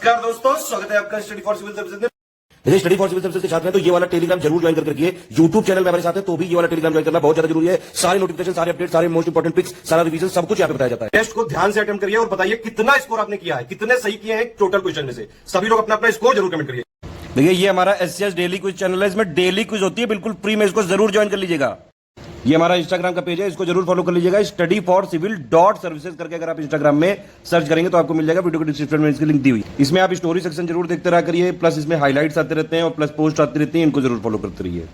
नमस्कार दोस्तों, स्वागत है आपका स्टडी फॉर सिविल सर्विसेज में। यदि स्टडी फॉर सिविल सर्विसेज के साथ में तो ये वाला टेलीग्राम जरूर ज्वाइन करके रखिए। यूट्यूब चैनल में हमारे साथ है तो भी ये वाला टेलीग्राम ज्वाइन करना बहुत ज्यादा जरूरी है। सारे नोटिफिकेशन, सारे अपडेट, सारे मोस्ट इंपोर्टेंट पिक्स, सारा रिवीजन सब कुछ यहाँ पे बताया जाता है। टेस्ट को ध्यान से अटेम्प्ट करिए और बताइए कितना स्कोर आपने किया है, कितने सही किए हैं टोटल क्वेश्चन में से। सभी लोग अपना अपना स्कोर जरूर कमेंट करिए। देखिए ये हमारा एससीएस डेली क्विज चैनल है, इसमें डेली क्विज होती है बिल्कुल फ्री में, इसको जरूर ज्वाइन कर लीजिएगा। ये हमारा इंस्टाग्राम का पेज है, इसको जरूर फॉलो कर लीजिएगा। स्टडी फॉर सिविल .सर्विसेज करके अगर आप इंस्टाग्राम में सर्च करेंगे तो आपको मिल जाएगा। वीडियो के डिस्क्रिप्शन में इसकी लिंक दी हुई। इसमें आप स्टोरी सेक्शन जरूर देखते रहा करिए, प्लस इसमें हाईलाइट्स आते रहते हैं और प्लस पोस्ट आती रहती है, इनको जरूर फॉलो करते रहिए।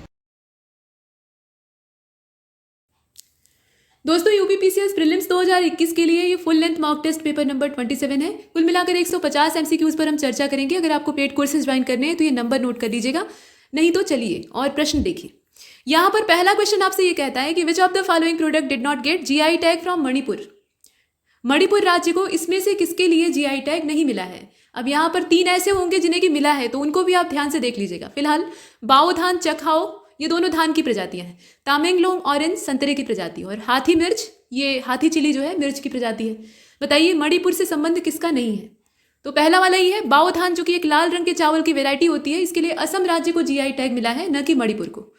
दोस्तों यूपीपीसीएस प्रीलिम्स 2021 के लिए ये full length mock test paper number 27 है। कुल मिलाकर 150 एमसीक्यूज पर हम चर्चा करेंगे। अगर आपको पेड कोर्सेज ज्वाइन करने हैं तो ये नंबर नोट कर लीजिएगा, नहीं तो चलिए और प्रश्न देखिए। यहाँ पर पहला क्वेश्चन आपसे ये कहता है कि which of the following product did not gate GI tag from Manipur. Manipur राज्य को इसमें से किसके लिए जीआई टैग नहीं मिला है। अब यहाँ पर 3 ऐसे होंगे जिन्हें कि मिला है, तो उनको भी आप ध्यान से देख लीजिएगा। फिलहाल बाओ धान, चखाओ, ये दोनों धान की प्रजातियां हैं। तामेंगलोंग ऑरेंज संतरे की प्रजाति, और हाथी मिर्च, ये हाथी चिली जो है मिर्च की प्रजाति है। बताइए मणिपुर से संबंध किसका नहीं है। तो पहला वाला ही है बाओ धान, जो कि एक लाल रंग के चावल की वेरायटी होती है। इसके लिए असम राज्य को जीआई टैग मिला है, न कि मणिपुर को।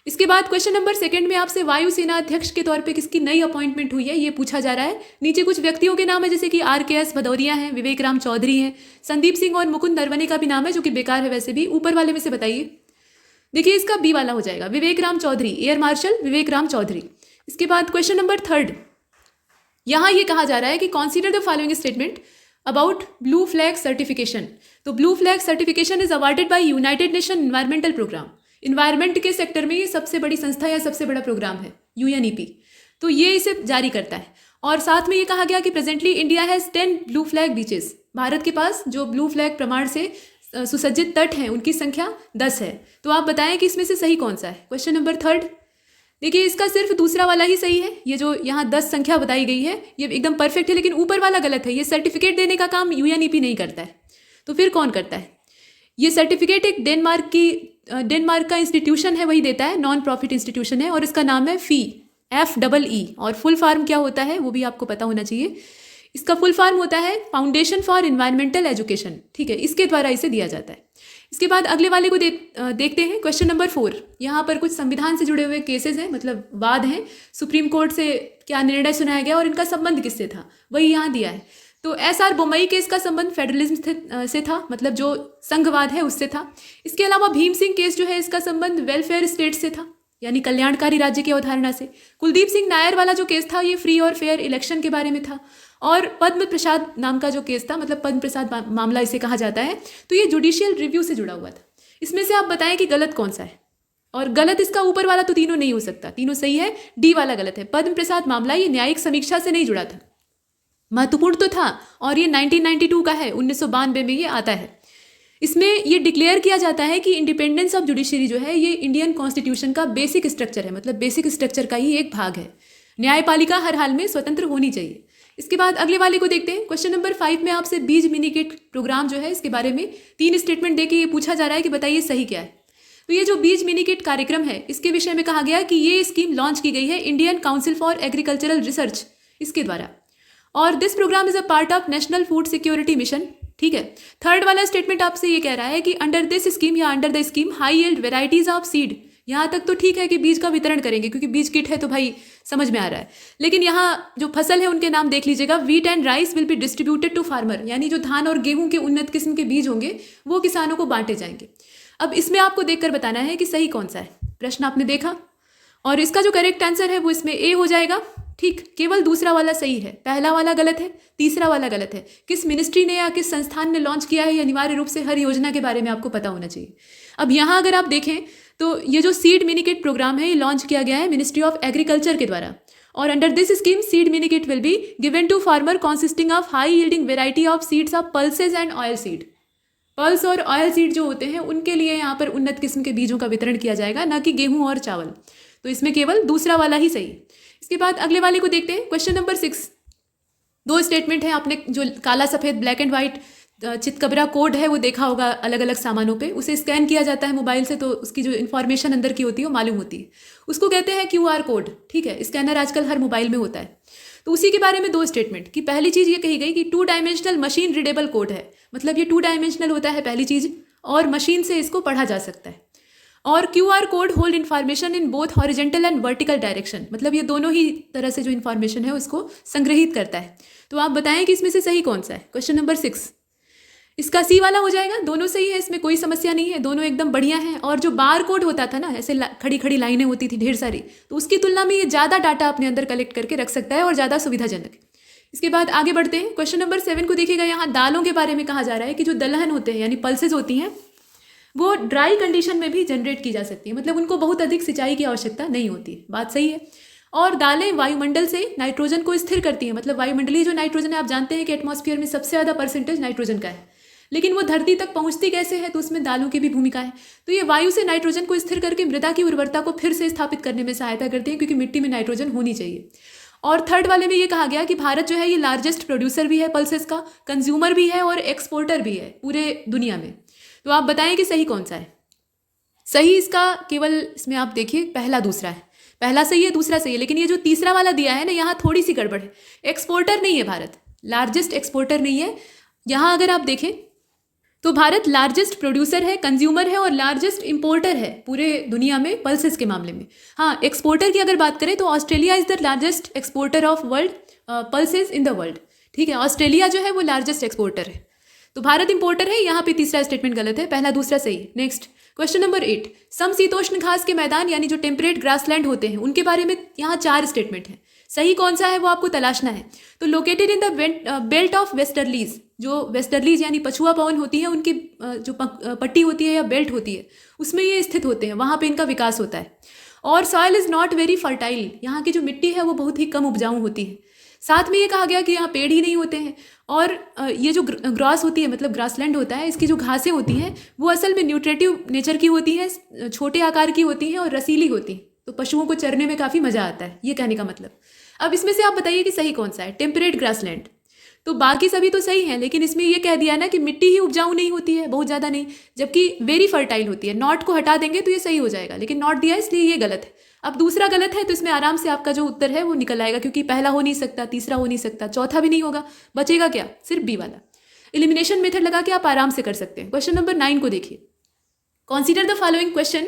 इसके बाद क्वेश्चन नंबर 2 में आपसे वायुसेना अध्यक्ष के तौर पे किसकी नई अपॉइंटमेंट हुई है ये पूछा जा रहा है। नीचे कुछ व्यक्तियों के नाम है, जैसे कि RKS भदौरिया हैं, विवेक राम चौधरी हैं, संदीप सिंह और मुकुंद नरवणे का भी नाम है, जो कि बेकार है वैसे भी। ऊपर वाले में से बताइए। देखिए इसका बी वाला हो जाएगा, विवेक राम चौधरी, एयर मार्शल विवेक राम चौधरी। इसके बाद क्वेश्चन नंबर 3, यहाँ ये कहा जा रहा है कि consider the following statement about blue flag certification. तो blue flag certification is awarded by United Nation Environmental Programme. Environment के सेक्टर में ये सबसे बड़ी संस्था या सबसे बड़ा प्रोग्राम है, UNEP। तो ये इसे जारी करता है। और साथ में ये कहा गया कि presently India has 10 blue flag beaches. Bharat के पास जो ब्लू फ्लैग प्रमाण से सुसज्जित तट हैं उनकी संख्या 10 है। तो आप बताएं कि इसमें से सही कौन सा है। क्वेश्चन नंबर 3, देखिए इसका सिर्फ दूसरा वाला ही सही है। ये जो यहाँ 10 संख्या बताई गई है ये एकदम परफेक्ट है, लेकिन ऊपर वाला गलत है। ये सर्टिफिकेट देने का काम UNEP नहीं करता है, तो फिर कौन करता है। ये सर्टिफिकेट एक डेनमार्क का इंस्टीट्यूशन है, वही देता है, नॉन प्रॉफिट इंस्टीट्यूशन है, और इसका नाम है FEE। और फुल फॉर्म क्या होता है वो भी आपको पता होना चाहिए। इसका फुल फॉर्म होता है फाउंडेशन फॉर एनवायरमेंटल एजुकेशन, ठीक है, इसके द्वारा इसे दिया जाता है। इसके बाद अगले वाले को देखते हैं। क्वेश्चन नंबर 4, यहाँ पर कुछ संविधान से जुड़े हुए केसेस हैं, मतलब वाद हैं। सुप्रीम कोर्ट से क्या निर्णय सुनाया गया और इनका संबंध किससे था, वही यहाँ दिया है। तो SR बोम्मई केस का संबंध फेडरलिज्म से था, मतलब जो संघवाद है उससे था। इसके अलावा भीम सिंह केस जो है इसका संबंध वेलफेयर स्टेट से था, यानी कल्याणकारी राज्य की अवधारणा से। कुलदीप सिंह नायर वाला जो केस था ये फ्री और फेयर इलेक्शन के बारे में था। और पद्म प्रसाद नाम का जो केस था, मतलब पद्म प्रसाद मामला इसे कहा जाता है, तो ये जुडिशियल रिव्यू से जुड़ा हुआ था। इसमें से आप बताएं कि गलत कौन सा है। और गलत इसका ऊपर वाला तो तीनों नहीं हो सकता, तीनों सही है, डी वाला गलत है। पद्म प्रसाद मामला ये न्यायिक समीक्षा से नहीं जुड़ा था, महत्वपूर्ण तो था, और ये 1992 का है, 1992 में ये आता है। इसमें ये डिक्लेयर किया जाता है कि इंडिपेंडेंस ऑफ जुडिशरी जो है ये इंडियन कॉन्स्टिट्यूशन का बेसिक स्ट्रक्चर है, मतलब बेसिक स्ट्रक्चर का ही एक भाग है। न्यायपालिका हर हाल में स्वतंत्र होनी चाहिए। इसके बाद अगले वाले को देखते हैं। क्वेश्चन नंबर 5 में आपसे बीज मिनीकेट प्रोग्राम जो है इसके बारे में 3 स्टेटमेंट देके ये पूछा जा रहा है कि बताइए सही क्या है। तो ये जो बीज मिनीकेट कार्यक्रम है इसके विषय में कहा गया कि ये स्कीम लॉन्च की गई है Indian Council for Agricultural Research इसके द्वारा, और this programme is a part of National Food Security Mission, ठीक है। 3rd वाला स्टेटमेंट आपसे ये कह रहा है कि अंडर दिस स्कीम या under the scheme high yield varieties of seed. यहाँ तक तो ठीक है कि बीज का वितरण करेंगे, क्योंकि बीज किट है तो भाई समझ में आ रहा है। लेकिन यहाँ जो फसल है उनके नाम देख लीजिएगा। Wheat and rice will be distributed to farmer, यानी जो धान और गेहूं के उन्नत किस्म के बीज होंगे वो किसानों को बांटे जाएंगे। अब इसमें आपको देखकर बताना है कि सही कौन सा है। प्रश्न आपने देखा, और इसका जो करेक्ट आंसर है वो इसमें ए हो जाएगा, ठीक। केवल दूसरा वाला सही है, पहला वाला गलत है, तीसरा वाला गलत है। किस मिनिस्ट्री ने या किस संस्थान ने लॉन्च किया है ये अनिवार्य रूप से हर योजना के बारे में आपको पता होना चाहिए। अब यहाँ अगर आप देखें तो ये जो सीड मिनीकेट प्रोग्राम है ये लॉन्च किया गया है मिनिस्ट्री ऑफ एग्रीकल्चर के द्वारा, और under this scheme seed minikit will be given to farmer consisting of high yielding variety of seeds of pulses and oil seed. Pulse और ऑयल सीड जो होते हैं उनके लिए यहाँ पर उन्नत किस्म के बीजों का वितरण किया जाएगा, न कि गेहूं और चावल। तो इसमें केवल दूसरा वाला ही सही। इसके बाद अगले वाले को देखते हैं। क्वेश्चन नंबर 6, 2 स्टेटमेंट है। आपने जो काला सफ़ेद ब्लैक एंड व्हाइट चितकबरा कोड है वो देखा होगा अलग अलग सामानों पे, उसे स्कैन किया जाता है मोबाइल से तो उसकी जो इन्फॉर्मेशन अंदर की होती है वो मालूम होती है, उसको कहते हैं QR कोड, ठीक है। स्कैनर आजकल हर मोबाइल में होता है। तो उसी के बारे में 2 स्टेटमेंट कि पहली चीज़ ये कही गई कि 2 डायमेंशनल मशीन रीडेबल कोड है, मतलब ये 2 डायमेंशनल होता है पहली चीज़, और मशीन से इसको पढ़ा जा सकता है। और QR code hold information in both horizontal and vertical direction, मतलब ये दोनों ही तरह से जो इन्फॉर्मेशन है उसको संग्रहित करता है। तो आप बताएं कि इसमें से सही कौन सा है। क्वेश्चन नंबर 6, इसका सी वाला हो जाएगा। दोनों सही है, इसमें कोई समस्या नहीं है, दोनों एकदम बढ़िया हैं। और जो बार कोड होता था ना, ऐसे खड़ी खड़ी लाइनें होती थी ढेर सारी, तो उसकी तुलना में ये ज़्यादा डाटा अपने अंदर कलेक्ट करके रख सकता है और ज़्यादा सुविधाजनक है। इसके बाद आगे बढ़ते हैं। क्वेश्चन नंबर 7 को देखिएगा। यहाँ दालों के बारे में कहा जा रहा है कि जो दलहन होते हैं यानी पल्सेज होती हैं, वो ड्राई कंडीशन में भी जनरेट की जा सकती है, मतलब उनको बहुत अधिक सिंचाई की आवश्यकता नहीं होती है। बात सही है। और दालें वायुमंडल से नाइट्रोजन को स्थिर करती हैं, मतलब वायुमंडलीय जो नाइट्रोजन है, आप जानते हैं कि एटमॉस्फेयर में सबसे ज़्यादा परसेंटेज नाइट्रोजन का है, लेकिन वो धरती तक पहुंचती कैसे है, तो उसमें दालों की भी भूमिका है। तो ये वायु से नाइट्रोजन को स्थिर करके मृदा की उर्वरता को फिर से स्थापित करने में सहायता करती है, क्योंकि मिट्टी में नाइट्रोजन होनी चाहिए। और थर्ड वाले में ये कहा गया कि भारत जो है ये लार्जेस्ट प्रोड्यूसर भी है पल्सेस का, कंज्यूमर भी है और एक्सपोर्टर भी है पूरे दुनिया में। तो आप बताएं कि सही कौन सा है। सही इसका केवल इसमें आप देखिए पहला दूसरा है, पहला सही है दूसरा सही है, लेकिन ये जो तीसरा वाला दिया है ना, यहाँ थोड़ी सी गड़बड़ है। एक्सपोर्टर नहीं है भारत, लार्जेस्ट एक्सपोर्टर नहीं है। यहाँ अगर आप देखें तो भारत लार्जेस्ट प्रोड्यूसर है, कंज्यूमर है और लार्जेस्ट इंपोर्टर है पूरे दुनिया में पल्सेस के मामले में। हाँ, एक्सपोर्टर की अगर बात करें तो Australia is the largest exporter of world pulses in the world. ठीक है, ऑस्ट्रेलिया जो है वो लार्जेस्ट एक्सपोर्टर है, तो भारत इंपोर्टर है। यहाँ पे तीसरा स्टेटमेंट गलत है, पहला दूसरा सही है। नेक्स्ट क्वेश्चन नंबर 8, समशीतोष्ण घास के मैदान यानी जो टेम्परेट ग्रासलैंड होते हैं उनके बारे में यहाँ 4 स्टेटमेंट हैं। सही कौन सा है वो आपको तलाशना है। तो located in the belt of westerlies, जो वेस्टर्लीज यानी पछुआ पवन होती है, उनकी जो पट्टी होती है या बेल्ट होती है, उसमें ये स्थित होते हैं, वहाँ पे इनका विकास होता है। और soil is not very fertile, यहाँ की जो मिट्टी है वो बहुत ही कम उपजाऊ होती है। साथ में ये कहा गया कि यहाँ पेड़ ही नहीं होते हैं। और ये जो ग्रास होती है, मतलब ग्रासलैंड होता है, इसकी जो घासें होती हैं वो असल में न्यूट्रिटिव नेचर की होती हैं, छोटे आकार की होती हैं और रसीली होती हैं, तो पशुओं को चरने में काफ़ी मज़ा आता है, ये कहने का मतलब। अब इसमें से आप बताइए कि सही कौन सा है। टेम्परेट ग्रासलैंड, तो बाकी सभी तो सही हैं, लेकिन इसमें ये कह दिया ना कि मिट्टी ही उपजाऊ नहीं होती है, बहुत ज़्यादा नहीं, जबकि वेरी फर्टाइल होती है। नॉट को हटा देंगे तो ये सही हो जाएगा, लेकिन नॉट दिया इसलिए ये गलत है। अब दूसरा गलत है, तो इसमें आराम से आपका जो उत्तर है वो निकल आएगा, क्योंकि पहला हो नहीं सकता, तीसरा हो नहीं सकता, चौथा भी नहीं होगा, बचेगा क्या, सिर्फ बी वाला। एलिमिनेशन मेथड लगा के आप आराम से कर सकते हैं। क्वेश्चन नंबर 9 को देखिए। कंसीडर द फॉलोइंग क्वेश्चन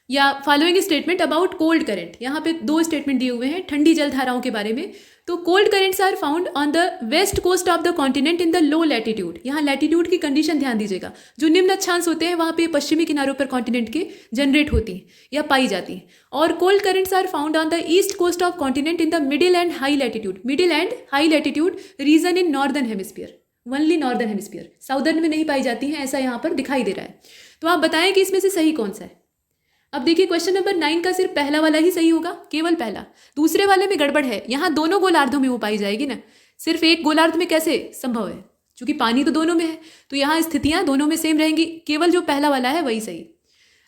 या following statement about cold current. यहाँ पे 2 स्टेटमेंट दिए हुए हैं ठंडी जल धाराओं के बारे में। तो cold currents are found on the west coast of the continent in the low latitude. यहाँ लैटिट्यूड की कंडीशन ध्यान दीजिएगा, जो निम्न अक्षांश होते हैं वहाँ पे पश्चिमी किनारों पर कॉन्टिनेंट के जनरेट होती हैं या पाई जाती हैं। और cold currents are found on the east coast of continent in the middle and high latitude. Middle and high latitude region in northern hemisphere, only northern hemisphere, southern में नहीं पाई जाती हैं, ऐसा यहाँ पर दिखाई दे रहा है। तो आप बताएं कि इसमें से सही कौन सा है। अब देखिए क्वेश्चन नंबर 9 का सिर्फ पहला वाला ही सही होगा, केवल पहला। दूसरे वाले में गड़बड़ है, यहाँ दोनों गोलार्धों में वो पाई जाएगी ना, सिर्फ एक गोलार्ध में कैसे संभव है, क्योंकि पानी तो दोनों में है, तो यहाँ स्थितियाँ दोनों में सेम रहेंगी, केवल जो पहला वाला है वही सही।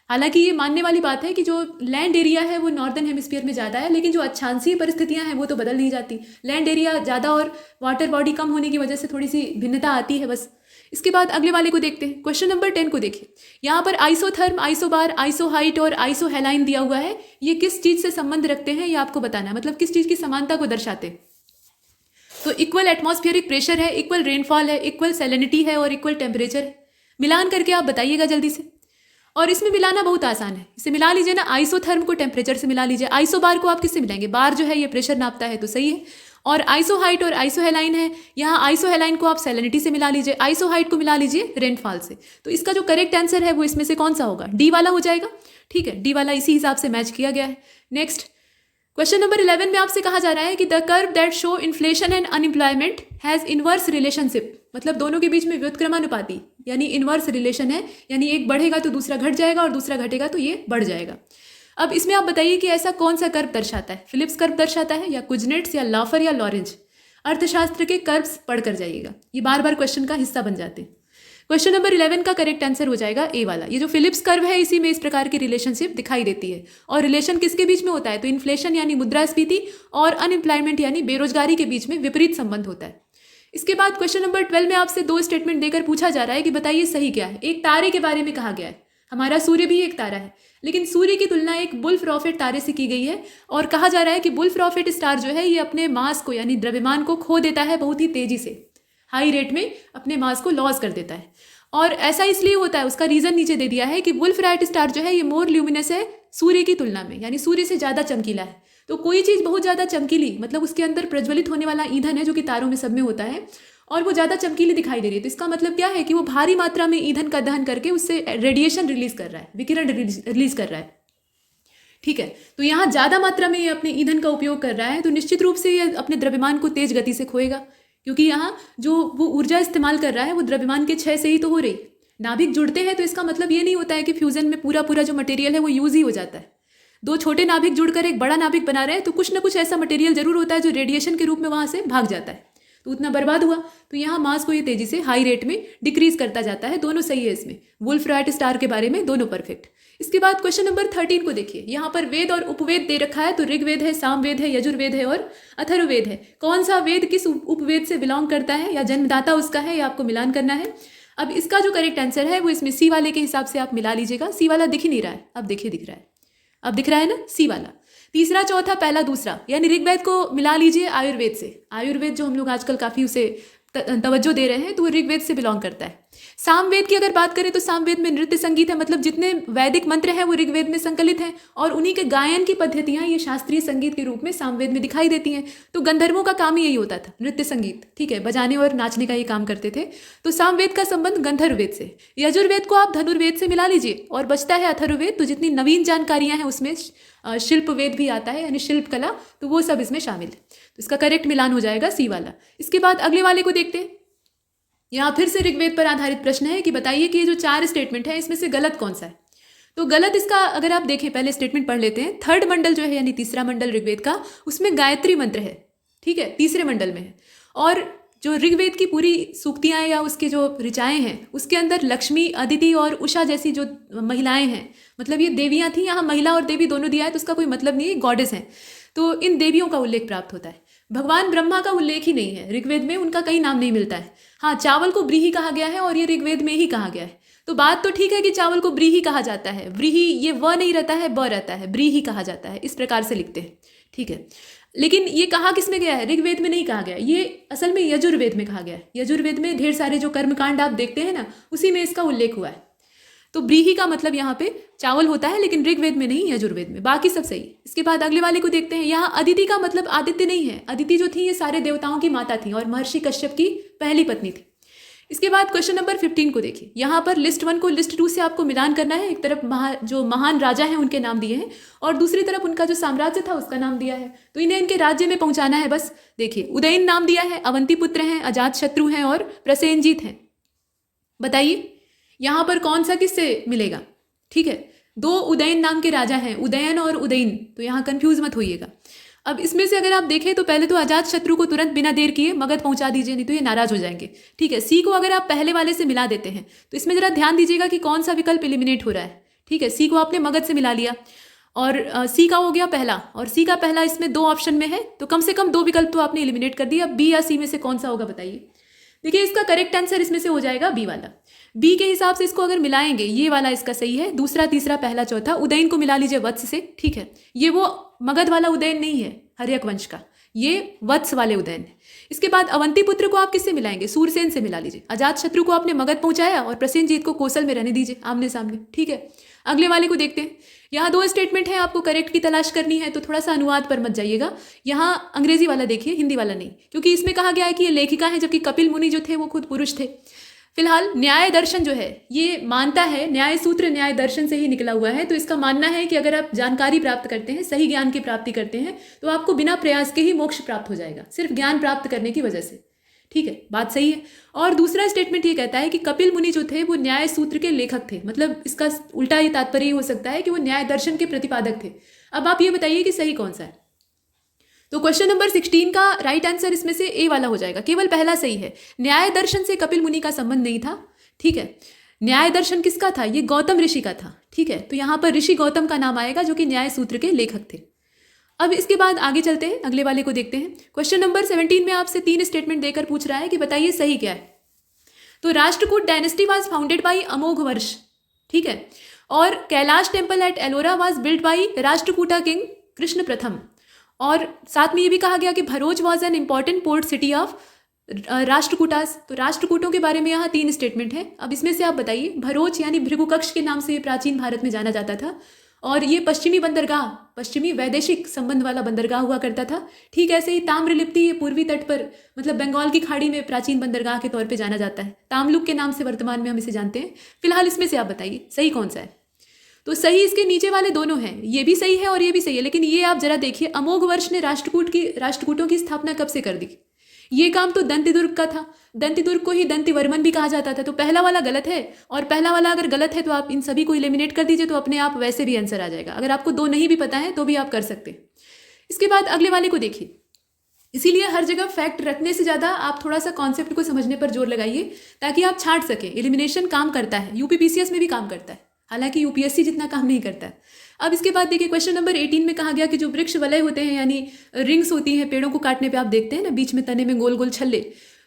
हालांकि ये मानने वाली बात है कि जो लैंड एरिया है वो नॉर्दर्न हेमिस्फीयर में ज़्यादा है, लेकिन जो अक्षांशीय परिस्थितियाँ हैं वो तो बदल नहीं जाती। लैंड एरिया ज़्यादा और वाटर बॉडी कम होने की वजह से थोड़ी सी भिन्नता आती है बस। इसके बाद अगले वाले को देखते हैं। क्वेश्चन नंबर 10 को देखिए। यहाँ पर आइसोथर्म, आइसोबार, आइसोहाइट और आइसोहेलाइन दिया हुआ है। ये किस चीज़ से संबंध रखते हैं ये आपको बताना है, मतलब किस चीज़ की समानता को दर्शाते हैं। तो इक्वल एटमॉस्फेरिक प्रेशर है, इक्वल रेनफॉल है, इक्वल सैलिनिटी है और इक्वल टेम्परेचर है। मिलान करके आप बताइएगा जल्दी से। और इसमें मिलाना बहुत आसान है, इसे मिला लीजिए ना, आइसोथर्म को टेम्परेचर से मिला लीजिए। आइसोबार को आप किससे मिलाएंगे, बार जो है ये प्रेशर नापता है तो सही है। और आइसोहाइट और आइसोहेलाइन है, यहाँ आइसोहेलाइन को आप सैलिनिटी से मिला लीजिए, आइसोहाइट को मिला लीजिए रेनफॉल से। तो इसका जो करेक्ट आंसर है वो इसमें से कौन सा होगा, डी वाला हो जाएगा। ठीक है, डी वाला इसी हिसाब से मैच किया गया है। नेक्स्ट क्वेश्चन नंबर 11 में आपसे कहा जा रहा है कि the curve that show inflation and unemployment has inverse relationship, मतलब दोनों के बीच में व्युत्क्रमानुपाती यानी इनवर्स रिलेशन है, यानी एक बढ़ेगा तो दूसरा घट जाएगा और दूसरा घटेगा तो ये बढ़ जाएगा। अब इसमें आप बताइए कि ऐसा कौन सा कर्व दर्शाता है, फिलिप्स कर्व दर्शाता है या कुजनेट्स या लाफर या लॉरेंज। अर्थशास्त्र के कर्व्स पढ़कर जाइएगा, ये बार बार क्वेश्चन का हिस्सा बन जाते हैं। क्वेश्चन नंबर 11 का करेक्ट आंसर हो जाएगा ए वाला। ये जो फिलिप्स कर्व है इसी में इस प्रकार की रिलेशनशिप दिखाई देती है। और रिलेशन किसके बीच में होता है, तो इन्फ्लेशन यानी मुद्रास्फीति और अनएम्प्लॉयमेंट यानी बेरोजगारी के बीच में विपरीत संबंध होता है। इसके बाद क्वेश्चन नंबर 12 में आपसे 2 स्टेटमेंट देकर पूछा जा रहा है कि बताइए सही क्या है। एक तारे के बारे में कहा गया है, हमारा सूर्य भी एक तारा है, लेकिन सूर्य की तुलना एक बुल्फ रॉकेट तारे से की गई है। और कहा जा रहा है कि बुल्फ रॉकेट स्टार जो है ये अपने मास को यानी द्रव्यमान को खो देता है बहुत ही तेजी से। हाई रेट में अपने मास को लॉस कर देता है। और ऐसा इसलिए होता है, उसका रीज़न नीचे दे दिया है कि वुल्फ राइट स्टार जो है ये मोर ल्यूमिनस है सूर्य की तुलना में, यानी सूर्य से ज़्यादा चमकीला है। तो कोई चीज़ बहुत ज़्यादा चमकीली, मतलब उसके अंदर प्रज्वलित होने वाला ईंधन है जो कि तारों में सब में होता है, और वो ज़्यादा चमकीली दिखाई दे रही है, तो इसका मतलब क्या है कि वो भारी मात्रा में ईंधन का दहन करके उससे रेडिएशन रिलीज कर रहा है, विकिरण रिलीज कर रहा है। ठीक है, तो यहाँ ज़्यादा मात्रा में ये अपने ईंधन का उपयोग कर रहा है, तो निश्चित रूप से ये अपने द्रव्यमान को तेज गति से खोएगा, क्योंकि यहाँ जो वो ऊर्जा इस्तेमाल कर रहा है वो द्रव्यमान के क्षय से ही तो हो रही। नाभिक जुड़ते हैं तो इसका मतलब ये नहीं होता है कि फ्यूजन में पूरा जो मटेरियल है वो यूज ही हो जाता है। दो छोटे नाभिक जुड़कर एक बड़ा नाभिक बना रहे हैं तो कुछ ना कुछ ऐसा मटेरियल जरूर होता है जो रेडिएशन के रूप में वहाँ से भाग जाता है, तो उतना बर्बाद हुआ। तो यहाँ मास को ये तेजी से हाई रेट में डिक्रीज करता जाता है। दोनों सही है इसमें, वुल्फ राइट स्टार के बारे में दोनों परफेक्ट। इसके बाद क्वेश्चन नंबर 13 को देखिए, यहाँ पर वेद और उपवेद दे रखा है, तो ऋग्वेद है, सामवेद है, यजुर्वेद है और अथर्ववेद है। कौन सा वेद किस उपवेद से बिलोंग करता है या जन्मदाता उसका है, या आपको मिलान करना है। अब इसका जो करेक्ट आंसर है वो इसमें सी वाले के हिसाब से आप मिला लीजिएगा। सी वाला दिख ही नहीं रहा है, अब देखिए दिख रहा है, अब दिख रहा है ना सी वाला। तीसरा, चौथा, पहला, दूसरा, यानी ऋग्वेद को मिला लीजिए आयुर्वेद से। आयुर्वेद जो हम लोग आजकल काफ़ी उसे तवज्जो दे रहे हैं, तो वो ऋग्वेद से बिलोंग करता है। सामवेद की अगर बात करें तो सामवेद में नृत्य संगीत है, मतलब जितने वैदिक मंत्र हैं वो ऋग्वेद में संकलित हैं, और उन्हीं के गायन की पद्धतियाँ ये शास्त्रीय संगीत के रूप में सामवेद में दिखाई देती हैं। तो गंधर्वों का काम ही यही होता था, नृत्य संगीत, ठीक है, बजाने और नाचने का ये काम करते थे। तो सामवेद का संबंध गंधर्ववेद से। यजुर्वेद को आप धनुर्वेद से मिला लीजिए, और बचता है अथर्ववेद। तो जितनी नवीन जानकारियाँ हैं उसमें शिल्प वेद भी आता है, यानी शिल्प कला, तो वो सब इसमें शामिल है। तो इसका करेक्ट मिलान हो जाएगा सी वाला। इसके बाद अगले वाले को देखते हैं। यहाँ फिर से ऋग्वेद पर आधारित प्रश्न है कि बताइए कि ये जो 4 स्टेटमेंट है इसमें से गलत कौन सा है। तो गलत इसका अगर आप देखें, पहले स्टेटमेंट पढ़ लेते हैं। थर्ड मंडल जो है यानी तीसरा मंडल ऋग्वेद का, उसमें गायत्री मंत्र है, ठीक है, तीसरे मंडल में है। और जो ऋग्वेद की पूरी सूक्तियाँ या उसके जो ऋचाएँ हैं उसके अंदर लक्ष्मी, अदिति और उषा जैसी जो महिलाएं हैं, मतलब ये देवियाँ थी, यहाँ महिला और देवी दोनों दिया है, तो उसका कोई मतलब नहीं है, गॉडेस हैं। तो इन देवियों का उल्लेख प्राप्त होता है। भगवान ब्रह्मा का उल्लेख ही नहीं है ऋग्वेद में, उनका कहीं नाम नहीं मिलता है। हाँ, चावल को व्रीहि कहा गया है और ये ऋग्वेद में ही कहा गया है। तो बात तो ठीक है कि चावल को व्रीहि कहा जाता है, व्रीहि ये व नहीं रहता है, ब रहता है, व्रीहि कहा जाता है, इस प्रकार से लिखते हैं, ठीक है। लेकिन ये कहा किस में गया है, ऋग्वेद में नहीं कहा गया, ये असल में यजुर्वेद में कहा गया है। यजुर्वेद में ढेर सारे जो कर्मकांड आप देखते हैं ना, उसी में इसका उल्लेख हुआ है। तो व्रीहि का मतलब यहाँ पे चावल होता है, लेकिन ऋग्वेद में नहीं, यजुर्वेद में, बाकी सब सही। इसके बाद अगले वाले को देखते हैं। यहाँ अदिति का मतलब आदित्य नहीं है, अदिति जो थी ये सारे देवताओं की माता थी और महर्षि कश्यप की पहली पत्नी थी। इसके बाद क्वेश्चन नंबर 15 को देखिए। यहाँ पर लिस्ट 1 को लिस्ट 2 से आपको मिलान करना है। एक तरफ जो महान राजा हैं उनके नाम दिए हैं, और दूसरी तरफ उनका जो साम्राज्य था उसका नाम दिया है, तो इन्हें इनके राज्य में पहुंचाना है बस। देखिए, उदयन नाम दिया है, अवंतीपुत्र हैं, अजातशत्रु हैं और प्रसेनजीत हैं। बताइए यहाँ पर कौन सा किससे मिलेगा, ठीक है। 2 उदयन नाम के राजा हैं, उदयन और उदयन, तो यहाँ कंफ्यूज मत होइएगा। अब इसमें से अगर आप देखें तो पहले तो अजातशत्रु को तुरंत बिना देर किए मगध पहुंचा दीजिए, नहीं तो ये नाराज हो जाएंगे, ठीक है। सी को अगर आप पहले वाले से मिला देते हैं तो इसमें जरा ध्यान दीजिएगा कि कौन सा विकल्प एलिमिनेट हो रहा है, ठीक है। सी को आपने मगध से मिला लिया और सी का हो गया पहला, और सी का पहला इसमें 2 ऑप्शन में है, तो कम से कम 2 विकल्प तो आपने एलिमिनेट कर दिया। बी या सी में से कौन सा होगा बताइए। देखिए, इसका करेक्ट आंसर इसमें से हो जाएगा बी वाला। बी के हिसाब से इसको अगर मिलाएंगे, ये वाला इसका सही है, दूसरा, तीसरा, पहला, चौथा। उदयन को मिला लीजिए वत्स से, ठीक है। ये वो मगध वाला उदयन नहीं है हर्यक वंश का, ये वत्स वाले उदयन है। इसके बाद अवंतीपुत्र को आप किससे मिलाएंगे, सूरसेन से मिला लीजिए। अजातशत्रु को आपने मगध पहुंचाया और प्रसेनजीत को कौशल में रहने दीजिए, आमने सामने, ठीक है। अगले वाले को देखते हैं। यहाँ 2 स्टेटमेंट है, आपको करेक्ट की तलाश करनी है, तो थोड़ा सा अनुवाद पर मत जाइएगा। यहाँ अंग्रेजी वाला देखिए, हिंदी वाला नहीं, क्योंकि इसमें कहा गया है कि ये लेखिका है, जबकि कपिल मुनि जो थे वो खुद पुरुष थे। फिलहाल न्याय दर्शन जो है ये मानता है, न्याय सूत्र न्याय दर्शन से ही निकला हुआ है, तो इसका मानना है कि अगर आप जानकारी प्राप्त करते हैं, सही ज्ञान की प्राप्ति करते हैं, तो आपको बिना प्रयास के ही मोक्ष प्राप्त हो जाएगा, सिर्फ ज्ञान प्राप्त करने की वजह से, ठीक है, बात सही है। और दूसरा स्टेटमेंट ये कहता है कि कपिल मुनि जो थे वो न्याय सूत्र के लेखक थे, मतलब इसका उल्टा ये तात्पर्य हो सकता है कि वो न्याय दर्शन के प्रतिपादक थे। अब आप ये बताइए कि सही कौन सा है। तो क्वेश्चन नंबर 16 का राइट आंसर इसमें से ए वाला हो जाएगा, केवल पहला सही है। न्याय दर्शन से कपिल मुनि का संबंध नहीं था, ठीक है। न्याय दर्शन किसका था, ये गौतम ऋषि का था, ठीक है। तो यहाँ पर ऋषि गौतम का नाम आएगा, जो कि न्याय सूत्र के लेखक थे। अब इसके बाद आगे चलते हैं, अगले वाले को देखते हैं। क्वेश्चन नंबर 17 में आपसे 3 स्टेटमेंट देकर पूछ रहा है कि बताइए सही क्या है। तो Rashtrakuta dynasty was founded by Amoghavarsha, ठीक है, और Kailash temple at Ellora was build by Rashtrakuta king Krishna प्रथम। और साथ में ये भी कहा गया कि Bharuch was an important port city of Rashtrakutas, तो राष्ट्रकूटों के बारे में यहाँ 3 स्टेटमेंट है। अब इसमें से आप बताइए। भरोच यानी भृगुकक्ष के नाम से ये प्राचीन भारत में जाना जाता था और ये पश्चिमी बंदरगाह, पश्चिमी वैदेशिक संबंध वाला बंदरगाह हुआ करता था। ठीक ऐसे ही ताम्रलिप्ति, ये पूर्वी तट पर मतलब बंगाल की खाड़ी में प्राचीन बंदरगाह के तौर पे जाना जाता है। तामलुक के नाम से वर्तमान में हम इसे जानते हैं। फिलहाल इसमें से आप बताइए सही कौन सा है। तो सही इसके नीचे वाले दोनों हैं, ये भी सही है और ये भी सही है। लेकिन ये आप जरा देखिए, अमोघ वर्ष ने राष्ट्रकूटों की स्थापना कब से कर दी। ये काम तो दंतिदुर्ग का था। दंतिदुर्ग को ही दंतिवर्मन भी कहा जाता था। तो पहला वाला गलत है और पहला वाला अगर गलत है तो आप इन सभी को इलिमिनेट कर दीजिए, तो अपने आप वैसे भी आंसर आ जाएगा। अगर आपको 2 नहीं भी पता है तो भी आप कर सकते हैं। इसके बाद अगले वाले को देखिए। इसीलिए हर जगह फैक्ट रखने से ज़्यादा आप थोड़ा सा कॉन्सेप्ट को समझने पर जोर लगाइए ताकि आप छांट सकें। एलिमिनेशन काम करता है, यूपीपीसीएस में भी काम करता है, हालांकि यूपीएससी जितना काम नहीं करता है। अब इसके बाद देखिए क्वेश्चन नंबर 18 में कहा गया कि जो वृक्ष वलय होते हैं यानी रिंग्स होती हैं पेड़ों को काटने पे, आप देखते हैं ना बीच में तने में गोल गोल छल्ले,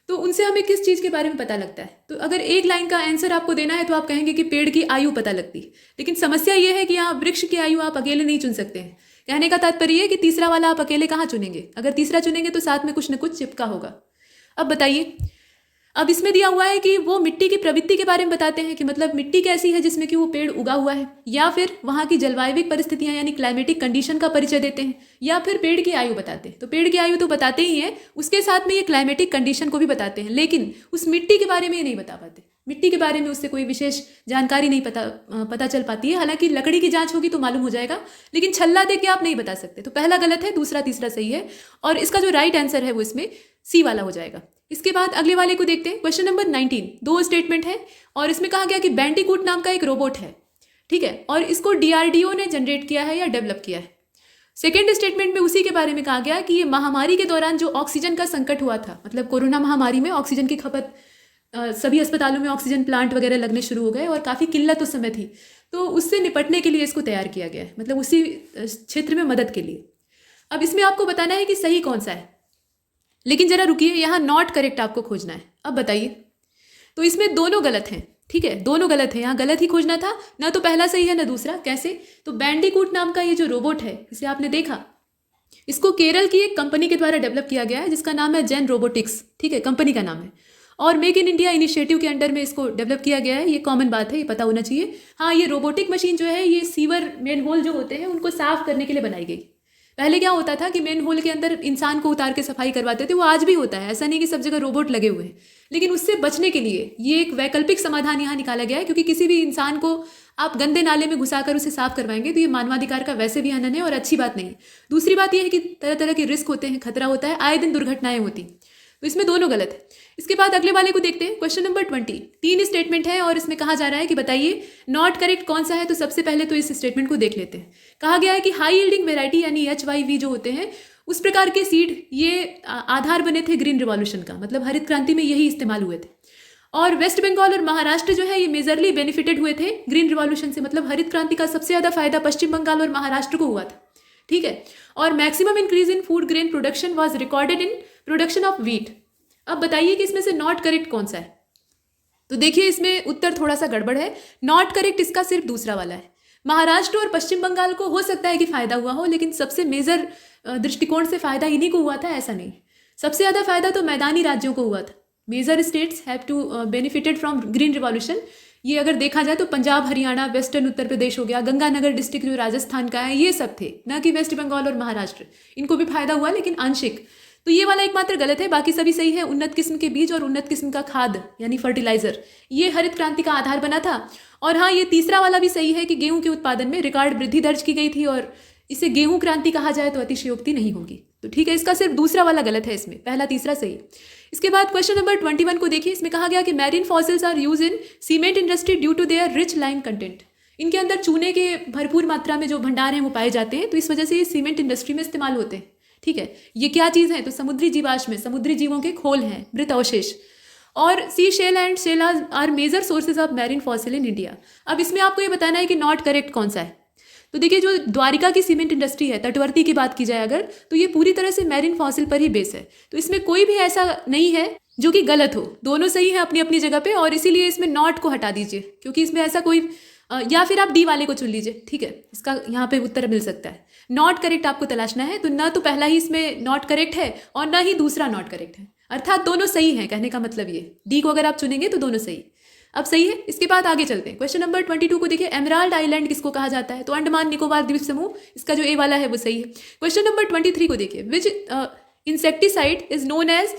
तो उनसे हमें किस चीज़ के बारे में पता लगता है। तो अगर एक लाइन का आंसर आपको देना है तो आप कहेंगे कि पेड़ की आयु पता लगती। लेकिन समस्या ये है कि यहाँ वृक्ष की आयु आप अकेले नहीं चुन सकते हैं। कहने का तात्पर्य है कि तीसरा वाला आप अकेले कहाँ चुनेंगे। अगर तीसरा चुनेंगे तो साथ में कुछ न कुछ चिपका होगा। अब बताइए, अब इसमें दिया हुआ है कि वो मिट्टी की प्रवृत्ति के बारे में बताते हैं कि मतलब मिट्टी कैसी है जिसमें कि वो पेड़ उगा हुआ है, या फिर वहाँ की जलवायविक परिस्थितियाँ यानी क्लाइमेटिक कंडीशन का परिचय देते हैं, या फिर पेड़ की आयु बताते हैं। तो पेड़ की आयु तो बताते ही हैं, उसके साथ में ये क्लाइमेटिक कंडीशन को भी बताते हैं, लेकिन उस मिट्टी के बारे में ये नहीं बता पाते। मिट्टी के बारे में उससे कोई विशेष जानकारी नहीं पता चल पाती है। हालांकि लकड़ी की जांच होगी तो मालूम हो जाएगा, लेकिन छल्ला देख के आप नहीं बता सकते। तो पहला गलत है, दूसरा तीसरा सही है और इसका जो राइट आंसर है वो इसमें सी वाला हो जाएगा। इसके बाद अगले वाले को देखते हैं। क्वेश्चन नंबर 19, 2 स्टेटमेंट है और इसमें कहा गया कि बैंडिकूट नाम का एक रोबोट है, ठीक है, और इसको डीआरडीओ ने जनरेट किया है या डेवलप किया है। सेकेंड स्टेटमेंट में उसी के बारे में कहा गया कि ये महामारी के दौरान जो ऑक्सीजन का संकट हुआ था, मतलब कोरोना महामारी में ऑक्सीजन की खपत, सभी अस्पतालों में ऑक्सीजन प्लांट वगैरह लगने शुरू हो गए और काफ़ी किल्लत उस समय थी, तो उससे निपटने के लिए इसको तैयार किया गया है, मतलब उसी क्षेत्र में मदद के लिए। अब इसमें आपको बताना है कि सही कौन सा है, लेकिन जरा रुकिए, यहाँ नॉट करेक्ट आपको खोजना है। अब बताइए, तो इसमें दोनों गलत हैं, ठीक है, दोनों गलत है। यहाँ गलत ही खोजना था, ना तो पहला सही है ना दूसरा। कैसे? तो बैंडिकूट नाम का ये जो रोबोट है, इसे आपने देखा, इसको केरल की एक कंपनी के द्वारा डेवलप किया गया है जिसका नाम है जेन रोबोटिक्स, ठीक है, कंपनी का नाम है, और मेक इन इंडिया इनिशिएटिव के अंडर में इसको डेवलप किया गया है। ये कॉमन बात है, ये पता होना चाहिए। हाँ, ये रोबोटिक मशीन जो है ये सीवर मेन होल जो होते हैं उनको साफ करने के लिए बनाई गई। पहले क्या होता था कि मेन होल के अंदर इंसान को उतार के सफाई करवाते थे, वो आज भी होता है, ऐसा नहीं कि सब जगह रोबोट लगे हुए हैं। लेकिन उससे बचने के लिए ये एक वैकल्पिक समाधान यहाँ निकाला गया है, क्योंकि किसी भी इंसान को आप गंदे नाले में घुसाकर उसे साफ करवाएंगे तो ये मानवाधिकार का वैसे भी हनन है और अच्छी बात नहीं है। दूसरी बात यह है कि तरह तरह के रिस्क होते हैं, खतरा होता है, आए दिन दुर्घटनाएं होती, तो इसमें दोनों गलत है। इसके बाद अगले वाले को देखते हैं। क्वेश्चन नंबर 20, 3 स्टेटमेंट है और इसमें कहा जा रहा है कि बताइए नॉट करेक्ट कौन सा है। तो सबसे पहले तो इस स्टेटमेंट को देख लेते हैं। कहा गया है कि हाई यील्डिंग वेराइटी यानी HYV जो होते हैं उस प्रकार के सीड ये आधार बने थे ग्रीन रिवॉल्यूशन का, मतलब हरित क्रांति में यही इस्तेमाल हुए थे। और वेस्ट बंगाल और महाराष्ट्र जो है ये मेजरली बेनिफिटेड हुए थे ग्रीन रिवॉल्यूशन से, मतलब हरित क्रांति का सबसे ज़्यादा फायदा पश्चिम बंगाल और महाराष्ट्र को हुआ था, ठीक है। और maximum increase in food grain production was recorded in production of wheat. अब बताइए कि इसमें से नॉट करेक्ट कौन सा है। तो देखिए इसमें उत्तर थोड़ा सा गड़बड़ है। नॉट करेक्ट इसका सिर्फ दूसरा वाला है। महाराष्ट्र और पश्चिम बंगाल को हो सकता है कि फायदा हुआ हो, लेकिन सबसे मेजर दृष्टिकोण से फायदा इन्हीं को हुआ था, ऐसा नहीं। सबसे ज़्यादा फायदा तो मैदानी राज्यों को हुआ था। Major states have to benefited from green revolution. ये अगर देखा जाए तो पंजाब, हरियाणा, वेस्टर्न उत्तर प्रदेश हो गया, गंगानगर डिस्ट्रिक्ट जो राजस्थान का है, ये सब थे, ना कि वेस्ट बंगाल और महाराष्ट्र। इनको भी फायदा हुआ लेकिन आंशिक। तो ये वाला एकमात्र गलत है, बाकी सभी सही है। उन्नत किस्म के बीज और उन्नत किस्म का खाद यानी फर्टिलाइजर, ये हरित क्रांति का आधार बना था। और हाँ, ये तीसरा वाला भी सही है कि गेहूं के उत्पादन में रिकॉर्ड वृद्धि दर्ज की गई थी और इसे गेहूं क्रांति कहा जाए तो अतिशयोक्ति नहीं होगी। तो ठीक है, इसका सिर्फ दूसरा वाला गलत है, इसमें पहला तीसरा सही। इसके बाद क्वेश्चन नंबर 21 को देखिए। इसमें कहा गया कि marine fossils are use in cement industry due to their rich lime content. इनके अंदर चूने के भरपूर मात्रा में जो भंडार हैं वो पाए जाते हैं, तो इस वजह से ये सीमेंट इंडस्ट्री में इस्तेमाल होते हैं, ठीक है। ये क्या चीज़ है? तो समुद्री जीवाश्म में समुद्री जीवों के खोल हैं, मृत अवशेष। और sea shell and shales are major sources of marine fossil in India. अब इसमें आपको ये बताना है कि नॉट करेक्ट कौन सा है। तो देखिए, जो द्वारिका की सीमेंट इंडस्ट्री है, तटवर्ती की बात की जाए अगर, तो ये पूरी तरह से मैरिन फॉसिल पर ही बेस है। तो इसमें कोई भी ऐसा नहीं है जो कि गलत हो, दोनों सही है अपनी अपनी जगह पे, और इसीलिए इसमें नॉट को हटा दीजिए, क्योंकि इसमें ऐसा कोई या फिर आप डी वाले को चुन लीजिए, ठीक है। इसका यहाँ पे उत्तर मिल सकता है। नॉट करेक्ट आपको तलाशना है, तो ना तो पहला ही इसमें नॉट करेक्ट है और ना ही दूसरा नॉट करेक्ट है। अर्थात दोनों सही हैं, कहने का मतलब ये डी को अगर आप चुनेंगे तो दोनों सही। अब सही है। इसके बाद आगे चलते हैं। क्वेश्चन नंबर 22 को देखिए, एमराल्ड आइलैंड किसको कहा जाता है? तो अंडमान निकोबार द्वीप समूह, इसका जो ए वाला है वो सही है। क्वेश्चन नंबर 23 को देखिए, which insecticide is known as,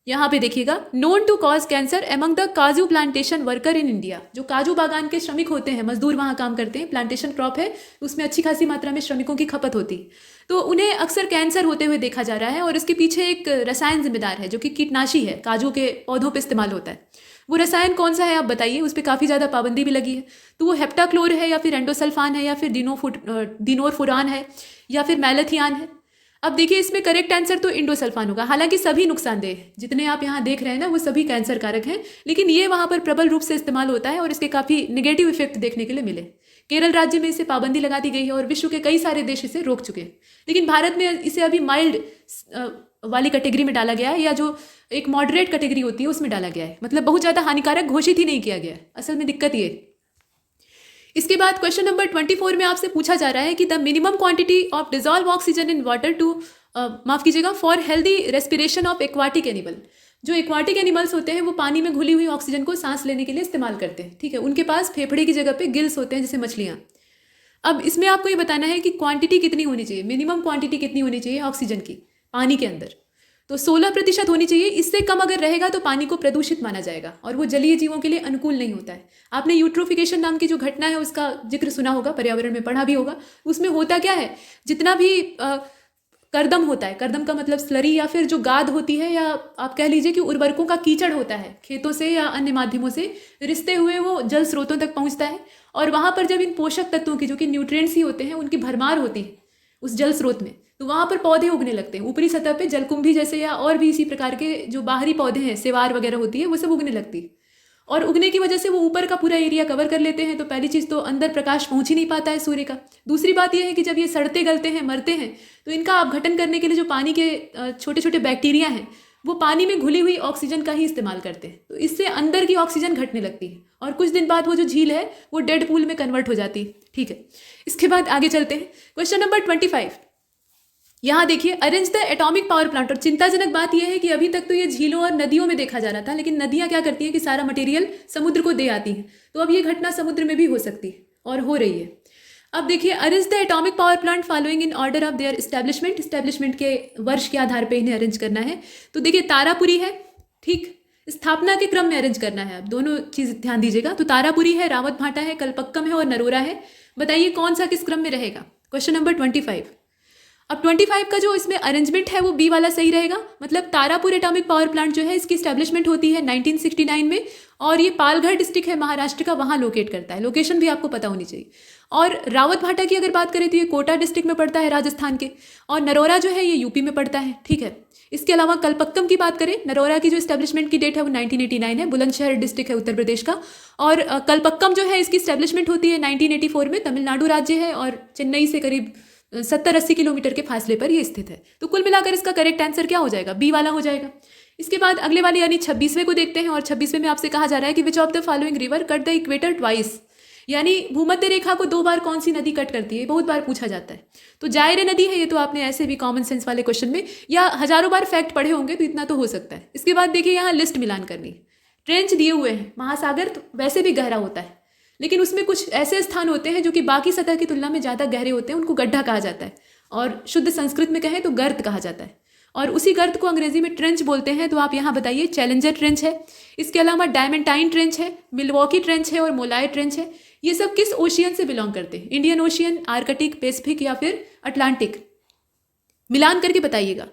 यहाँ पे देखिएगा, known to cause cancer among the kaju plantation worker in India. जो काजू बागान के श्रमिक होते हैं, मजदूर वहाँ काम करते हैं, प्लांटेशन क्रॉप है, उसमें अच्छी खासी मात्रा में श्रमिकों की खपत होती है, तो उन्हें अक्सर कैंसर होते हुए देखा जा रहा है। और इसके पीछे एक रसायन जिम्मेदार है जो कि कीटनाशी है, काजू के पौधों पर इस्तेमाल होता है। वो रसायन कौन सा है आप बताइए? उस पर काफ़ी ज़्यादा पाबंदी भी लगी है। तो वो हेप्टाक्लोर है, या फिर एंडोसल्फान है, या फिर दिनोरफुरान है, या फिर मैलेथियान है। अब देखिए, इसमें करेक्ट आंसर तो इंडोसल्फान होगा। हालांकि सभी नुकसानदेह हैं, जितने आप यहाँ देख रहे हैं ना, वो सभी कैंसर कारक हैं, लेकिन ये वहाँ पर प्रबल रूप से इस्तेमाल होता है और इसके काफ़ी निगेटिव इफेक्ट देखने के लिए मिले। केरल राज्य में इसे पाबंदी लगा दी गई है और विश्व के कई सारे देश इसे रोक चुके हैं, लेकिन भारत में इसे अभी माइल्ड वाली कैटेगरी में डाला गया है, या जो एक मॉडरेट कैटेगरी होती है उसमें डाला गया है। मतलब बहुत ज़्यादा हानिकारक घोषित ही नहीं किया गया है। असल में दिक्कत ये। इसके बाद क्वेश्चन नंबर 24 में आपसे पूछा जा रहा है कि the minimum quantity of dissolve oxygen in water to, माफ कीजिएगा, for healthy respiration of aquatic animal. जो एक्वाटिक एनिमल्स होते हैं वो पानी में घुली हुई ऑक्सीजन को सांस लेने के लिए इस्तेमाल करते हैं, ठीक है। उनके पास फेफड़े की जगह पे गिल्स होते हैं, जैसे मछलियाँ। अब इसमें आपको ये बताना है कि क्वांटिटी कितनी होनी चाहिए, मिनिमम क्वांटिटी कितनी होनी चाहिए ऑक्सीजन की पानी के अंदर। तो 16% होनी चाहिए। इससे कम अगर रहेगा तो पानी को प्रदूषित माना जाएगा और वो जलीय जीवों के लिए अनुकूल नहीं होता है। आपने यूट्रोफिकेशन नाम की जो घटना है उसका जिक्र सुना होगा, पर्यावरण में पढ़ा भी होगा। उसमें होता क्या है, जितना भी करदम होता है, करदम का मतलब स्लरी या फिर जो गाद होती है, या आप कह लीजिए कि उर्वरकों का कीचड़ होता है, खेतों से या अन्य माध्यमों से रिसते हुए वो जल स्रोतों तक पहुंचता है। और वहाँ पर जब इन पोषक तत्वों की, जो कि न्यूट्रिएंट्स ही होते हैं, उनकी भरमार होती है उस जल स्रोत में, तो वहाँ पर पौधे उगने लगते हैं। ऊपरी सतह पे जलकुंभी जैसे या और भी इसी प्रकार के जो बाहरी पौधे हैं, सेवार वगैरह होती है, वो सब उगने लगती है। और उगने की वजह से वो ऊपर का पूरा एरिया कवर कर लेते हैं। तो पहली चीज़ तो अंदर प्रकाश पहुंच ही नहीं पाता है सूर्य का। दूसरी बात यह है कि जब ये सड़ते गलते हैं, मरते हैं, तो इनका अपघटन करने के लिए जो पानी के छोटे छोटे बैक्टीरिया हैं, वो पानी में घुली हुई ऑक्सीजन का ही इस्तेमाल करते हैं। तो इससे अंदर की ऑक्सीजन घटने लगती है और कुछ दिन बाद वो जो झील है वो डेड पूल में कन्वर्ट हो जाती है, ठीक है। इसके बाद आगे चलते हैं। क्वेश्चन नंबर 25, यहाँ देखिए, arrange the atomic power plant. और चिंताजनक बात यह है कि अभी तक तो ये झीलों और नदियों में देखा जा रहा था, लेकिन नदियाँ क्या करती हैं कि सारा मटेरियल समुद्र को दे आती हैं। तो अब ये घटना समुद्र में भी हो सकती है और हो रही है। अब देखिए, arrange the atomic power plant following in order of their establishment. Establishment के वर्ष के आधार पर इन्हें अरेंज करना है। तो देखिए, तारापुरी है, ठीक, स्थापना के क्रम में अरेंज करना है। आप दोनों चीज़ ध्यान दीजिएगा। तो तारापुरी है, रावत भाटा है, कलपक्कम है और नरोरा है। बताइए कौन सा किस क्रम में रहेगा। Question number 25। अब 25 का जो इसमें अरेंजमेंट है वो बी वाला सही रहेगा। मतलब तारापुर एटॉमिक पावर प्लांट जो है, इसकी स्टैब्लिशमेंट होती है 1969 में, और ये पालघर डिस्ट्रिक्ट है महाराष्ट्र का, वहाँ लोकेट करता है। लोकेशन भी आपको पता होनी चाहिए। और रावत भाटा की अगर बात करें तो ये कोटा डिस्ट्रिक्ट में पड़ता है राजस्थान के, और नरोरा जो है ये यूपी में पड़ता है, ठीक है। इसके अलावा कलपक्कम की बात करें, नरोरा की जो स्टैब्लिशमेंट की डेट है वो 1989 है, बुलंदशहर डिस्ट्रिक्ट है उत्तर प्रदेश का। और कलपक्कम जो है इसकी स्टैब्लिशमेंट होती है 1984 में, तमिलनाडु राज्य है और चेन्नई से करीब 70-80 किलोमीटर के फासले पर ये स्थित है। तो कुल मिलाकर इसका करेक्ट आंसर क्या हो जाएगा, बी वाला हो जाएगा। इसके बाद अगले वाले यानी 26वें को देखते हैं। और 26वें में आपसे कहा जा रहा है कि which of the following river cut the equator twice. यानी भूमध्य रेखा को 2 बार कौन सी नदी कट करती है, बहुत बार पूछा जाता है। तो जायरे नदी है, ये तो आपने ऐसे भी कॉमन सेंस वाले क्वेश्चन में या हजारों बार फैक्ट पढ़े होंगे, तो इतना तो हो सकता है। इसके बाद देखिए, यहाँ लिस्ट मिलान करनी है। ट्रेंच दिए हुए हैं, महासागर तो वैसे भी गहरा होता है, लेकिन उसमें कुछ ऐसे स्थान होते हैं जो कि बाकी सतह की तुलना में ज़्यादा गहरे होते हैं, उनको गड्ढा कहा जाता है, और शुद्ध संस्कृत में कहें तो गर्त कहा जाता है। और उसी गर्त को अंग्रेजी में ट्रेंच बोलते हैं। तो आप यहाँ बताइए, चैलेंजर ट्रेंच है, इसके अलावा डायमेंटाइन ट्रेंच है, मिलवॉकी ट्रेंच है और मोलाय ट्रेंच है। ये सब किस ओशियन से बिलोंग करते हैं, इंडियन ओशियन, आर्कटिक, पैसिफिक या फिर अटलांटिक? मिलान करके बताइएगा।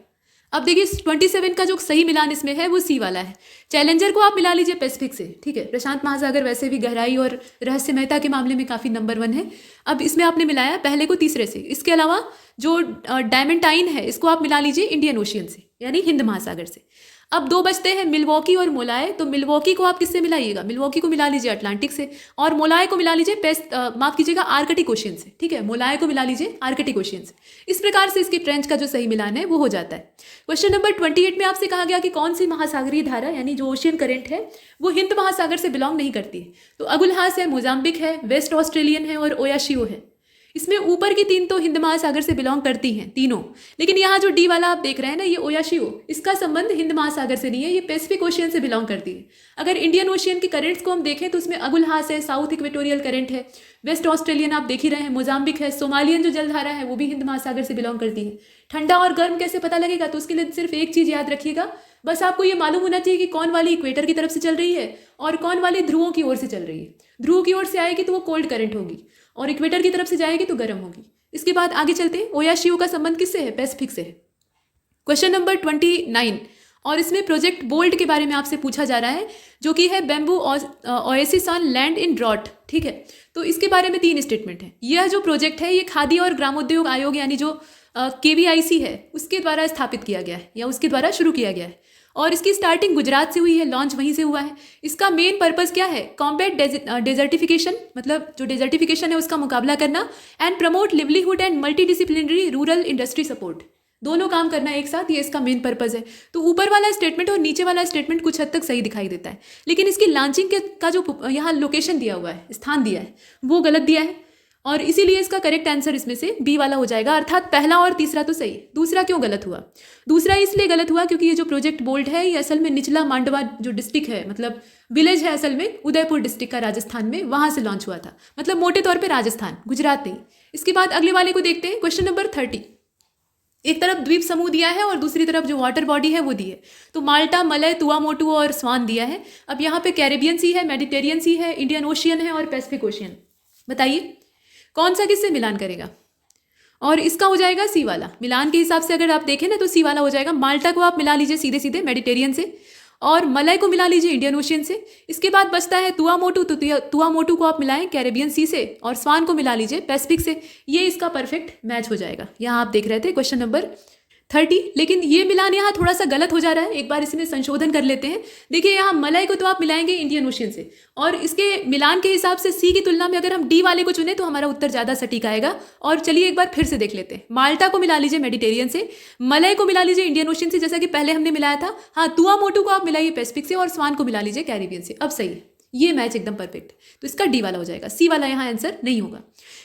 अब देखिए, 27 का जो सही मिलान इसमें है वो सी वाला है। चैलेंजर को आप मिला लीजिए पैसिफिक से, ठीक है। प्रशांत महासागर वैसे भी गहराई और रहस्यमयता के मामले में काफ़ी नंबर 1 है। अब इसमें आपने मिलाया पहले को तीसरे से। इसके अलावा जो डायमेंटाइन है इसको आप मिला लीजिए इंडियन ओशियन से, यानी हिंद महासागर से। अब 2 बचते हैं, मिलवॉकी और मोलाय। तो मिलवॉकी को आप किससे मिलाइएगा, मिलवॉकी को मिला लीजिए अटलांटिक से, और मोलाय को मिला लीजिए माफ कीजिएगा आर्कटिक ओशियन से, ठीक है। मोलाय को मिला लीजिए आर्कटिक ओशियन से। इस प्रकार से इसके ट्रेंच का जो सही मिलान है वो हो जाता है। क्वेश्चन नंबर 28 में आपसे कहा गया कि कौन सी महासागरीय धारा यानी जो ओशियन करंट है वो हिंद महासागर से बिलोंग नहीं करती है। तो अगुलहास है, मोजाम्बिक है, वेस्ट ऑस्ट्रेलियन है और ओयाशियो है। इसमें ऊपर की तीन तो हिंद महासागर से बिलोंग करती हैं तीनों, लेकिन यहाँ जो डी वाला आप देख रहे हैं ना, ये ओयाशियो, इसका संबंध हिंद महासागर से नहीं है, ये पैसिफिक ओशियन से बिलोंग करती है। अगर इंडियन ओशियन के करेंट्स को हम देखें तो उसमें अगुलहास है, साउथ इक्वेटोरियल करंट है, वेस्ट ऑस्ट्रेलियन आप देख ही रहे हैं, मोजाम्बिक है, सोमालियन जो जलधारा है वो भी हिंद महासागर से बिलोंग करती है। ठंडा और गर्म कैसे पता लगेगा, तो उसके लिए सिर्फ एक चीज़ याद रखिएगा, बस आपको ये मालूम होना चाहिए कि कौन वाली इक्वेटर की तरफ से चल रही है और कौन वाली ध्रुवों की ओर से चल रही है। ध्रुव की ओर से आएगी तो वो कोल्ड करंट होगी और इक्वेटर की तरफ से जाएगी तो गर्म होगी। इसके बाद आगे चलते हैं, ओयाशियो का संबंध किससे है, पैसिफिक से है। क्वेश्चन नंबर 29, और इसमें प्रोजेक्ट बोल्ट के बारे में आपसे पूछा जा रहा है, जो कि है bamboo oasis on land in drought. ठीक है, तो इसके बारे में 3 स्टेटमेंट है। यह जो प्रोजेक्ट है ये खादी और ग्रामोद्योग आयोग यानी जो KVIC है उसके द्वारा स्थापित किया गया है या उसके द्वारा शुरू किया गया है, और इसकी स्टार्टिंग गुजरात से हुई है, लॉन्च वहीं से हुआ है। इसका मेन पर्पस क्या है, कॉम्बैट डेजर्टिफिकेशन, मतलब जो डेजर्टिफिकेशन है उसका मुकाबला करना, and promote livelihood and multidisciplinary rural industry support, दोनों काम करना एक साथ, ये इसका मेन पर्पस है। तो ऊपर वाला स्टेटमेंट और नीचे वाला स्टेटमेंट कुछ हद तक सही दिखाई देता है, लेकिन इसकी लॉन्चिंग का जो यहाँ लोकेशन दिया हुआ है, स्थान दिया है, वो गलत दिया है, और इसीलिए इसका करेक्ट आंसर इसमें से बी वाला हो जाएगा, अर्थात पहला और तीसरा तो सही। दूसरा क्यों गलत हुआ, दूसरा इसलिए गलत हुआ क्योंकि ये जो प्रोजेक्ट बोल्ट है ये असल में निचला मांडवा जो डिस्ट्रिक्ट है, मतलब विलेज है असल में उदयपुर डिस्ट्रिक्ट का राजस्थान में, वहां से लॉन्च हुआ था, मतलब मोटे तौर पे राजस्थान, गुजरात नहीं। इसके बाद अगले वाले को देखते हैं, क्वेश्चन नंबर 30। एक तरफ द्वीप समूह दिया है और दूसरी तरफ जो वाटर बॉडी है वो दी है। तो माल्टा, मलय, तुआमोटू और स्वान दिया है। अब यहाँ पे कैरेबियन सी है, मेडिटेरियन सी है, इंडियन ओशियन है और पैसिफिक ओशियन। बताइए कौन सा किससे मिलान करेगा, और इसका हो जाएगा सी वाला। मिलान के हिसाब से अगर आप देखें ना तो सी वाला हो जाएगा। माल्टा को आप मिला लीजिए सीधे सीधे मेडिटेरियन से, और मलय को मिला लीजिए इंडियन ओशियन से। इसके बाद बचता है तुआमोटू, तो तुआमोटू को आप मिलाएं कैरेबियन सी से, और स्वान को मिला लीजिए पैसिफिक से। ये इसका परफेक्ट मैच हो जाएगा। यहाँ आप देख रहे थे क्वेश्चन नंबर 30, लेकिन ये मिलान यहाँ थोड़ा सा गलत हो जा रहा है, एक बार इसमें संशोधन कर लेते हैं। देखिए यहाँ मलय को तो आप मिलाएंगे इंडियन ओशियन से, और इसके मिलान के हिसाब से सी की तुलना में अगर हम डी वाले को चुने तो हमारा उत्तर ज़्यादा सटीक आएगा। और चलिए एक बार फिर से देख लेते हैं। माल्टा को मिला लीजिए मेडिटेरियन से, मलय को मिला लीजिए इंडियन ओशियन से जैसा कि पहले हमने मिलाया था। हाँ, तुआमोटू को आप मिलाइए पैसिफिक से, और स्वान को मिला लीजिए कैरिबियन से। अब सही है, ये मैच एकदम परफेक्ट, तो इसका डी वाला हो जाएगा, सी वाला यहाँ आंसर नहीं होगा।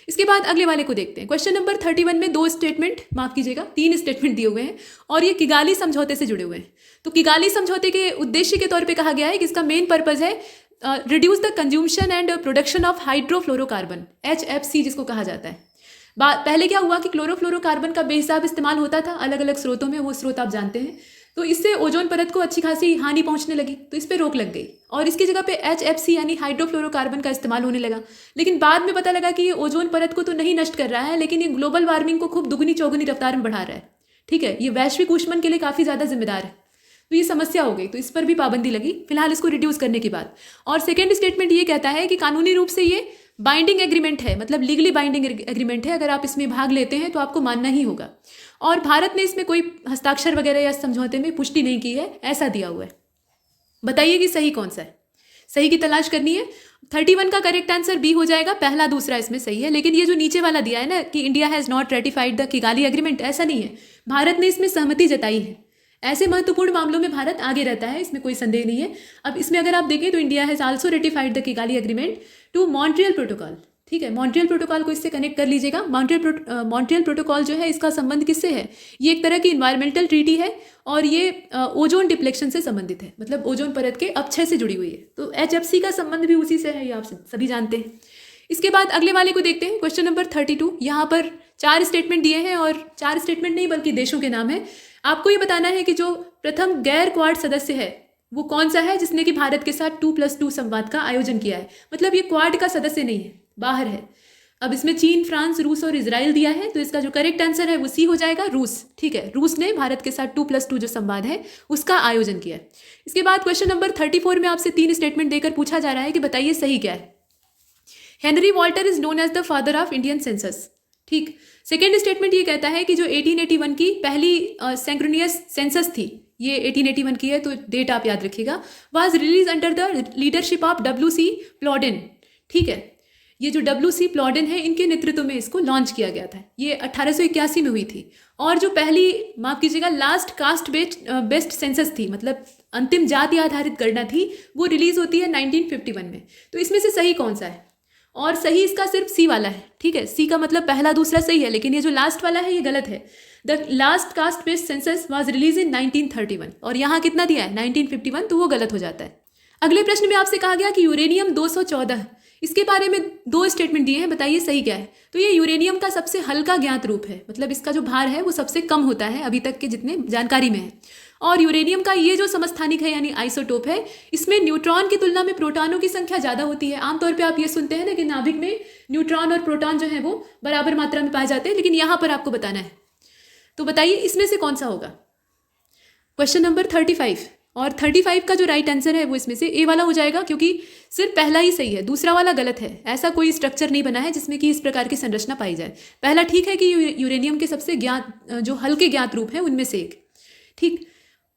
इसके बाद अगले वाले को देखते हैं। क्वेश्चन नंबर 31 में 2 स्टेटमेंट, माफ कीजिएगा 3 स्टेटमेंट दिए हुए हैं, और ये किगाली समझौते से जुड़े हुए हैं। तो किगाली समझौते के उद्देश्य के तौर पे कहा गया है कि इसका मेन पर्पज है reduce the consumption and production of hydrofluorocarbon, HFC जिसको कहा जाता है। पहले क्या हुआ कि क्लोरोफ्लोरोकार्बन का बेहिसाब इस्तेमाल होता था अलग अलग स्रोतों में, वो स्रोत आप जानते हैं। तो इससे ओजोन परत को अच्छी खासी हानि पहुंचने लगी, तो इस पर रोक लग गई, और इसकी जगह पे HFC यानी हाइड्रोफ्लोरोकार्बन का इस्तेमाल होने लगा। लेकिन बाद में पता लगा कि ये ओजोन परत को तो नहीं नष्ट कर रहा है, लेकिन ये ग्लोबल वार्मिंग को खूब दुगनी चौगुनी रफ्तार में बढ़ा रहा है। ठीक है, ये वैश्विक ऊष्मन के लिए काफ़ी ज़्यादा जिम्मेदार है, तो ये समस्या हो गई, तो इस पर भी पाबंदी लगी फिलहाल इसको रिड्यूस करने के बाद। और सेकेंड स्टेटमेंट ये कहता है कि कानूनी रूप से ये बाइंडिंग एग्रीमेंट है, मतलब लीगली बाइंडिंग एग्रीमेंट है, अगर आप इसमें भाग लेते हैं तो आपको मानना ही होगा। और भारत ने इसमें कोई हस्ताक्षर वगैरह या समझौते में पुष्टि नहीं की है, ऐसा दिया हुआ है। बताइए कि सही कौन सा है, सही की तलाश करनी है। 31 का करेक्ट आंसर बी हो जाएगा, पहला दूसरा इसमें सही है। लेकिन ये जो नीचे वाला दिया है ना कि India has not ratified the Kigali agreement, ऐसा नहीं है, भारत ने इसमें सहमति जताई है। ऐसे महत्वपूर्ण मामलों में भारत आगे रहता है, इसमें कोई संदेह नहीं है। अब इसमें अगर आप देखें तो India has also ratified the Kigali Agreement to Montreal Protocol. ठीक है, मॉन्ट्रियल प्रोटोकॉल को इससे कनेक्ट कर लीजिएगा। मॉन्ट्रियल प्रोटोकॉल जो है इसका संबंध किससे है, ये एक तरह की इन्वायरमेंटल ट्रीटी है, और ये ओजोन डिप्लेक्शन से संबंधित है, मतलब ओजोन परत के अपक्षय से जुड़ी हुई है। तो HFC का संबंध भी उसी से है, ये आप सभी जानते हैं। इसके बाद अगले वाले को देखते हैं, क्वेश्चन नंबर 32। यहाँ पर 4 स्टेटमेंट दिए हैं, और 4 स्टेटमेंट नहीं बल्कि देशों के नाम है। आपको ये बताना है कि जो प्रथम गैर क्वाड सदस्य है वो कौन सा है जिसने कि भारत के साथ 2+2 संवाद का आयोजन किया है। मतलब ये क्वाड का सदस्य नहीं है, बाहर है। अब इसमें चीन, फ्रांस, रूस और इजराइल दिया है, तो इसका जो करेक्ट आंसर है वो सी हो जाएगा, रूस। ठीक है, रूस ने भारत के साथ 2+2 जो संवाद है उसका आयोजन किया है। इसके बाद क्वेश्चन नंबर 34 में आपसे 3 स्टेटमेंट देकर पूछा जा रहा है कि बताइए सही क्या है। Henry Walter is known as the father of Indian census. ठीक, सेकेंड स्टेटमेंट ये कहता है कि जो 1881 की पहली सिंक्रोनियस सेंसस थी, ये 1881 की है, तो डेट आप याद रखिएगा, was release under the leadership of WC प्लॉडेन। ठीक है, ये जो WC प्लॉडेन है इनके नेतृत्व में इसको लॉन्च किया गया था। ये 1881 में हुई थी। और जो पहली, माफ कीजिएगा, लास्ट कास्ट बेस्ड सेंसस थी, मतलब अंतिम जाति आधारित गणना थी, वो रिलीज होती है 1951 में। तो इसमें से सही कौन सा है, और सही इसका सिर्फ सी वाला है, ठीक है। सी का मतलब पहला दूसरा सही है, लेकिन ये जो लास्ट वाला है ये गलत है। The last caste based census was release इन 1931 और यहाँ कितना दिया है 1951, तो वो गलत हो जाता है। अगले प्रश्न में आपसे कहा गया कि यूरेनियम 214, इसके बारे में 2 स्टेटमेंट दिए हैं, बताइए सही क्या है। तो ये यूरेनियम का सबसे हल्का ज्ञात रूप है, मतलब इसका जो भार है वो सबसे कम होता है अभी तक के जितने जानकारी में है। और यूरेनियम का ये जो समस्थानिक है यानी आइसोटोप है, इसमें न्यूट्रॉन की तुलना में प्रोटॉनों की संख्या ज़्यादा होती है। आमतौर पे आप ये सुनते हैं ना कि नाभिक में न्यूट्रॉन और प्रोटॉन जो है वो बराबर मात्रा में पाए जाते हैं, लेकिन यहाँ पर आपको बताना है। तो बताइए इसमें से कौन सा होगा। क्वेश्चन नंबर 35 और 35 का जो राइट आंसर है वो इसमें से ए वाला हो जाएगा, क्योंकि सिर्फ पहला ही सही है, दूसरा वाला गलत है। ऐसा कोई स्ट्रक्चर नहीं बना है जिसमें कि इस प्रकार की संरचना पाई जाए। पहला ठीक है कि यूरेनियम के सबसे ज्ञात जो हल्के ज्ञात रूप है उनमें से एक, ठीक।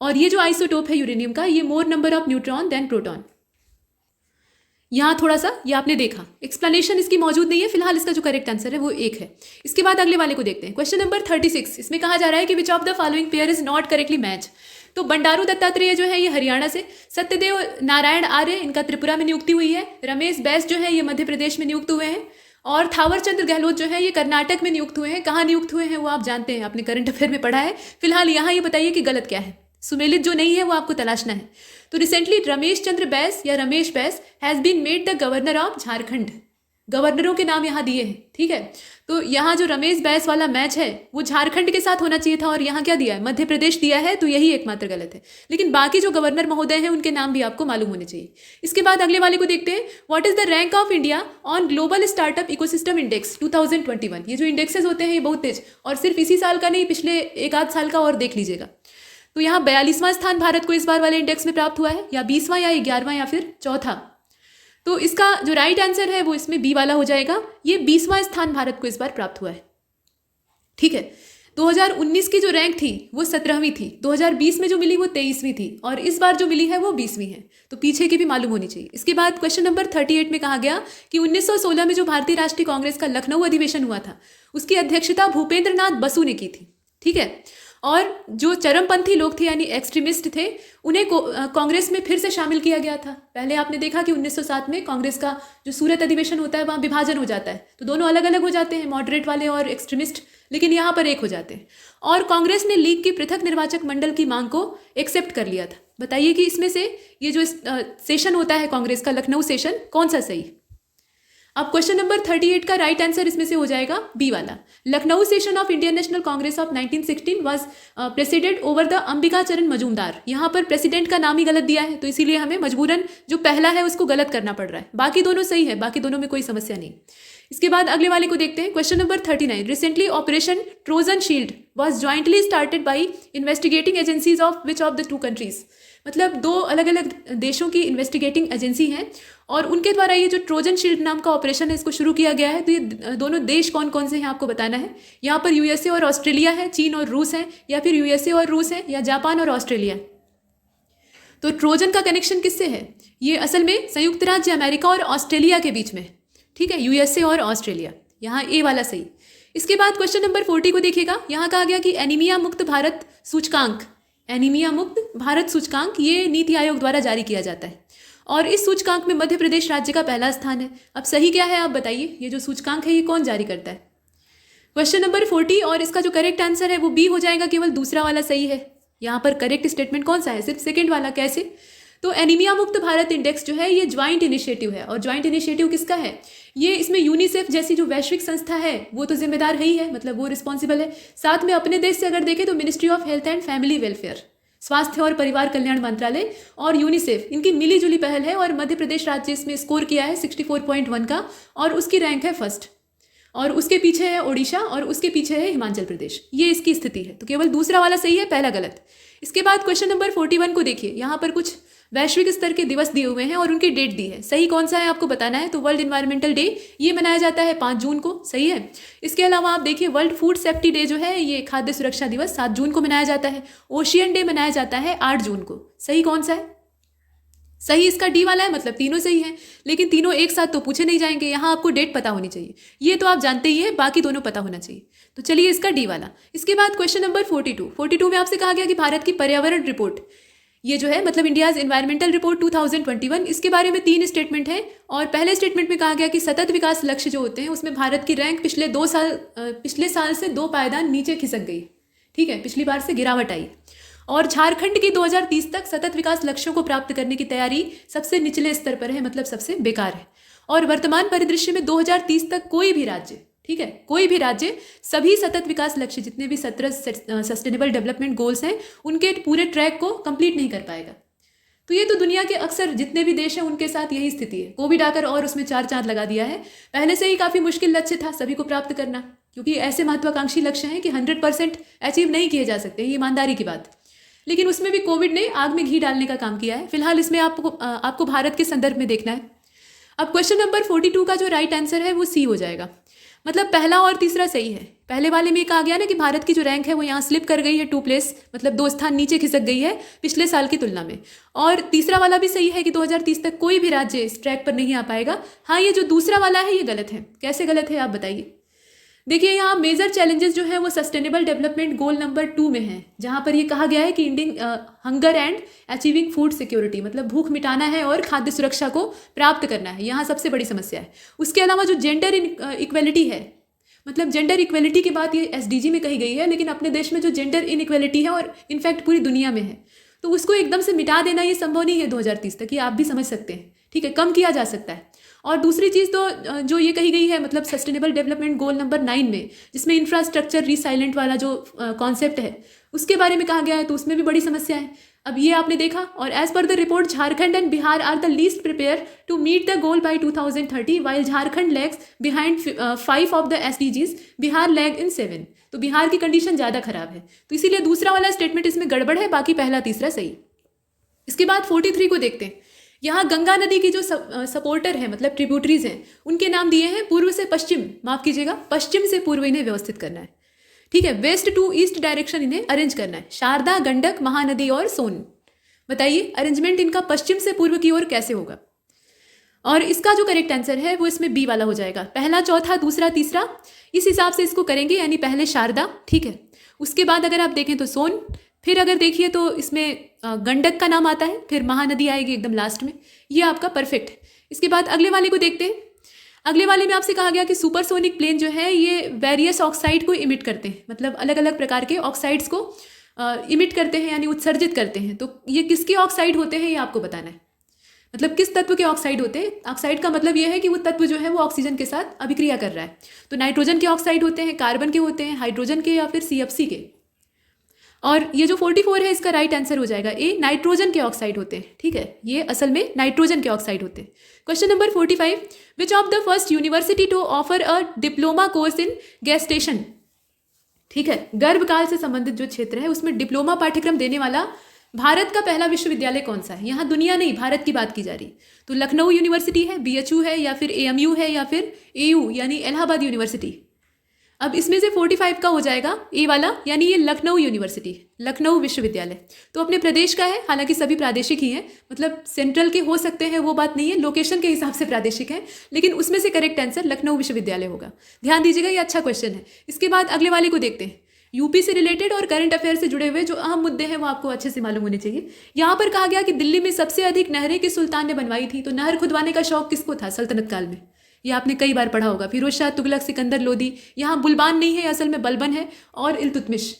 और ये जो आइसोटोप है यूरेनियम का, ये more number of neutron than proton. यहाँ थोड़ा सा ये आपने देखा, एक्सप्लेनेशन इसकी मौजूद नहीं है, फिलहाल इसका जो करेक्ट आंसर है वो एक है। इसके बाद अगले वाले को देखते हैं। क्वेश्चन नंबर 36, इसमें कहा जा रहा है कि which of the following pair is not correctly match. तो बंडारू दत्तात्रेय जो है ये हरियाणा से, सत्यदेव नारायण आर्य इनका त्रिपुरा में नियुक्ति हुई है, रमेश बैस जो है ये मध्य प्रदेश में नियुक्त हुए हैं, और थावर चंद गहलोत जो है ये कर्नाटक में नियुक्त हुए हैं। कहाँ नियुक्त हुए हैं वो आप जानते हैं, आपने करंट अफेयर में पढ़ा है। फिलहाल यहाँ ये बताइए कि गलत क्या है, सुमेलित जो नहीं है वो आपको तलाशना है। तो रिसेंटली रमेश चंद्र बैस या Ramesh Bais has been made the governor of Jharkhand. गवर्नरों के नाम यहाँ दिए हैं, ठीक है। तो यहाँ जो रमेश बैस वाला मैच है वो झारखंड के साथ होना चाहिए था, और यहाँ क्या दिया है, मध्य प्रदेश दिया है, तो यही एकमात्र गलत है। लेकिन बाकी जो गवर्नर महोदय हैं उनके नाम भी आपको मालूम होने चाहिए। इसके बाद अगले वाले को देखते हैं। What is the rank of India on global startup ecosystem index 2021। ये जो इंडेक्सेस होते हैं ये बहुत तेज, और सिर्फ इसी साल का नहीं, पिछले 1 आध साल का और देख लीजिएगा। तो यहाँ 42वां स्थान भारत को इस बार वाले इंडेक्स में प्राप्त हुआ है, या 20वां या 11वां या फिर चौथा। तो इसका जो राइट आंसर है वो इसमें बी वाला हो जाएगा। ये 20वां स्थान भारत को इस बार प्राप्त हुआ है, ठीक है। 2019 की जो रैंक थी वो 17वीं थी, 2020 में जो मिली वो 23वीं थी, और इस बार जो मिली है वो 20वीं है। तो पीछे की भी मालूम होनी चाहिए। इसके बाद क्वेश्चन नंबर 38 में कहा गया कि 1916 में जो भारतीय राष्ट्रीय कांग्रेस का लखनऊ अधिवेशन हुआ था उसकी अध्यक्षता भूपेंद्र नाथ बसु ने की थी, ठीक है। और जो चरमपंथी लोग थे यानी एक्सट्रीमिस्ट थे, उन्हें कांग्रेस में फिर से शामिल किया गया था। पहले आपने देखा कि 1907 में कांग्रेस का जो सूरत अधिवेशन होता है वहाँ विभाजन हो जाता है, तो दोनों अलग अलग हो जाते हैं, मॉडरेट वाले और एक्सट्रीमिस्ट, लेकिन यहाँ पर एक हो जाते हैं। और कांग्रेस ने लीग की पृथक निर्वाचक मंडल की मांग को एक्सेप्ट कर लिया था। बताइए कि इसमें से ये जो सेशन होता है कांग्रेस का, लखनऊ सेशन, कौन सा सही। अब क्वेश्चन नंबर 38 का राइट आंसर इसमें से हो जाएगा बी वाला। Lucknow session of Indian national Congress of 1916 was president over the Ambika चरण मजूमदार। यहाँ पर प्रेसिडेंट का नाम ही गलत दिया है, तो इसीलिए हमें मजबूरन जो पहला है उसको गलत करना पड़ रहा है। बाकी दोनों सही है, बाकी दोनों में कोई समस्या नहीं। इसके बाद अगले वाले को देखते हैं। Question number 39, recently operation Trojan shield was jointly started by investigating agencies of which of the 2 countries. मतलब 2 अलग अलग देशों की इन्वेस्टिगेटिंग एजेंसी हैं, और उनके द्वारा ये जो ट्रोजन शील्ड नाम का ऑपरेशन है इसको शुरू किया गया है। तो ये दोनों देश कौन कौन से हैं आपको बताना है। यहाँ पर यूएसए और ऑस्ट्रेलिया है, चीन और रूस है, या फिर यूएसए और रूस है, या जापान और ऑस्ट्रेलिया। तो ट्रोजन का कनेक्शन किससे है, ये असल में संयुक्त राज्य अमेरिका और ऑस्ट्रेलिया के बीच में, ठीक है, यूएसए और ऑस्ट्रेलिया। यहाँ ए वाला सही। इसके बाद क्वेश्चन नंबर 40 को देखिएगा। यहाँ कहा गया कि एनीमिया मुक्त भारत सूचकांक, एनीमिया मुक्त भारत सूचकांक, ये नीति आयोग द्वारा जारी किया जाता है, और इस सूचकांक में मध्य प्रदेश राज्य का पहला स्थान है। अब सही क्या है आप बताइए, ये जो सूचकांक है ये कौन जारी करता है। क्वेश्चन नंबर 40 और इसका जो करेक्ट आंसर है वो बी हो जाएगा, केवल दूसरा वाला सही है। यहाँ पर करेक्ट स्टेटमेंट कौन सा है, सिर्फ सेकंड वाला। कैसे, तो एनीमिया मुक्त भारत इंडेक्स जो है ये ज्वाइंट इनिशिएटिव है, और ज्वाइंट इनिशिएटिव किसका है, ये इसमें यूनिसेफ जैसी जो वैश्विक संस्था है वो तो जिम्मेदार है ही है, मतलब वो रिस्पॉन्सिबल है। साथ में अपने देश से अगर देखें तो ministry of health and family welfare, स्वास्थ्य और परिवार कल्याण मंत्रालय, और यूनिसेफ, इनकी मिली जुली पहल है। और मध्य प्रदेश राज्य इसमें स्कोर किया है 64.1 का, और उसकी रैंक है फर्स्ट, और उसके पीछे है ओडिशा, और उसके पीछे है हिमाचल प्रदेश। ये इसकी स्थिति है, तो केवल दूसरा वाला सही है, पहला गलत। इसके बाद क्वेश्चन नंबर 41 को देखिए। यहाँ पर कुछ वैश्विक स्तर के दिवस दिए हुए हैं और उनकी डेट दी है। सही कौन सा है आपको बताना है। तो वर्ल्ड एनवायरमेंटल डे ये मनाया जाता है 5 जून को, सही है। इसके अलावा आप देखिए वर्ल्ड फूड सेफ्टी डे जो है ये खाद्य सुरक्षा दिवस 7 जून को मनाया जाता है। ओशियन डे मनाया जाता है 8 जून को। सही कौन सा है, सही इसका डी वाला है, मतलब तीनों सही हैं, लेकिन तीनों एक साथ तो पूछे नहीं जाएंगे। यहाँ आपको डेट पता होनी चाहिए, ये तो आप जानते ही है, बाकी दोनों पता होना चाहिए। तो चलिए इसका डी वाला। इसके बाद क्वेश्चन नंबर 42 में आपसे कहा गया कि भारत की पर्यावरण रिपोर्ट ये जो है मतलब इंडियाज एनवायरमेंटल रिपोर्ट 2021, इसके बारे में 3 स्टेटमेंट हैं। और पहले स्टेटमेंट में कहा गया कि सतत विकास लक्ष्य जो होते हैं उसमें भारत की रैंक पिछले साल से 2 पायदान नीचे खिसक गई। ठीक है, पिछली बार से गिरावट आई। और झारखंड की 2030 तक सतत विकास लक्ष्यों को प्राप्त करने की तैयारी सबसे निचले स्तर पर है, मतलब सबसे बेकार है। और वर्तमान परिदृश्य में 2030 तक कोई भी राज्य, ठीक है, कोई भी राज्य सभी सतत विकास लक्ष्य जितने भी 17 सस्टेनेबल डेवलपमेंट गोल्स हैं उनके पूरे ट्रैक को कंप्लीट नहीं कर पाएगा। तो ये तो दुनिया के अक्सर जितने भी देश हैं उनके साथ यही स्थिति है। कोविड आकर और उसमें 4 चांद लगा दिया है। पहले से ही काफ़ी मुश्किल लक्ष्य था सभी को प्राप्त करना, क्योंकि ऐसे महत्वाकांक्षी लक्ष्य हैं कि 100% अचीव नहीं किए जा सकते, ये ईमानदारी की बात। लेकिन उसमें भी कोविड ने आग में घी डालने का काम किया है। फिलहाल इसमें आपको भारत के संदर्भ में देखना है। अब क्वेश्चन नंबर 42 का जो राइट आंसर है वो सी हो जाएगा। मतलब पहला और तीसरा सही है। पहले वाले में कहा गया ना कि भारत की जो रैंक है वो यहाँ स्लिप कर गई है 2 प्लेस, मतलब 2 स्थान नीचे खिसक गई है पिछले साल की तुलना में। और तीसरा वाला भी सही है कि 2030 तक कोई भी राज्य इस ट्रैक पर नहीं आ पाएगा। हाँ, ये जो दूसरा वाला है ये गलत है। कैसे गलत है आप बताइए। देखिए, यहाँ मेजर चैलेंजेस जो है वो सस्टेनेबल डेवलपमेंट गोल नंबर 2 में है, जहाँ पर ये कहा गया है कि ending hunger and achieving food security, मतलब भूख मिटाना है और खाद्य सुरक्षा को प्राप्त करना है, यहाँ सबसे बड़ी समस्या है। उसके अलावा जो जेंडर इक्वेलिटी है, मतलब जेंडर इक्वेलिटी की बात ये SDG में कही गई है, लेकिन अपने देश में जो जेंडर इनइक्वेलिटी है और इनफैक्ट पूरी दुनिया में है, तो उसको एकदम से मिटा देना ये संभव नहीं है 2030 तक, ये आप भी समझ सकते हैं। ठीक है, कम किया जा सकता है। और दूसरी चीज़ तो जो ये कही गई है मतलब सस्टेनेबल डेवलपमेंट गोल नंबर 9 में, जिसमें इंफ्रास्ट्रक्चर रीसाइलेंट वाला जो कॉन्सेप्ट है उसके बारे में कहा गया है, तो उसमें भी बड़ी समस्या है। अब ये आपने देखा। और as per the report Jharkhand and Bihar are the least prepare to meet the goal by 2030 while Jharkhand lags behind 5 of the SDGs, Bihar lag in 7। तो बिहार की कंडीशन ज़्यादा खराब है, तो इसीलिए दूसरा वाला स्टेटमेंट इसमें गड़बड़ है, बाकी पहला तीसरा सही। इसके बाद 43 को देखते हैं। यहाँ गंगा नदी की जो सपोर्टर है, मतलब ट्रिब्यूटरीज हैं, उनके नाम दिए हैं पूर्व से पश्चिम, माफ कीजिएगा, पश्चिम से पूर्व इन्हें व्यवस्थित करना है। ठीक है, वेस्ट टू ईस्ट डायरेक्शन इन्हें अरेंज करना है। शारदा, गंडक, महानदी और सोन। बताइए अरेंजमेंट इनका पश्चिम से पूर्व की ओर कैसे होगा। और इसका जो करेक्ट आंसर है वो इसमें बी वाला हो जाएगा। पहला, चौथा, दूसरा, तीसरा, इस हिसाब से इसको करेंगे, यानी पहले शारदा, ठीक है, उसके बाद अगर आप देखें तो सोन, फिर अगर देखिए तो इसमें गंडक का नाम आता है, फिर महानदी आएगी एकदम लास्ट में। ये आपका परफेक्ट है। इसके बाद अगले वाले को देखते हैं। अगले वाले में आपसे कहा गया कि सुपरसोनिक प्लेन जो है ये वेरियस ऑक्साइड को इमिट करते हैं, मतलब अलग अलग प्रकार के ऑक्साइड्स को इमिट करते हैं, यानी उत्सर्जित करते हैं। तो ये किसके ऑक्साइड होते हैं ये आपको बताना है, मतलब किस तत्व के ऑक्साइड होते हैं। ऑक्साइड का मतलब ये है कि वो तत्व जो है वो ऑक्सीजन के साथ अभिक्रिया कर रहा है। तो नाइट्रोजन के ऑक्साइड होते हैं, कार्बन के होते हैं, हाइड्रोजन के या फिर CFC के। और ये जो 44 है इसका राइट आंसर हो जाएगा ए, नाइट्रोजन के ऑक्साइड होते हैं। ठीक है, ये असल में नाइट्रोजन के ऑक्साइड होते हैं। Question number 45, which of the first university to offer a diploma course in gestation. ठीक है, गर्भकाल से संबंधित जो क्षेत्र है उसमें डिप्लोमा पाठ्यक्रम देने वाला भारत का पहला विश्वविद्यालय कौन सा है। यहाँ दुनिया नहीं, भारत की बात की जा रही। तो लखनऊ यूनिवर्सिटी है, BHU है, या फिर AMU है, या फिर AU यानी इलाहाबाद यूनिवर्सिटी। अब इसमें से 45 का हो जाएगा ए वाला, यानी ये लखनऊ यूनिवर्सिटी, लखनऊ विश्वविद्यालय। तो अपने प्रदेश का है, हालांकि सभी प्रादेशिक ही हैं, मतलब सेंट्रल के हो सकते हैं वो बात नहीं है, लोकेशन के हिसाब से प्रादेशिक है, लेकिन उसमें से करेक्ट आंसर लखनऊ विश्वविद्यालय होगा। ध्यान दीजिएगा, ये अच्छा क्वेश्चन है। इसके बाद अगले वाले को देखते हैं। यूपी से रिलेटेड और करंट अफेयर से जुड़े हुए जो अहम मुद्दे हैं वो आपको अच्छे से मालूम होने चाहिए। यहाँ पर कहा गया कि दिल्ली में सबसे अधिक नहरें किस सुल्तान ने बनवाई थी। तो नहर खुदवाने का शौक किसको था सल्तनत काल में, ये आपने कई बार पढ़ा होगा। फिरोज शाह तुगलक, सिकंदर लोदी। यहाँ बुलबान नहीं है, असल में बलबन है, और इल्तुतमिश।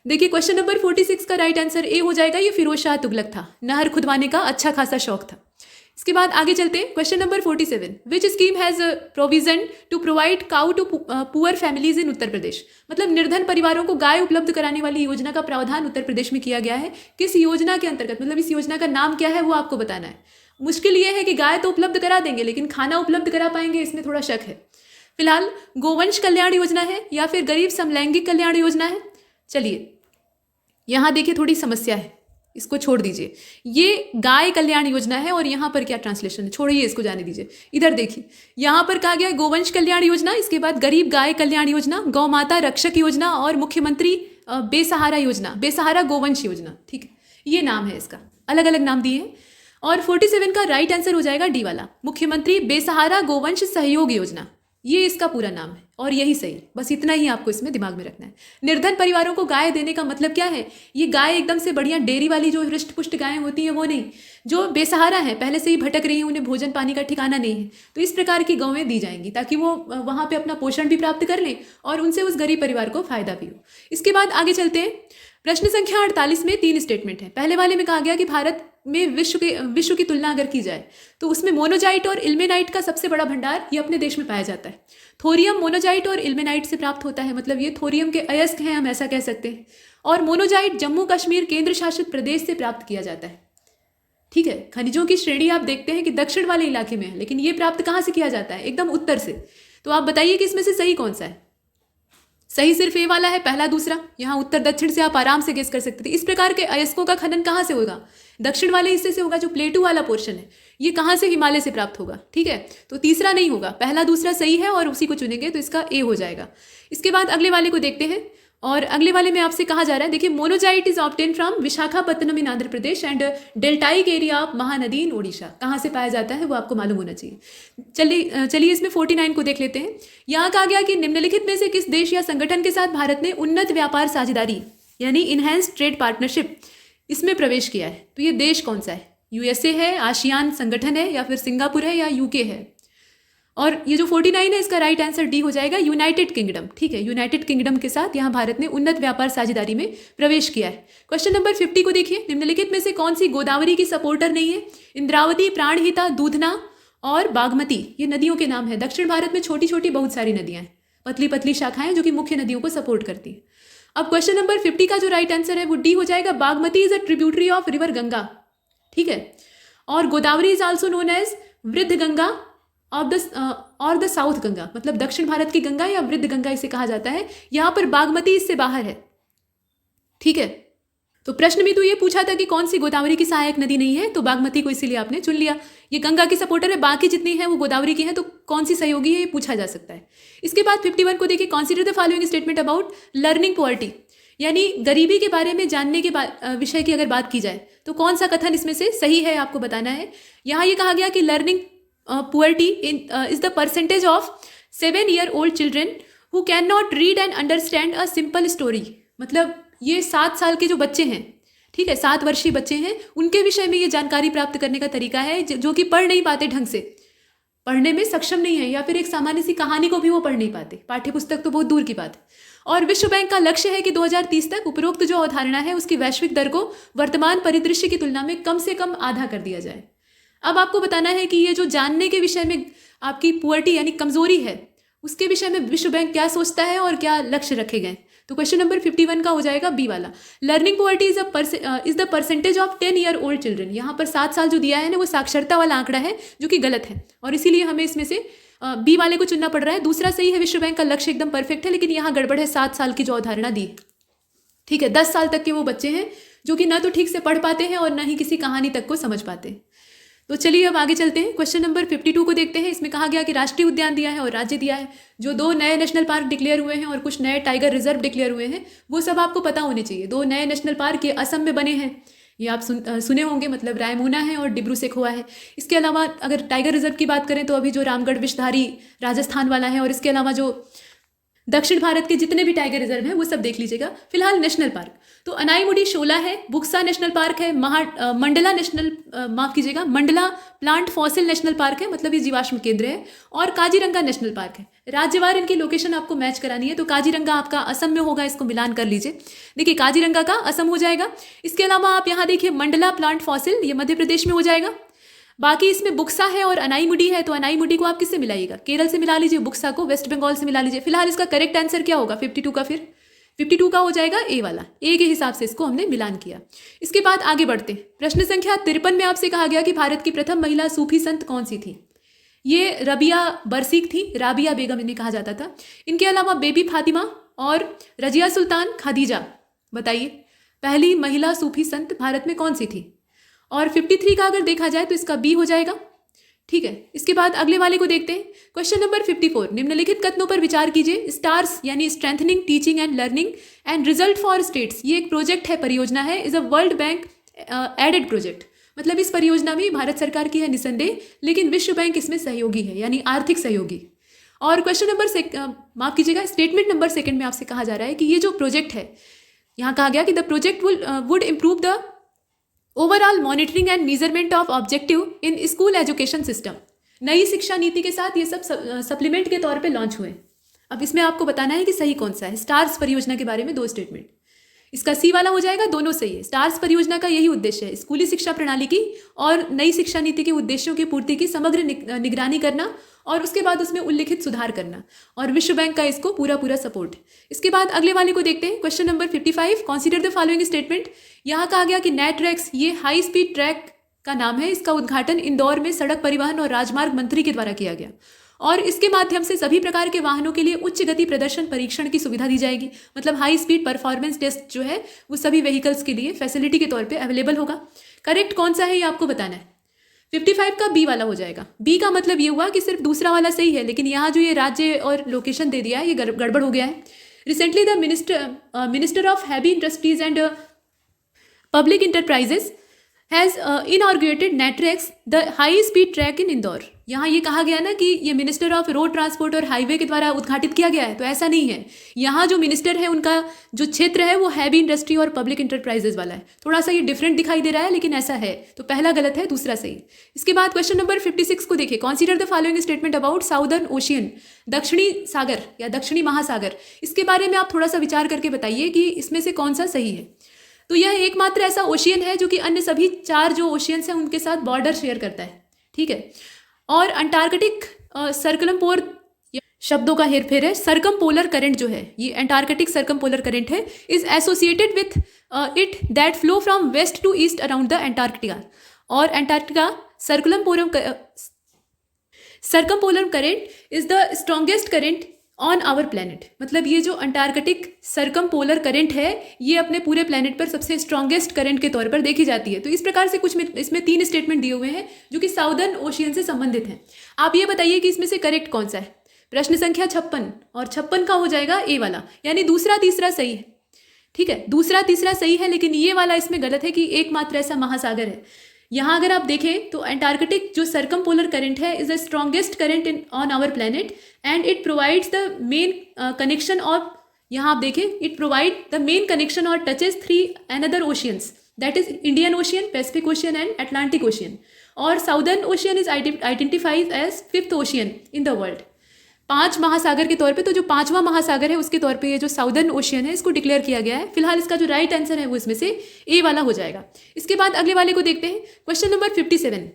देखिए क्वेश्चन नंबर 46 का राइट आंसर ए हो जाएगा, ये फिरोज शाह तुगलक था। नहर खुदवाने का अच्छा खासा शौक था। इसके बाद आगे चलते हैं। Question number 47, which scheme has provision to provide cow to poor families in Uttar Pradesh. मतलब निर्धन परिवारों को गाय उपलब्ध कराने वाली योजना का प्रावधान उत्तर प्रदेश में किया गया है। किस योजना के अंतर्गत, मतलब इस योजना का नाम क्या है वो आपको बताना है। मुश्किल ये है कि गाय तो उपलब्ध करा देंगे, लेकिन खाना उपलब्ध करा पाएंगे, इसमें थोड़ा शक है। फिलहाल गोवंश कल्याण योजना है या फिर गरीब समलैंगिक कल्याण योजना है। चलिए यहाँ देखिए थोड़ी समस्या है, इसको छोड़ दीजिए। ये गाय कल्याण योजना है और यहाँ पर क्या ट्रांसलेशन है, छोड़िए इसको, जाने दीजिए। इधर देखिए, यहाँ पर कहा गया है गोवंश कल्याण योजना, इसके बाद गरीब गाय कल्याण योजना, गौ माता रक्षक योजना और मुख्यमंत्री बेसहारा योजना, बेसहारा गोवंश योजना। ठीक है, ये नाम है इसका, अलग अलग नाम दिए हैं। और 47 का राइट आंसर हो जाएगा डी वाला, मुख्यमंत्री बेसहारा गोवंश सहयोग योजना। ये इसका पूरा नाम है। और यही सही, बस इतना ही आपको इसमें दिमाग में रखना है। निर्धन परिवारों को गाय देने का मतलब क्या है? ये गाय एकदम से बढ़िया डेयरी वाली जो हृष्ट पुष्ट गायें होती हैं वो नहीं, जो बेसहारा है, पहले से ही भटक रही हैं, उन्हें भोजन पानी का ठिकाना नहीं है, तो इस प्रकार की गौवें दी जाएंगी ताकि वो वहाँ पे अपना पोषण भी प्राप्त कर लें और उनसे उस गरीब परिवार को फायदा भी हो। इसके बाद आगे चलते हैं। प्रश्न संख्या 48 में 3 स्टेटमेंट है। पहले वाले में कहा गया कि भारत में विश्व की तुलना अगर की जाए तो उसमें मोनोजाइट और इल्मेनाइट का सबसे बड़ा भंडार ये अपने देश में पाया जाता है। थोरियम मोनोजाइट और इल्मेनाइट से प्राप्त होता है, मतलब ये थोरियम के अयस्क हैं, हम ऐसा कह सकते हैं। और मोनोजाइट जम्मू कश्मीर केंद्र शासित प्रदेश से प्राप्त किया जाता है। ठीक है, खनिजों की श्रेणी आप देखते हैं कि दक्षिण वाले इलाके में है, लेकिन ये प्राप्त कहाँ से किया जाता है? एकदम उत्तर से। तो आप बताइए कि इसमें से सही कौन सा है? सही सिर्फ ए वाला है, पहला दूसरा। यहाँ उत्तर दक्षिण से आप आराम से गेस कर सकते थे। इस प्रकार के अयस्कों का खनन कहाँ से होगा? दक्षिण वाले हिस्से से होगा। जो प्लेटू वाला पोर्शन है ये कहाँ से? हिमालय से प्राप्त होगा। ठीक है, तो तीसरा नहीं होगा, पहला दूसरा सही है और उसी को चुनेंगे तो इसका ए हो जाएगा। इसके बाद अगले वाले को देखते हैं, और अगले वाले में आपसे कहा जा रहा है, देखिए, monazite is obtain from Visakhapatnam in Andhra Pradesh and deltaic area of Mahanadi in Odisha. कहाँ से पाया जाता है वो आपको मालूम होना चाहिए। चलिए इसमें 49 को देख लेते हैं। यहाँ कहा गया कि निम्नलिखित में से किस देश या संगठन के साथ भारत ने उन्नत व्यापार साझेदारी यानी इनहैंस्ड ट्रेड पार्टनरशिप इसमें प्रवेश किया है? तो ये देश कौन सा है? यूएसए है, आसियान संगठन है, या फिर सिंगापुर है, या यूके है? और ये जो 49 है इसका राइट आंसर डी हो जाएगा, यूनाइटेड किंगडम। ठीक है, यूनाइटेड किंगडम के साथ यहाँ भारत ने उन्नत व्यापार साझेदारी में प्रवेश किया है। क्वेश्चन नंबर 50 को देखिए। निम्नलिखित में से कौन सी गोदावरी की सपोर्टर नहीं है? इंद्रावती, प्राणहिता, दूधना और बागमती ये नदियों के नाम है। दक्षिण भारत में छोटी छोटी बहुत सारी नदियां हैं, पतली पतली शाखाएं जो कि मुख्य नदियों को सपोर्ट करती हैं। अब क्वेश्चन नंबर 50 का जो राइट आंसर है वो डी हो जाएगा। Bagmati is a tributary of river Ganga. ठीक है, और Godavari is also known as Vriddha Ganga और द साउथ गंगा, मतलब दक्षिण भारत की गंगा या वृद्ध गंगा इसे कहा जाता है। यहां पर बागमती इससे बाहर है। ठीक है, तो प्रश्न में तो ये पूछा था कि कौन सी गोदावरी की सहायक नदी नहीं है, तो बागमती को इसीलिए आपने चुन लिया। ये गंगा की सपोर्टर है, बाकी जितनी है वो गोदावरी की है, तो कौन सी सहयोगी है ये पूछा जा सकता है। इसके बाद 51 को देखिए। Consider the following statement about learning poverty, यानी गरीबी के बारे में जानने के विषय की अगर बात की जाए तो कौन सा कथन इसमें से सही है आपको बताना है। यहाँ ये कहा गया कि learning poverty is the percentage of 7-year-old children who cannot read and understand a simple story। मतलब ये 7 साल के जो बच्चे हैं, ठीक है, 7 वर्षीय बच्चे हैं, उनके विषय में ये जानकारी प्राप्त करने का तरीका है जो कि पढ़ नहीं पाते, ढंग से पढ़ने में सक्षम नहीं है, या फिर एक सामान्य सी कहानी को भी वो पढ़ नहीं पाते, पाठ्य पुस्तक तो बहुत दूर की बात है। और विश्व बैंक का लक्ष्य है कि 2030 तक उपरोक्त जो अवधारणा है उसकी वैश्विक दर को वर्तमान परिदृश्य की तुलना में कम से कम आधा कर दिया जाए। अब आपको बताना है कि ये जो जानने के विषय में आपकी पुअर्टी यानी कमजोरी है उसके विषय में विश्व बैंक क्या सोचता है और क्या लक्ष्य रखे गए। तो क्वेश्चन नंबर 51 का हो जाएगा बी वाला। Learning poverty is the percentage of 10-year-old children. यहाँ पर 7 साल जो दिया है ना वो साक्षरता वाला आंकड़ा है जो कि गलत है, और इसीलिए हमें इसमें से बी वाले को चुनना पड़ रहा है। दूसरा सही है, विश्व बैंक का लक्ष्य एकदम परफेक्ट है, लेकिन यहाँ गड़बड़ है, 7 साल की जो अवधारणा दी। ठीक है, 10 साल तक के वो बच्चे हैं जो कि ना तो ठीक से पढ़ पाते हैं और ना ही किसी कहानी तक को समझ पाते हैं। तो चलिए अब आगे चलते हैं। क्वेश्चन नंबर 52 को देखते हैं। इसमें कहा गया कि राष्ट्रीय उद्यान दिया है और राज्य दिया है। जो 2 नए नेशनल पार्क डिक्लेयर हुए हैं और कुछ नए टाइगर रिजर्व डिक्लेयर हुए हैं वो सब आपको पता होने चाहिए। 2 नए नेशनल पार्क ये असम में बने हैं, ये आप सुने होंगे, मतलब रायमोना है और डिब्रू सेखोवा है। इसके अलावा अगर टाइगर रिजर्व की बात करें तो अभी जो रामगढ़ विषधारी राजस्थान वाला है, और इसके अलावा जो दक्षिण भारत के जितने भी टाइगर रिजर्व हैं वो सब देख लीजिएगा। फिलहाल नेशनल पार्क तो अनाईमुडी शोला है, बुक्सा नेशनल पार्क है, Mandla plant fossil national park है, मतलब ये जीवाश्म केंद्र है, और काजीरंगा नेशनल पार्क है। राज्यवार इनकी लोकेशन आपको मैच करानी है, तो काजीरंगा आपका असम में होगा, इसको मिलान कर लीजिए। देखिए काजीरंगा का असम हो जाएगा। इसके अलावा आप यहाँ देखिए मंडला प्लांट फॉसिल ये मध्य प्रदेश में हो जाएगा। बाकी इसमें बुक्सा है और अनाईमुडी है, तो अनाईमुडी को आप किससे मिलाइएगा? केरल से मिला लीजिए, बुक्सा को वेस्ट बंगाल से मिला लीजिए। फिलहाल इसका करेक्ट आंसर क्या होगा 52 का? फिर 52 का हो जाएगा ए वाला, ए के हिसाब से इसको हमने मिलान किया। इसके बाद आगे बढ़ते हैं। प्रश्न संख्या 53 में आपसे कहा गया कि भारत की प्रथम महिला सूफी संत कौन सी थी? ये रबिया बरसीक थी, राबिया बेगम इन्हें कहा जाता था। इनके अलावा बेबी फातिमा और रजिया सुल्तान खादीजा। बताइए पहली महिला सूफी संत भारत में कौन सी थी? और 53 का अगर देखा जाए तो इसका बी हो जाएगा। ठीक है, इसके बाद अगले वाले को देखते हैं। क्वेश्चन नंबर 54, निम्नलिखित कथनों पर विचार कीजिए। स्टार्स यानी strengthening teaching and learning and result for states, ये एक प्रोजेक्ट है, परियोजना है, is a World Bank aided project. मतलब इस परियोजना में भारत सरकार की है निसंदेह, लेकिन विश्व बैंक इसमें सहयोगी है, यानी आर्थिक सहयोगी। और क्वेश्चन नंबर माफ कीजिएगा, स्टेटमेंट नंबर 2 में आपसे कहा जा रहा है कि ये जो प्रोजेक्ट है, यहाँ कहा गया कि the project would improve the overall monitoring and measurement of objective in school education system. नई शिक्षा नीति के साथ ये सब सप्लीमेंट के तौर पे लॉन्च हुए। अब इसमें आपको बताना है कि सही कौन सा है। स्टार्स परियोजना के बारे में 2 स्टेटमेंट, इसका सी वाला हो जाएगा, दोनों सही है। स्टार्स परियोजना का यही उद्देश्य है, स्कूली शिक्षा प्रणाली की और नई शिक्षा नीति के उद्देश्यों की पूर्ति की समग्र निगरानी करना और उसके बाद उसमें उल्लिखित सुधार करना, और विश्व बैंक का इसको पूरा सपोर्ट। इसके बाद अगले वाले को देखते हैं, question number 55, consider the following statement. यहाँ कहा गया कि नेट्रैक्स ये हाई स्पीड ट्रैक का नाम है, इसका उद्घाटन इंदौर में सड़क परिवहन और राजमार्ग मंत्री के द्वारा किया गया और इसके माध्यम से सभी प्रकार के वाहनों के लिए उच्च गति प्रदर्शन परीक्षण की सुविधा दी जाएगी। मतलब हाई स्पीड परफॉर्मेंस टेस्ट जो है वो सभी व्हीकल्स के लिए फैसिलिटी के तौर पे अवेलेबल होगा। करेक्ट कौन सा है ये आपको बताना है। 55 का बी वाला हो जाएगा। बी का मतलब ये हुआ कि सिर्फ दूसरा वाला सही है, लेकिन यहाँ जो ये राज्य और लोकेशन दे दिया है ये गड़बड़ हो गया है। Recently the minister of heavy industries and public enterprises has inaugurated NATRAX the high speed track in Indore. यहाँ ये कहा गया ना कि ये मिनिस्टर ऑफ रोड ट्रांसपोर्ट और हाईवे के द्वारा उद्घाटित किया गया है, तो ऐसा नहीं है। यहाँ जो मिनिस्टर है उनका जो क्षेत्र है वो हैवी इंडस्ट्री और पब्लिक इंटरप्राइजेस वाला है। थोड़ा सा ये डिफरेंट दिखाई दे रहा है, लेकिन ऐसा है। तो पहला गलत है, दूसरा सही। इसके बाद क्वेश्चन नंबर 56 को देखिए, consider the following statement about southern ocean, दक्षिणी सागर या दक्षिणी महासागर। इसके बारे में आप थोड़ा सा विचार करके बताइए कि इसमें से कौन सा सही है। तो यह एकमात्र ऐसा ओशियन है जो कि अन्य सभी 4 जो ओशियंस हैं उनके साथ बॉर्डर शेयर करता है, ठीक है। और अंटार्कटिक सर्कलमपोर शब्दों का हेरफेर है। सर्कम पोलर करंट जो है ये एंटार्कटिक सर्कम पोलर करंट है, is associated with it that flow from west to east around the Antarctica. और Antarctica circumpolar current is the strongest current on our planet. मतलब ये जो Antarctic circum polar current है ये अपने पूरे planet पर सबसे स्ट्रॉन्गेस्ट करंट के तौर पर देखी जाती है। तो इस प्रकार से कुछ इसमें 3 स्टेटमेंट दिए हुए हैं जो कि साउदर्न ओशियन से संबंधित हैं। आप ये बताइए कि इसमें से करेक्ट कौन सा है। प्रश्न संख्या 56 और 56 का हो जाएगा ए वाला, यानी दूसरा तीसरा सही है, ठीक है। दूसरा तीसरा सही है, लेकिन ये वाला इसमें गलत है कि एकमात्र ऐसा महासागर है। यहाँ अगर आप देखें तो एंटार्कटिक जो सर्कम पोलर करंट है is the strongest current in on our planet and it provides the main connection of, यहाँ आप देखें, it provide the main connection और touches 3 another oceans, that is Indian Ocean, Pacific Ocean and Atlantic Ocean. और Southern Ocean is identified as 5th ocean in the world. 5 महासागर के तौर पे, तो जो 5वां महासागर है उसके तौर पे ये जो साउदर्न ओशियन है इसको डिक्लेयर किया गया है। फिलहाल इसका जो राइट आंसर है वो इसमें से ए वाला हो जाएगा। इसके बाद अगले वाले को देखते हैं, क्वेश्चन नंबर 57।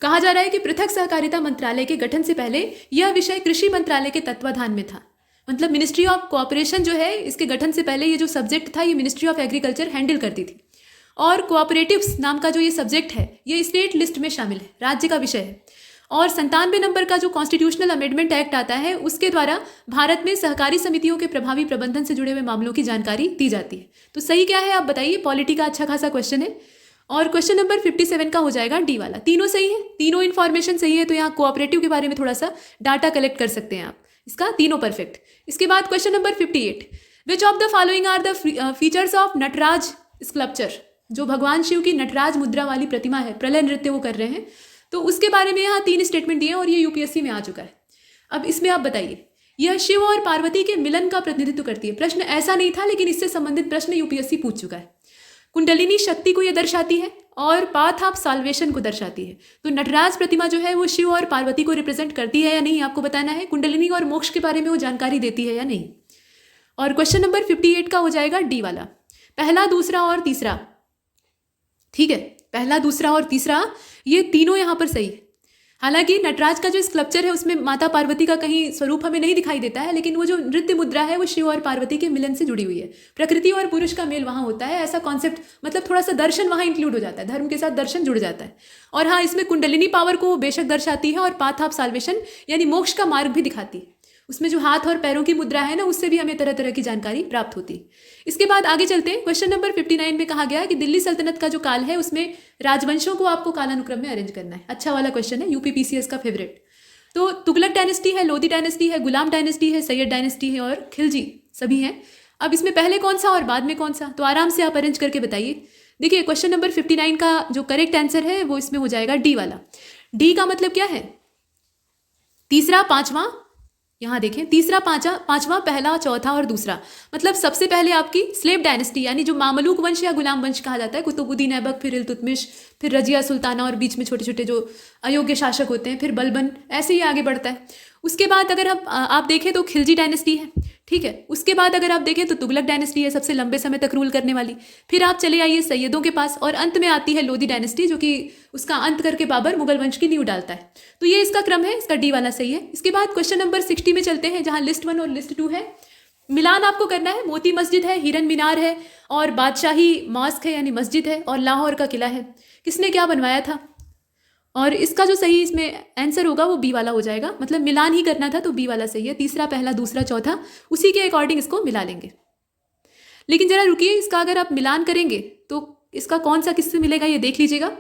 कहा जा रहा है कि पृथक सहकारिता मंत्रालय के गठन से पहले यह विषय कृषि मंत्रालय के तत्वाधान में था। मतलब मिनिस्ट्री ऑफ कोऑपरेशन जो है इसके गठन से पहले ये जो सब्जेक्ट था ये मिनिस्ट्री ऑफ एग्रीकल्चर हैंडल करती थी। और कोऑपरेटिव्स नाम का जो ये सब्जेक्ट है ये स्टेट लिस्ट में शामिल है, राज्य का विषय है। और 97 नंबर का जो कॉन्स्टिट्यूशनल अमेंडमेंट एक्ट आता है उसके द्वारा भारत में सहकारी समितियों के प्रभावी प्रबंधन से जुड़े हुए मामलों की जानकारी दी जाती है। तो सही क्या है आप बताइए। पॉलिटी का अच्छा खासा क्वेश्चन है। और क्वेश्चन नंबर 57 का हो जाएगा डी वाला। तीनों सही है, तीनों इन्फॉर्मेशन सही है। तो यहाँ कोऑपरेटिव के बारे में थोड़ा सा डाटा कलेक्ट कर सकते हैं आप, इसका तीनों परफेक्ट। इसके बाद question number 58, which of the following are the features of Nataraja sculpture. जो भगवान शिव की नटराज मुद्रा वाली प्रतिमा है, प्रलय नृत्य वो कर रहे हैं, तो उसके बारे में यहाँ 3 स्टेटमेंट दिए हैं और ये यूपीएससी में आ चुका है। अब इसमें आप बताइए, यह शिव और पार्वती के मिलन का प्रतिनिधित्व करती है। प्रश्न ऐसा नहीं था, लेकिन इससे संबंधित प्रश्न यूपीएससी पूछ चुका है। कुंडलिनी शक्ति को यह दर्शाती है और पाथ ऑफ साल्वेशन को दर्शाती है। तो नटराज प्रतिमा जो है वो शिव और पार्वती को रिप्रेजेंट करती है या नहीं आपको बताना है। कुंडलिनी और मोक्ष के बारे में वो जानकारी देती है या नहीं। और क्वेश्चन नंबर 58 का हो जाएगा डी वाला, पहला दूसरा और तीसरा, ठीक है। पहला दूसरा और तीसरा ये तीनों यहाँ पर सही है। हालांकि नटराज का जो स्कल्पचर है उसमें माता पार्वती का कहीं स्वरूप हमें नहीं दिखाई देता है, लेकिन वो जो नृत्य मुद्रा है वो शिव और पार्वती के मिलन से जुड़ी हुई है। प्रकृति और पुरुष का मेल वहाँ होता है, ऐसा कॉन्सेप्ट, मतलब थोड़ा सा दर्शन वहाँ इंक्लूड हो जाता है, धर्म के साथ दर्शन जुड़ जाता है। और हाँ, इसमें कुंडलिनी पावर को बेशक दर्शाती है और पाथ ऑफ साल्वेशन यानी मोक्ष का मार्ग भी दिखाती है। उसमें जो हाथ और पैरों की मुद्रा है ना, उससे भी हमें तरह तरह की जानकारी प्राप्त होती है। इसके बाद आगे चलते हैं। क्वेश्चन नंबर 59 में कहा गया है कि दिल्ली सल्तनत का जो काल है उसमें राजवंशों को आपको कालानुक्रम में अरेंज करना है। अच्छा वाला क्वेश्चन है, यूपी पीसीएस का फेवरेट। तो तुगलक डायनेस्टी है, लोधी डायनेस्टी है, गुलाम डायनेस्टी है, सैयद डायनेस्टी है और खिलजी, सभी हैं। अब इसमें पहले कौन सा और बाद में कौन सा, तो आराम से आप अरेंज करके बताइए। देखिए क्वेश्चन नंबर 59 का जो करेक्ट आंसर है वो इसमें हो जाएगा डी वाला। डी का मतलब क्या है, तीसरा, पांचवा, यहाँ देखें, तीसरा, पांचवा, पहला, चौथा और दूसरा, मतलब सबसे पहले आपकी स्लेव डायनेस्टी यानी जो मामलूक वंश या गुलाम वंश कहा जाता है, कुतुबुद्दीन ऐबक, फिर इल्तुतमिश, फिर रजिया सुल्ताना और बीच में छोटे छोटे जो अयोग्य शासक होते हैं, फिर बलबन, ऐसे ही आगे बढ़ता है। उसके बाद अगर आप देखें तो खिलजी डायनेस्टी है, ठीक है। उसके बाद अगर आप देखें तो तुगलक डायनेस्टी है, सबसे लंबे समय तक रूल करने वाली। फिर आप चले आइए सैयदों के पास और अंत में आती है लोधी डायनेस्टी, जो कि उसका अंत करके बाबर मुगल वंश की नींव डालता है। तो ये इसका क्रम है, इसका डी वाला सही है। इसके बाद क्वेश्चन नंबर 60 में चलते हैं, जहाँ लिस्ट 1 और लिस्ट 2 है। मिलान आपको करना है। मोती मस्जिद है, हिरन मीनार है और बादशाही मॉस्क है यानी मस्जिद है और लाहौर का किला है। किसने क्या बनवाया था? और इसका जो सही इसमें आंसर होगा वो बी वाला हो जाएगा, मतलब मिलान ही करना था तो बी वाला सही है। तीसरा, पहला, दूसरा, चौथा, उसी के अकॉर्डिंग इसको मिला लेंगे। लेकिन जरा रुकिए, इसका अगर आप मिलान करेंगे तो इसका कौन सा किससे मिलेगा ये देख लीजिएगा।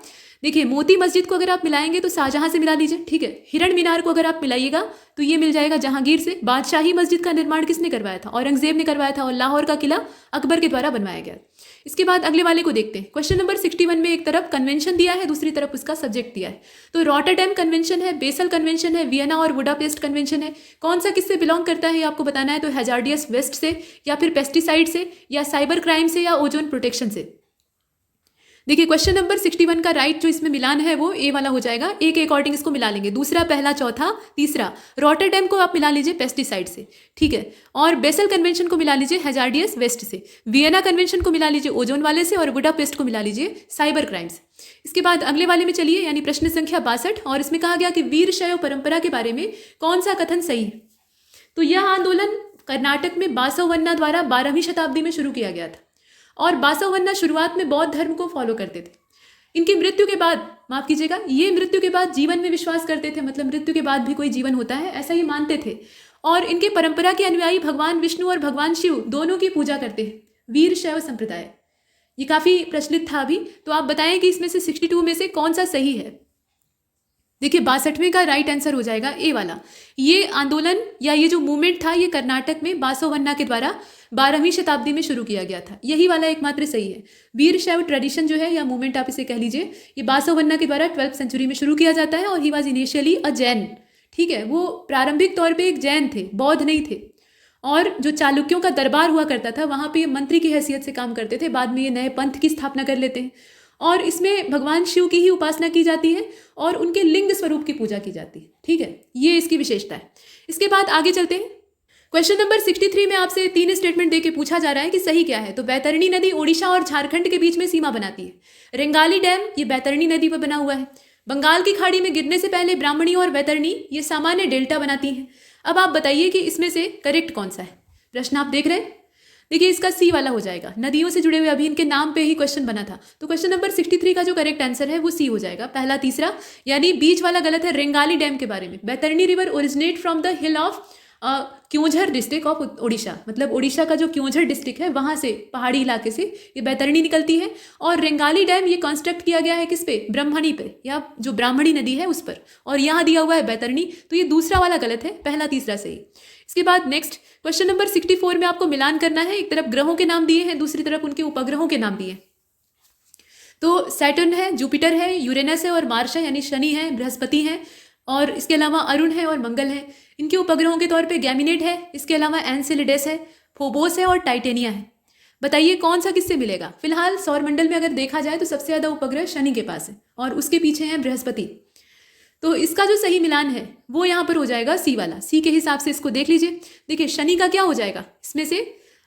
देखिए, मोती मस्जिद को अगर आप मिलाएंगे तो शाहजहां से मिला लीजिए, ठीक है। हिरण मीनार को अगर आप मिलाइएगा तो ये मिल जाएगा जहांगीर से। बादशाही मस्जिद का निर्माण किसने करवाया था? औरंगजेब ने करवाया था। और लाहौर का किला अकबर के द्वारा बनवाया गया। इसके बाद अगले वाले को देखते हैं। क्वेश्चन नंबर 61 में एक तरफ कन्वेंशन दिया है, दूसरी तरफ उसका सब्जेक्ट दिया है। तो रॉटरडैम कन्वेंशन है, बेसल कन्वेंशन है, वियना और बुडापेस्ट कन्वेंशन है। कौन सा किससे बिलोंग करता है ये आपको बताना है। तो हैजार्डियस वेस्ट से, या फिर पेस्टिसाइड से, या साइबर क्राइम से, या ओजोन प्रोटेक्शन से। देखिए, क्वेश्चन नंबर 61 का राइट जो इसमें मिलान है वो ए वाला हो जाएगा। ए के अकॉर्डिंग इसको मिला लेंगे। दूसरा, पहला, चौथा, तीसरा। रॉटरडैम को आप मिला लीजिए पेस्टिसाइड से, ठीक है। और बेसल कन्वेंशन को मिला लीजिए हैजार्डियस वेस्ट से। वियना कन्वेंशन को मिला लीजिए ओजोन वाले से। और बुडापेस्ट को मिला लीजिए साइबर क्राइम से। इसके बाद अगले वाले में चलिए, यानी प्रश्न संख्या 62, और इसमें कहा गया कि वीरशैव परंपरा के बारे में कौन सा कथन सही है। तो यह आंदोलन कर्नाटक में बासवन्ना द्वारा 12वीं शताब्दी में शुरू किया गया था। और बासवन्ना शुरुआत में बौद्ध धर्म को फॉलो करते थे। इनकी मृत्यु के बाद, माफ कीजिएगा, ये मृत्यु के बाद जीवन में विश्वास करते थे, मतलब मृत्यु के बाद भी कोई जीवन होता है ऐसा ये मानते थे। और इनके परंपरा के अनुयायी भगवान विष्णु और भगवान शिव दोनों की पूजा करते हैं। वीर शैव संप्रदाय ये काफी प्रचलित था अभी। तो आप बताएं कि इसमें से 62 में से कौन सा सही है। देखिए, 62वें का राइट आंसर हो जाएगा ए वाला। ये आंदोलन या ये जो मूवमेंट था ये कर्नाटक में बासवन्ना के द्वारा 12वीं शताब्दी में शुरू किया गया था। यही वाला एकमात्र सही है। वीर शैव ट्रेडिशन जो है या मूवमेंट आप इसे कह लीजिए, ये बासवन्ना के द्वारा 12वीं सेंचुरी में शुरू किया जाता है। और ही वॉज इनिशियली अ जैन, ठीक है। वो प्रारंभिक तौर पे एक जैन थे, बौद्ध नहीं थे। और जो चालुक्यों का दरबार हुआ करता था वहाँ पे मंत्री की हैसियत से काम करते थे। बाद में ये नए पंथ की स्थापना कर लेते हैं और इसमें भगवान शिव की ही उपासना की जाती है और उनके लिंग स्वरूप की पूजा की जाती है, ठीक है। ये इसकी विशेषता है। इसके बाद आगे चलते हैं। क्वेश्चन नंबर 63 में आपसे 3 स्टेटमेंट देके पूछा जा रहा है कि सही क्या है। तो बैतरणी नदी ओडिशा और झारखंड के बीच में सीमा बनाती है। रेंगाली डैम ये बैतरणी नदी पर बना हुआ है। बंगाल की खाड़ी में गिरने से पहले ब्राह्मणी और बैतरणी ये सामान्य डेल्टा बनाती हैं। अब आप बताइए कि इसमें से करेक्ट कौन सा है। प्रश्न आप देख रहे हैं। देखिए, इसका सी वाला हो जाएगा। नदियों से जुड़े हुए अभी इनके नाम पे ही क्वेश्चन बना था। तो क्वेश्चन नंबर 63 का जो करेक्ट आंसर है वो सी हो जाएगा, पहला तीसरा। यानी बीच वाला गलत है। रेंगाली डैम के बारे में, Baitarani river originate from the hill of Keonjhar district of Odisha, मतलब ओडिशा का जो क्योंझर डिस्ट्रिक्ट है वहाँ से, पहाड़ी इलाके से ये बैतरणी निकलती है। और रेंगाली डैम ये कंस्ट्रक्ट किया गया है किस पे? ब्रह्मणी पे, या जो ब्राह्मणी नदी है उस पर। और यहाँ दिया हुआ है बैतरणी, तो ये दूसरा वाला गलत है, पहला तीसरा सही। इसके बाद नेक्स्ट क्वेश्चन नंबर 64 में आपको मिलान करना है। एक तरफ ग्रहों के नाम दिए हैं, दूसरी तरफ उनके उपग्रहों के नाम दिए हैं। तो सैटर्न है, जुपिटर है, यूरेनस है और मार्स है, यानी शनि है, बृहस्पति है, और इसके अलावा अरुण है और मंगल है। इनके उपग्रहों के तौर पे गैमिनेट है, इसके अलावा एनसेलेडस है, फोबोस है और टाइटेनिया है। बताइए कौन सा किससे मिलेगा। फिलहाल सौरमंडल में अगर देखा जाए तो सबसे ज़्यादा उपग्रह शनि के पास है और उसके पीछे हैं बृहस्पति। तो इसका जो सही मिलान है वो यहाँ पर हो जाएगा सी वाला। सी के हिसाब से इसको देख लीजिए। देखिए, शनि का क्या हो जाएगा इसमें से,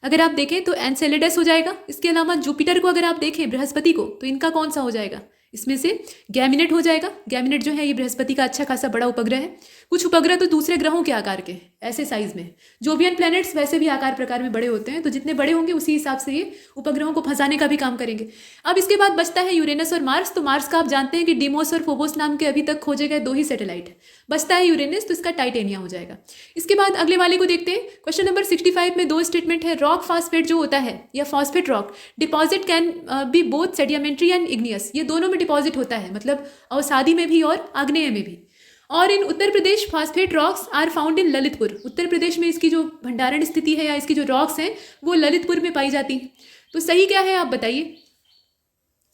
अगर आप देखें तो एनसेलेडस हो जाएगा। इसके अलावा जुपिटर को अगर आप देखें, बृहस्पति को, तो इनका कौन सा हो जाएगा इसमें से? गैमिनेट हो जाएगा। गैमिनेट जो है ये बृहस्पति का अच्छा खासा बड़ा उपग्रह है। कुछ उपग्रह तो दूसरे ग्रहों के आकार के ऐसे साइज में। जोवियन प्लैनेट्स वैसे भी आकार प्रकार में बड़े होते हैं, तो जितने बड़े होंगे उसी हिसाब से ये उपग्रहों को फंसाने का भी काम करेंगे। अब इसके बाद बचता है यूरेनस और मार्स। तो मार्स का आप जानते हैं कि डिमोस और फोबोस नाम के अभी तक खोजे गए 2 ही सैटेलाइट है। बचता है यूरेनस, तो इसका टाइटेनिया हो जाएगा। इसके बाद अगले वाले को देखते हैं। क्वेश्चन नंबर 65 में 2 स्टेटमेंट है। रॉक फॉस्फेट जो होता है या phosphate rock deposit can be both sedimentary and igneous. ये दोनों में डिपॉजिट होता है, मतलब अवसादी में भी और आग्नेय में भी। और in Uttar Pradesh phosphate rocks are found in Lalitpur. Uttar Pradesh में इसकी जो भंडारण स्थिति है या इसकी जो रॉक्स हैं वो ललितपुर में पाई जाती हैं। तो सही क्या है आप बताइए।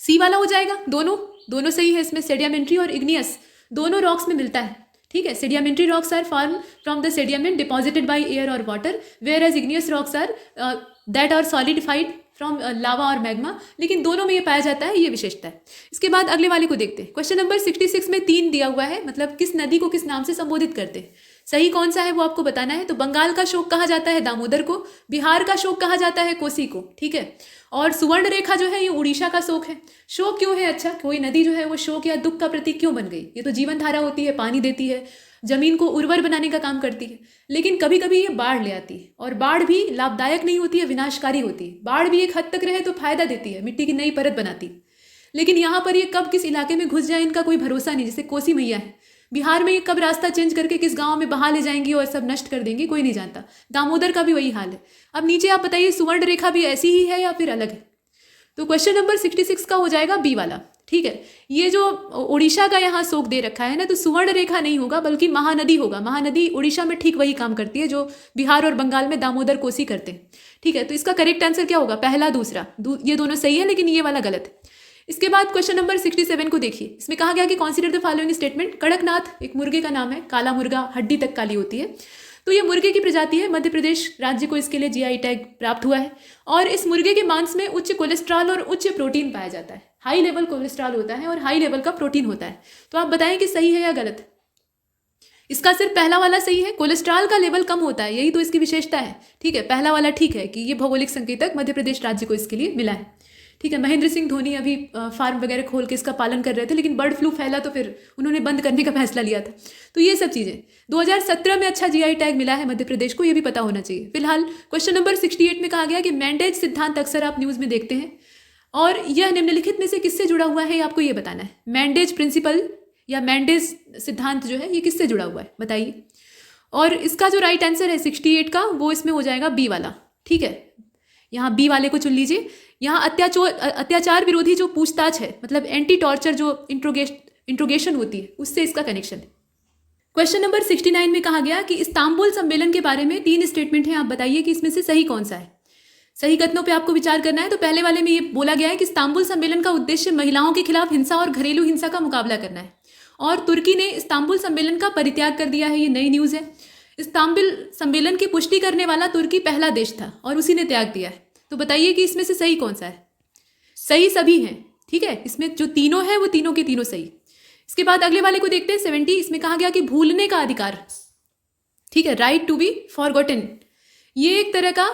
सी वाला हो जाएगा। दोनों सही है। इसमें सेडिमेंट्री और इग्नियस दोनों रॉक्स में मिलता है, ठीक है, sedimentary rocks are form from the sediment deposited by air और water, where as igneous rocks are that are solidified from lava और मैग्मा। लेकिन दोनों में ये पाया जाता है, ये विशेषता है। इसके बाद अगले वाले को देखते हैं। क्वेश्चन नंबर 66 में 3 दिया हुआ है, मतलब किस नदी को किस नाम से संबोधित करते हैं, सही कौन सा है वो आपको बताना है। तो बंगाल का शोक कहा जाता है दामोदर को, बिहार का शोक कहा जाता है कोसी को, ठीक है। और सुवर्ण रेखा जो है ये उड़ीसा का शोक है। शोक क्यों है? अच्छा, कोई नदी जो है वो शोक या दुख का प्रतीक क्यों बन गई? ये तो जीवन धारा होती है, पानी देती है, जमीन को उर्वर बनाने का काम करती है, लेकिन कभी कभी ये बाढ़ ले आती है, और बाढ़ भी लाभदायक नहीं होती है, विनाशकारी होती है। बाढ़ भी एक हद तक रहे तो फायदा देती है, मिट्टी की नई परत बनाती है, लेकिन यहाँ पर ये कब किस इलाके में घुस जाए इनका कोई भरोसा नहीं। जैसे कोसी मैया है, बिहार में ये कब रास्ता चेंज करके किस गांव में बहा ले जाएंगी और सब नष्ट कर देंगी, कोई नहीं जानता। दामोदर का भी वही हाल है। अब नीचे आप बताइए सुवर्ण रेखा भी ऐसी ही है या फिर अलग है? तो क्वेश्चन नंबर 66 का हो जाएगा बी वाला, ठीक है। ये जो उड़ीसा का यहाँ शोक दे रखा है ना, तो सुवर्ण रेखा नहीं होगा बल्कि महानदी होगा। महानदी उड़ीसा में ठीक वही काम करती है जो बिहार और बंगाल में दामोदर कोसी करते हैं, ठीक है। तो इसका करेक्ट आंसर क्या होगा? पहला दूसरा, ये दोनों सही है, लेकिन ये वाला गलत है। इसके बाद क्वेश्चन नंबर 67 को देखिए। इसमें कहा गया कि consider the following statement. Kadaknath एक मुर्गे का नाम है, काला मुर्गा, हड्डी तक काली होती है, तो ये मुर्गे की प्रजाति है। मध्य प्रदेश राज्य को इसके लिए जीआई टैग प्राप्त हुआ है, और इस मुर्गे के मांस में उच्च कोलेस्ट्रॉल और उच्च प्रोटीन पाया जाता है। हाई लेवल कोलेस्ट्रॉल होता है और हाई लेवल का प्रोटीन होता है। तो आप बताएं कि सही है या गलत? इसका सिर्फ पहला वाला सही है, कोलेस्ट्रॉल का लेवल कम होता है, यही तो इसकी विशेषता है, ठीक है। पहला वाला ठीक है कि ये भौगोलिक संकेतक मध्य प्रदेश राज्य को इसके लिए मिला है, ठीक है। महेंद्र सिंह धोनी अभी फार्म वगैरह खोल के इसका पालन कर रहे थे, लेकिन बर्ड फ्लू फैला तो फिर उन्होंने बंद करने का फैसला लिया था। तो ये सब चीज़ें 2017 में अच्छा जीआई टैग मिला है मध्य प्रदेश को, ये भी पता होना चाहिए। फिलहाल क्वेश्चन नंबर 68 में कहा गया कि मैंडेज सिद्धांत अक्सर आप न्यूज़ में देखते हैं, और यह निम्नलिखित में से किससे जुड़ा हुआ है आपको ये बताना है। मैंडेज प्रिंसिपल या मैंडेज सिद्धांत जो है ये किससे जुड़ा हुआ है बताइए। और इसका जो राइट आंसर है 68 का, वो इसमें हो जाएगा बी वाला, ठीक है। यहाँ बी वाले को चुन लीजिए। यहाँ अत्याचार विरोधी जो पूछताछ है, मतलब एंटी टॉर्चर जो इंट्रोगेशन होती है, उससे इसका कनेक्शन है। क्वेश्चन नंबर 69 में कहा गया कि इस्तांबुल सम्मेलन के बारे में 3 स्टेटमेंट हैं, आप बताइए कि इसमें से सही कौन सा है। सही कथनों पे आपको विचार करना है। तो पहले वाले में ये बोला गया है कि इस्तांबुल सम्मेलन का उद्देश्य महिलाओं के खिलाफ हिंसा और घरेलू हिंसा का मुकाबला करना है, और तुर्की ने इस्तांबुल सम्मेलन का परित्याग कर दिया है, ये नई न्यूज़ है। इस्तांबुल सम्मेलन की पुष्टि करने वाला तुर्की पहला देश था और उसी ने त्याग दिया है। तो बताइए कि इसमें से सही कौन सा है। सही सभी हैं, ठीक है। इसमें जो तीनों है वो तीनों के तीनों सही। इसके बाद अगले वाले को देखते हैं 70। इसमें कहा गया कि भूलने का अधिकार, ठीक है, राइट टू बी फॉरगॉटन, ये एक तरह का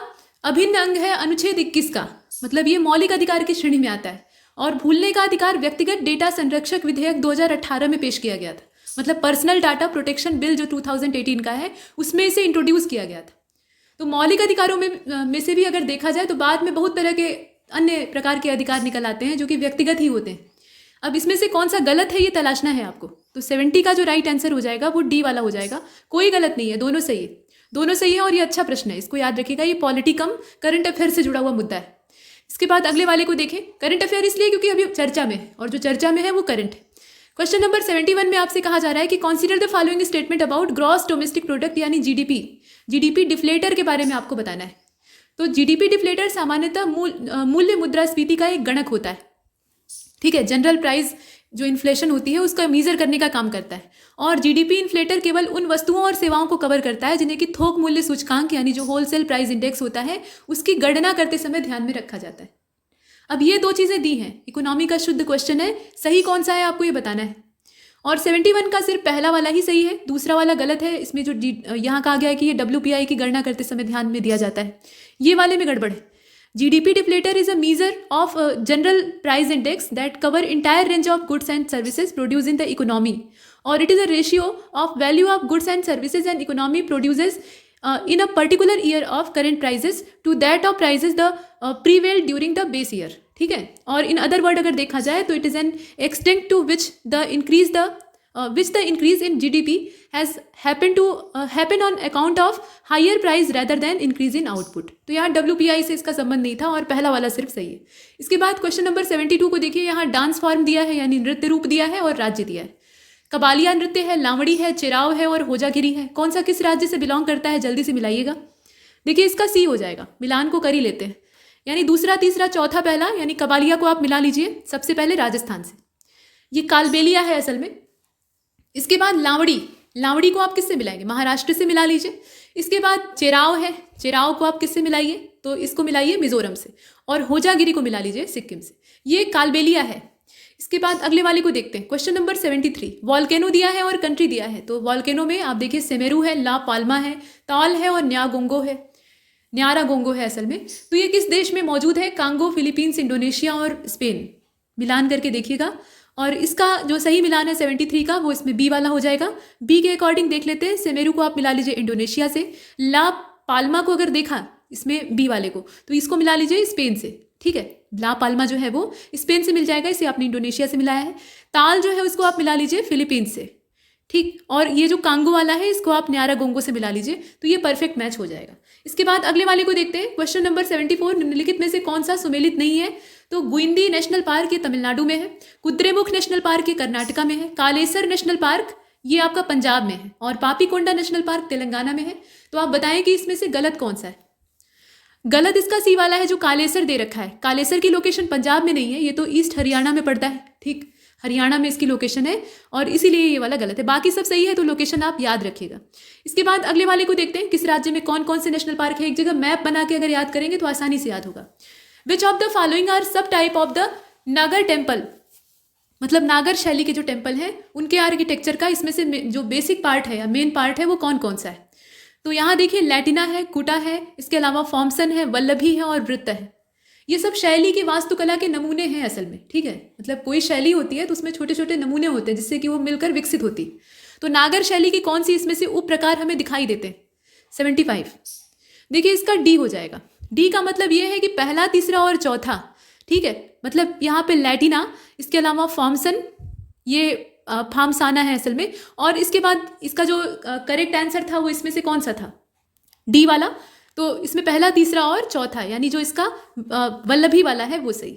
अभिन्न अंग है अनुच्छेद 21 का, मतलब ये मौलिक अधिकार की श्रेणी में आता है। और भूलने का अधिकार व्यक्तिगत डेटा संरक्षक विधेयक 2018 में पेश किया गया था, मतलब पर्सनल डाटा प्रोटेक्शन बिल जो 2018 का है उसमें इसे इंट्रोड्यूस किया गया था। तो मौलिक अधिकारों में से भी अगर देखा जाए तो बाद में बहुत तरह के अन्य प्रकार के अधिकार निकल आते हैं जो कि व्यक्तिगत ही होते हैं। अब इसमें से कौन सा गलत है ये तलाशना है आपको। तो 70 का जो राइट आंसर हो जाएगा वो डी वाला हो जाएगा। कोई गलत नहीं है, दोनों सही है, दोनों सही है। और ये अच्छा प्रश्न है, इसको याद रखिएगा, ये पॉलिटी कम करंट अफेयर से जुड़ा हुआ मुद्दा है। इसके बाद अगले वाले को देखें। करंट अफेयर इसलिए क्योंकि अभी चर्चा में है, और जो चर्चा में है वो करंट है। क्वेश्चन नंबर 71 में आपसे कहा जा रहा है कि consider the following statement about gross domestic product यानी जीडीपी। जीडीपी डिफ्लेटर के बारे में आपको बताना है। तो जीडीपी डिफ्लेटर सामान्यतः मूल्य मुद्रास्फीति का एक गणक होता है, ठीक है। जनरल प्राइस जो इन्फ्लेशन होती है उसका मीजर करने का काम करता है। और जीडीपी इन्फ्लेटर केवल उन वस्तुओं और सेवाओं को कवर करता है जिन्हें कि थोक मूल्य सूचकांक यानी जो होलसेल प्राइस इंडेक्स होता है उसकी गणना करते समय ध्यान में रखा जाता है। अब ये 2 चीज़ें दी हैं, इकोनॉमी का शुद्ध क्वेश्चन है, सही कौन सा है आपको ये बताना है। और 71 का सिर्फ पहला वाला ही सही है, दूसरा वाला गलत है। इसमें जो यहाँ कहा गया है कि ये WPI की गणना करते समय ध्यान में दिया जाता है, ये वाले में गड़बड़ है। GDP deflator is a measure of general price index that cover entire range of goods and services produced in the economy, or it is a ratio of value of goods and services an economy produces in a particular year of current prices to that of prices the prevailed during the base year, ठीक है। और in other word अगर देखा जाए तो it is an extent to which the increase in GDP has happened on account of higher price rather than increase in output। तो यहाँ WPI से इसका संबंध नहीं था और पहला वाला सिर्फ सही है। इसके बाद क्वेश्चन नंबर 72 को देखिए। यहाँ डांस फॉर्म दिया है यानी नृत्य रूप दिया है और राज्य दिया है। कबालिया नृत्य है, लावड़ी है, चिराव है और होजागिरी है। कौन सा किस राज्य से बिलोंग करता है जल्दी से मिलाइएगा। देखिए इसका सी हो जाएगा, मिलान को कर ही लेते हैं, यानी दूसरा तीसरा चौथा पहला, यानी कबालिया को आप मिला लीजिए। सबसे पहले राजस्थान से, ये कालबेलिया है असल में। इसके बाद लावड़ी, लावड़ी को आप किससे मिलाएंगे? महाराष्ट्र से मिला लीजिए। इसके बाद चेराव है, चेराव को आप किससे मिलाइए? तो इसको मिलाइए मिजोरम से। और होजागिरी को मिला लीजिए सिक्किम से। ये कालबेलिया है। इसके बाद अगले वाले को देखते हैं, क्वेश्चन नंबर 73। वॉल्केनो दिया है और कंट्री दिया है। तो वॉल्केनो में आप देखिए सेमेरू है, ला पाल्मा है, ताल है और न्यागोंगो है, न्यारागोंगो है असल में। तो ये किस देश में मौजूद है? कांगो, फिलीपींस, इंडोनेशिया और स्पेन। मिलान करके देखिएगा। और इसका जो सही मिलान है 73 का, वो इसमें बी वाला हो जाएगा। बी के अकॉर्डिंग देख लेते हैं, सेमेरू को आप मिला लीजिए इंडोनेशिया से। ला पाल्मा को अगर देखा इसमें बी वाले को, तो इसको मिला लीजिए स्पेन से। ठीक है, ला पाल्मा जो है वो स्पेन से मिल जाएगा, इसे आपने इंडोनेशिया से मिलाया है। ताल जो है उसको आप मिला लीजिए फिलीपींस से। ठीक, और ये जो कांगो वाला है इसको आप न्यारागोंगो से मिला लीजिए, तो ये परफेक्ट मैच हो जाएगा। इसके बाद अगले वाले को देखते हैं, क्वेश्चन नंबर 74। निम्नलिखित में से कौन सा सुमेलित नहीं है? तो गुइंदी नेशनल पार्क ये तमिलनाडु में है, कुद्रेमुख नेशनल पार्क ये कर्नाटका में है, कालेसर नेशनल पार्क ये आपका पंजाब में है, और पापीकोंडा नेशनल पार्क तेलंगाना में है। तो आप बताएं कि इसमें से गलत कौन सा है? गलत इसका सी वाला है जो कालेसर दे रखा है। कालेसर की लोकेशन पंजाब में नहीं है, ये तो ईस्ट हरियाणा में पड़ता है। ठीक, हरियाणा में इसकी लोकेशन है और इसीलिए ये वाला गलत है। बाकी सब सही है, तो लोकेशन आप याद रखिएगा। इसके बाद अगले वाले को देखते हैं, किस राज्य में कौन कौन से नेशनल पार्क है। एक जगह मैप बना के अगर याद करेंगे तो आसानी से याद होगा। Which of the following are sub type of the Nagara temple, मतलब नागर शैली के जो टेम्पल हैं उनके आर्किटेक्चर का इसमें से जो बेसिक पार्ट है या मेन पार्ट है वो कौन कौन सा है? तो यहाँ देखिए लैटिना है, कुटा है, इसके अलावा फॉर्मसन है, वल्लभी है और वृत्त है। ये सब शैली की वास्तुकला के नमूने हैं असल में। ठीक है, मतलब कोई शैली होती है तो उसमें छोटे छोटे नमूने होते हैं जिससे कि वो मिलकर विकसित होती। तो नागर शैली की कौन सी इसमें से उप प्रकार हमें दिखाई देते हैं? 75। देखिए इसका डी हो जाएगा। डी का मतलब ये है कि पहला, तीसरा और चौथा। ठीक है, मतलब यहाँ पे लैटिना, इसके अलावा फॉर्मसन, ये फार्मसाना है असल में। और इसके बाद इसका जो करेक्ट आंसर था वो इसमें से कौन सा था? डी वाला। तो इसमें पहला, तीसरा और चौथा, यानी जो इसका वल्लभी वाला है वो सही।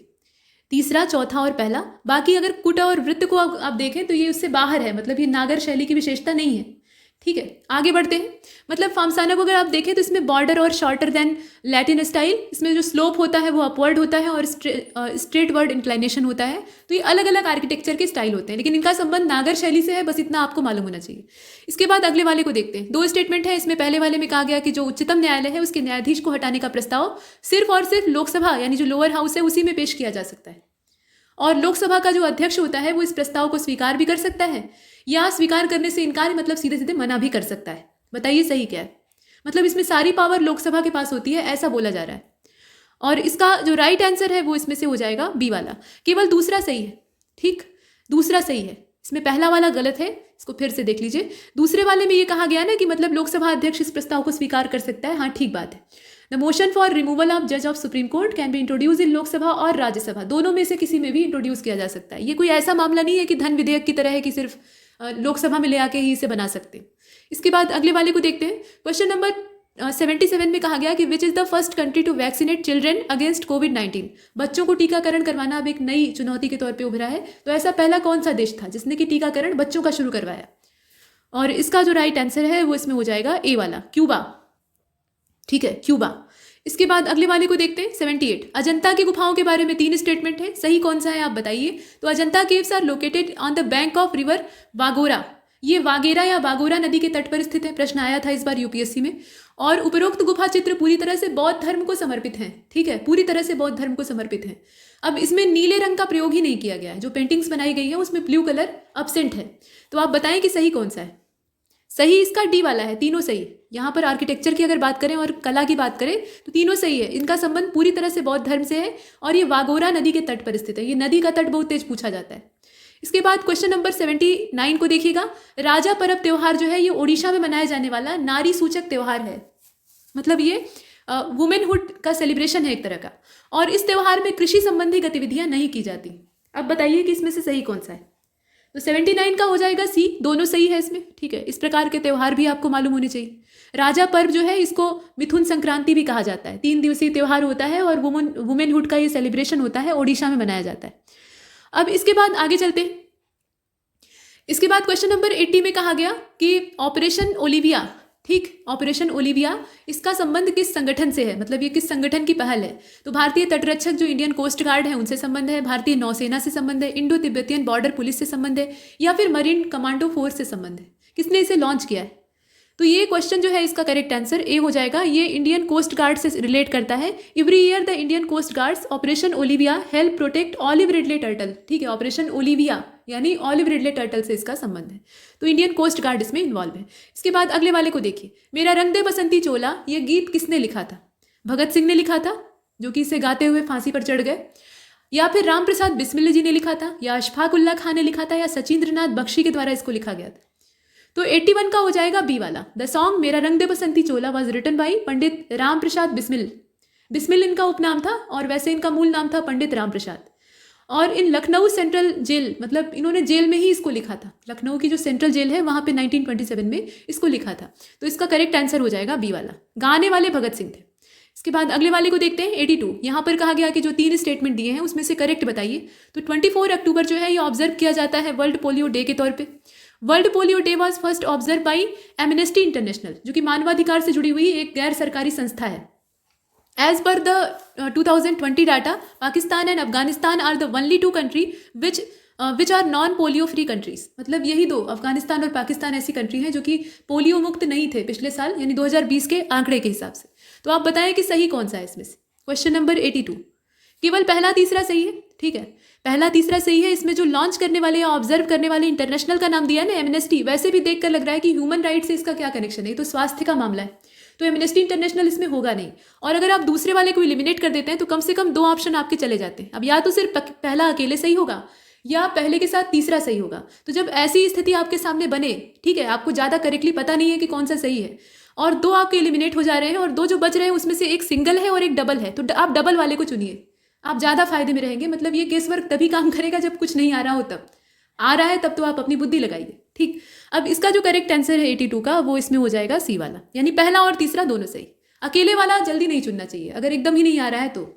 तीसरा, चौथा और पहला। बाकी अगर कुटा और वृत्त को आप देखें तो ये उससे बाहर है, मतलब ये नागर शैली की विशेषता नहीं है। ठीक है, आगे बढ़ते हैं। मतलब फार्मसाना को अगर आप देखें तो इसमें बॉर्डर और शॉर्टर देन लैटिन स्टाइल, इसमें जो स्लोप होता है वो अपवर्ड होता है और स्ट्रेट वर्ड इंक्लाइनेशन होता है। तो ये अलग अलग आर्किटेक्चर के स्टाइल होते हैं, लेकिन इनका संबंध नागर शैली से है, बस इतना आपको मालूम होना चाहिए। इसके बाद अगले वाले को देखते हैं। 2 स्टेटमेंट है इसमें। पहले वाले में कहा गया कि जो उच्चतम न्यायालय है उसके न्यायाधीश को हटाने का प्रस्ताव सिर्फ और सिर्फ लोकसभा यानी जो लोअर हाउस है उसी में पेश किया जा सकता है, और लोकसभा का जो अध्यक्ष होता है वो इस प्रस्ताव को स्वीकार भी कर सकता है या स्वीकार करने से इनकार, मतलब सीधे सीधे मना भी कर सकता है। बताइए सही क्या है? मतलब इसमें सारी पावर लोकसभा के पास होती है, ऐसा बोला जा रहा है। और इसका जो राइट आंसर है वो इसमें से हो जाएगा बी वाला। केवल दूसरा सही है। ठीक, दूसरा सही है, इसमें पहला वाला गलत है। इसको फिर से देख लीजिए। दूसरे वाले में ये कहा गया ना कि मतलब लोकसभा अध्यक्ष इस प्रस्ताव को स्वीकार कर सकता है। हाँ, ठीक बात है। The motion for removal of जज of supreme court can be introduce in Lok Sabha और राज्यसभा, दोनों में से किसी में भी इंट्रोड्यूस किया जा सकता है। ये कोई ऐसा मामला नहीं है कि धन विधेयक की तरह है कि सिर्फ लोकसभा में ले आके ही इसे बना सकते। इसके बाद अगले वाले को देखते हैं। क्वेश्चन नंबर 77 में कहा गया कि which is the first country to vaccinate children against कोविड-19। बच्चों को टीकाकरण करवाना अब एक नई चुनौती के तौर पे उभरा है। तो ऐसा पहला कौन सा देश था जिसने कि टीकाकरण बच्चों का शुरू करवाया? और इसका जो राइट आंसर है वो इसमें हो जाएगा ए वाला, क्यूबा। ठीक है, क्यूबा। इसके बाद अगले वाले को देखते हैं 78। अजंता की गुफाओं के बारे में 3 स्टेटमेंट है, सही कौन सा है आप बताइए। तो Ajanta caves are located on the bank of river Waghora, ये वागेरा या वागोरा नदी के तट पर स्थित है। प्रश्न आया था इस बार यूपीएससी में। और उपरोक्त गुफा चित्र पूरी तरह से बौद्ध धर्म को समर्पित हैं। ठीक है, पूरी तरह से बौद्ध धर्म को समर्पित हैं। अब इसमें नीले रंग का प्रयोग ही नहीं किया गया है। जो पेंटिंग्स बनाई गई है उसमें ब्लू कलर अब्सेंट है। तो आप बताएं कि सही कौन सा है? सही इसका डी वाला है, तीनों सही है। यहाँ पर आर्किटेक्चर की अगर बात करें और कला की बात करें तो तीनों सही है। इनका संबंध पूरी तरह से बौद्ध धर्म से है और ये वागोरा नदी के तट पर स्थित है। ये नदी का तट बहुत तेज पूछा जाता है। इसके बाद क्वेश्चन नंबर 79 को देखिएगा। राजा परब त्योहार जो है ये ओडिशा में मनाया जाने वाला नारी सूचक त्योहार है। मतलब ये वुमेनहुड का सेलिब्रेशन है एक तरह का, और इस त्योहार में कृषि संबंधी गतिविधियां नहीं की जाती। अब बताइए कि इसमें से सही कौन सा है? तो 79 का हो जाएगा सी, दोनों सही है इसमें। ठीक है, इस प्रकार के त्यौहार भी आपको मालूम होने चाहिए। राजा पर्व जो है इसको मिथुन संक्रांति भी कहा जाता है। 3 दिवसीय त्यौहार होता है और वुमेनहुड का ये सेलिब्रेशन होता है, ओडिशा में मनाया जाता है। अब इसके बाद आगे चलते हैं। इसके बाद क्वेश्चन नंबर 80 में कहा गया कि ऑपरेशन ओलिविया, ठीक, ऑपरेशन ओलिविया इसका संबंध किस संगठन से है, मतलब ये किस संगठन की पहल है? तो भारतीय तटरक्षक जो इंडियन कोस्ट गार्ड है उनसे संबंध है, भारतीय नौसेना से संबंध है, इंडो तिब्बतियन बॉर्डर पुलिस से संबंध है, या फिर मरीन कमांडो फोर्स से संबंध है? किसने इसे लॉन्च किया है? तो ये क्वेश्चन जो है इसका करेक्ट आंसर ए हो जाएगा। ये इंडियन कोस्ट गार्ड से रिलेट करता है। Every year the Indian Coast Guards operation Olivia help protect olive ridley turtle. ठीक है, ऑपरेशन ओलिविया यानी ऑलिव रिडले टर्टल से इसका संबंध है। तो इंडियन कोस्ट गार्ड इसमें इन्वॉल्व है। इसके बाद अगले वाले को देखिए, मेरा रंग दे बसंती चोला, ये गीत किसने लिखा था? भगत सिंह ने लिखा था, जो कि इसे गाते हुए फांसी पर चढ़ गए, या फिर राम प्रसाद बिस्मिल जी ने लिखा था, या अशफाक उल्ला खान ने लिखा था, या सचिंद्रनाथ बख्शी के द्वारा इसको लिखा गया था? तो 81 का हो जाएगा बी वाला। द सॉन्ग मेरा रंग दे बसंती चोला was written by Pandit Ram Prasad Bismil. Bismil इनका उपनाम था और वैसे इनका मूल नाम था पंडित राम प्रसाद। और इन लखनऊ सेंट्रल जेल, मतलब इन्होंने जेल में ही इसको लिखा था। लखनऊ की जो सेंट्रल जेल है वहाँ पे 1927 में इसको लिखा था। तो इसका करेक्ट आंसर हो जाएगा बी वाला। गाने वाले भगत सिंह थे। इसके बाद अगले वाले को देखते हैं 82। यहाँ पर कहा गया कि जो 3 स्टेटमेंट दिए हैं उसमें से करेक्ट बताइए। तो 24 अक्टूबर जो है ये ऑब्जर्व किया जाता है वर्ल्ड पोलियो डे के तौर पे। World polio day was first observe by amnesty international, जो कि मानवाधिकार से जुड़ी हुई एक गैर सरकारी संस्था है। As per the 2020 data, Pakistan and Afghanistan are the only 2 country which are non polio free countries. मतलब यही 2, अफगानिस्तान और पाकिस्तान ऐसी कंट्री हैं जो कि पोलियो मुक्त नहीं थे पिछले साल, यानी 2020 के आंकड़े के हिसाब से। तो आप बताएं कि सही कौन सा है इसमें से। क्वेश्चन नंबर 82, केवल पहला तीसरा सही है। ठीक है, पहला तीसरा सही है। इसमें जो लॉन्च करने वाले या ऑब्जर्व करने वाले इंटरनेशनल का नाम दिया है ना, एमनेस्टी, वैसे भी देखकर लग रहा है कि ह्यूमन राइट से इसका क्या कनेक्शन है, तो स्वास्थ्य का मामला है, तो एमनेस्टी इंटरनेशनल इसमें होगा नहीं। और अगर आप दूसरे वाले को एलिमिनेट कर देते हैं तो कम से कम 2 ऑप्शन आपके चले जाते हैं। अब या तो सिर्फ पहला अकेले सही होगा या पहले के साथ तीसरा सही होगा। तो जब ऐसी स्थिति आपके सामने बने, ठीक है, आपको ज़्यादा करेक्टली पता नहीं है कि कौन सा सही है और 2 आपके एलिमिनेट हो जा रहे हैं और 2 जो बच रहे हैं उसमें से एक सिंगल है और एक डबल है, तो आप डबल वाले को चुनिए, आप ज़्यादा फायदे में रहेंगे। मतलब ये केस वर्क तभी काम करेगा जब कुछ नहीं आ रहा हो। तब आ रहा है तब तो आप अपनी बुद्धि लगाइए। ठीक, अब इसका जो करेक्ट आंसर है 82 का, वो इसमें हो जाएगा सी वाला, यानी पहला और तीसरा दोनों सही। अकेले वाला जल्दी नहीं चुनना चाहिए अगर एकदम ही नहीं आ रहा है तो।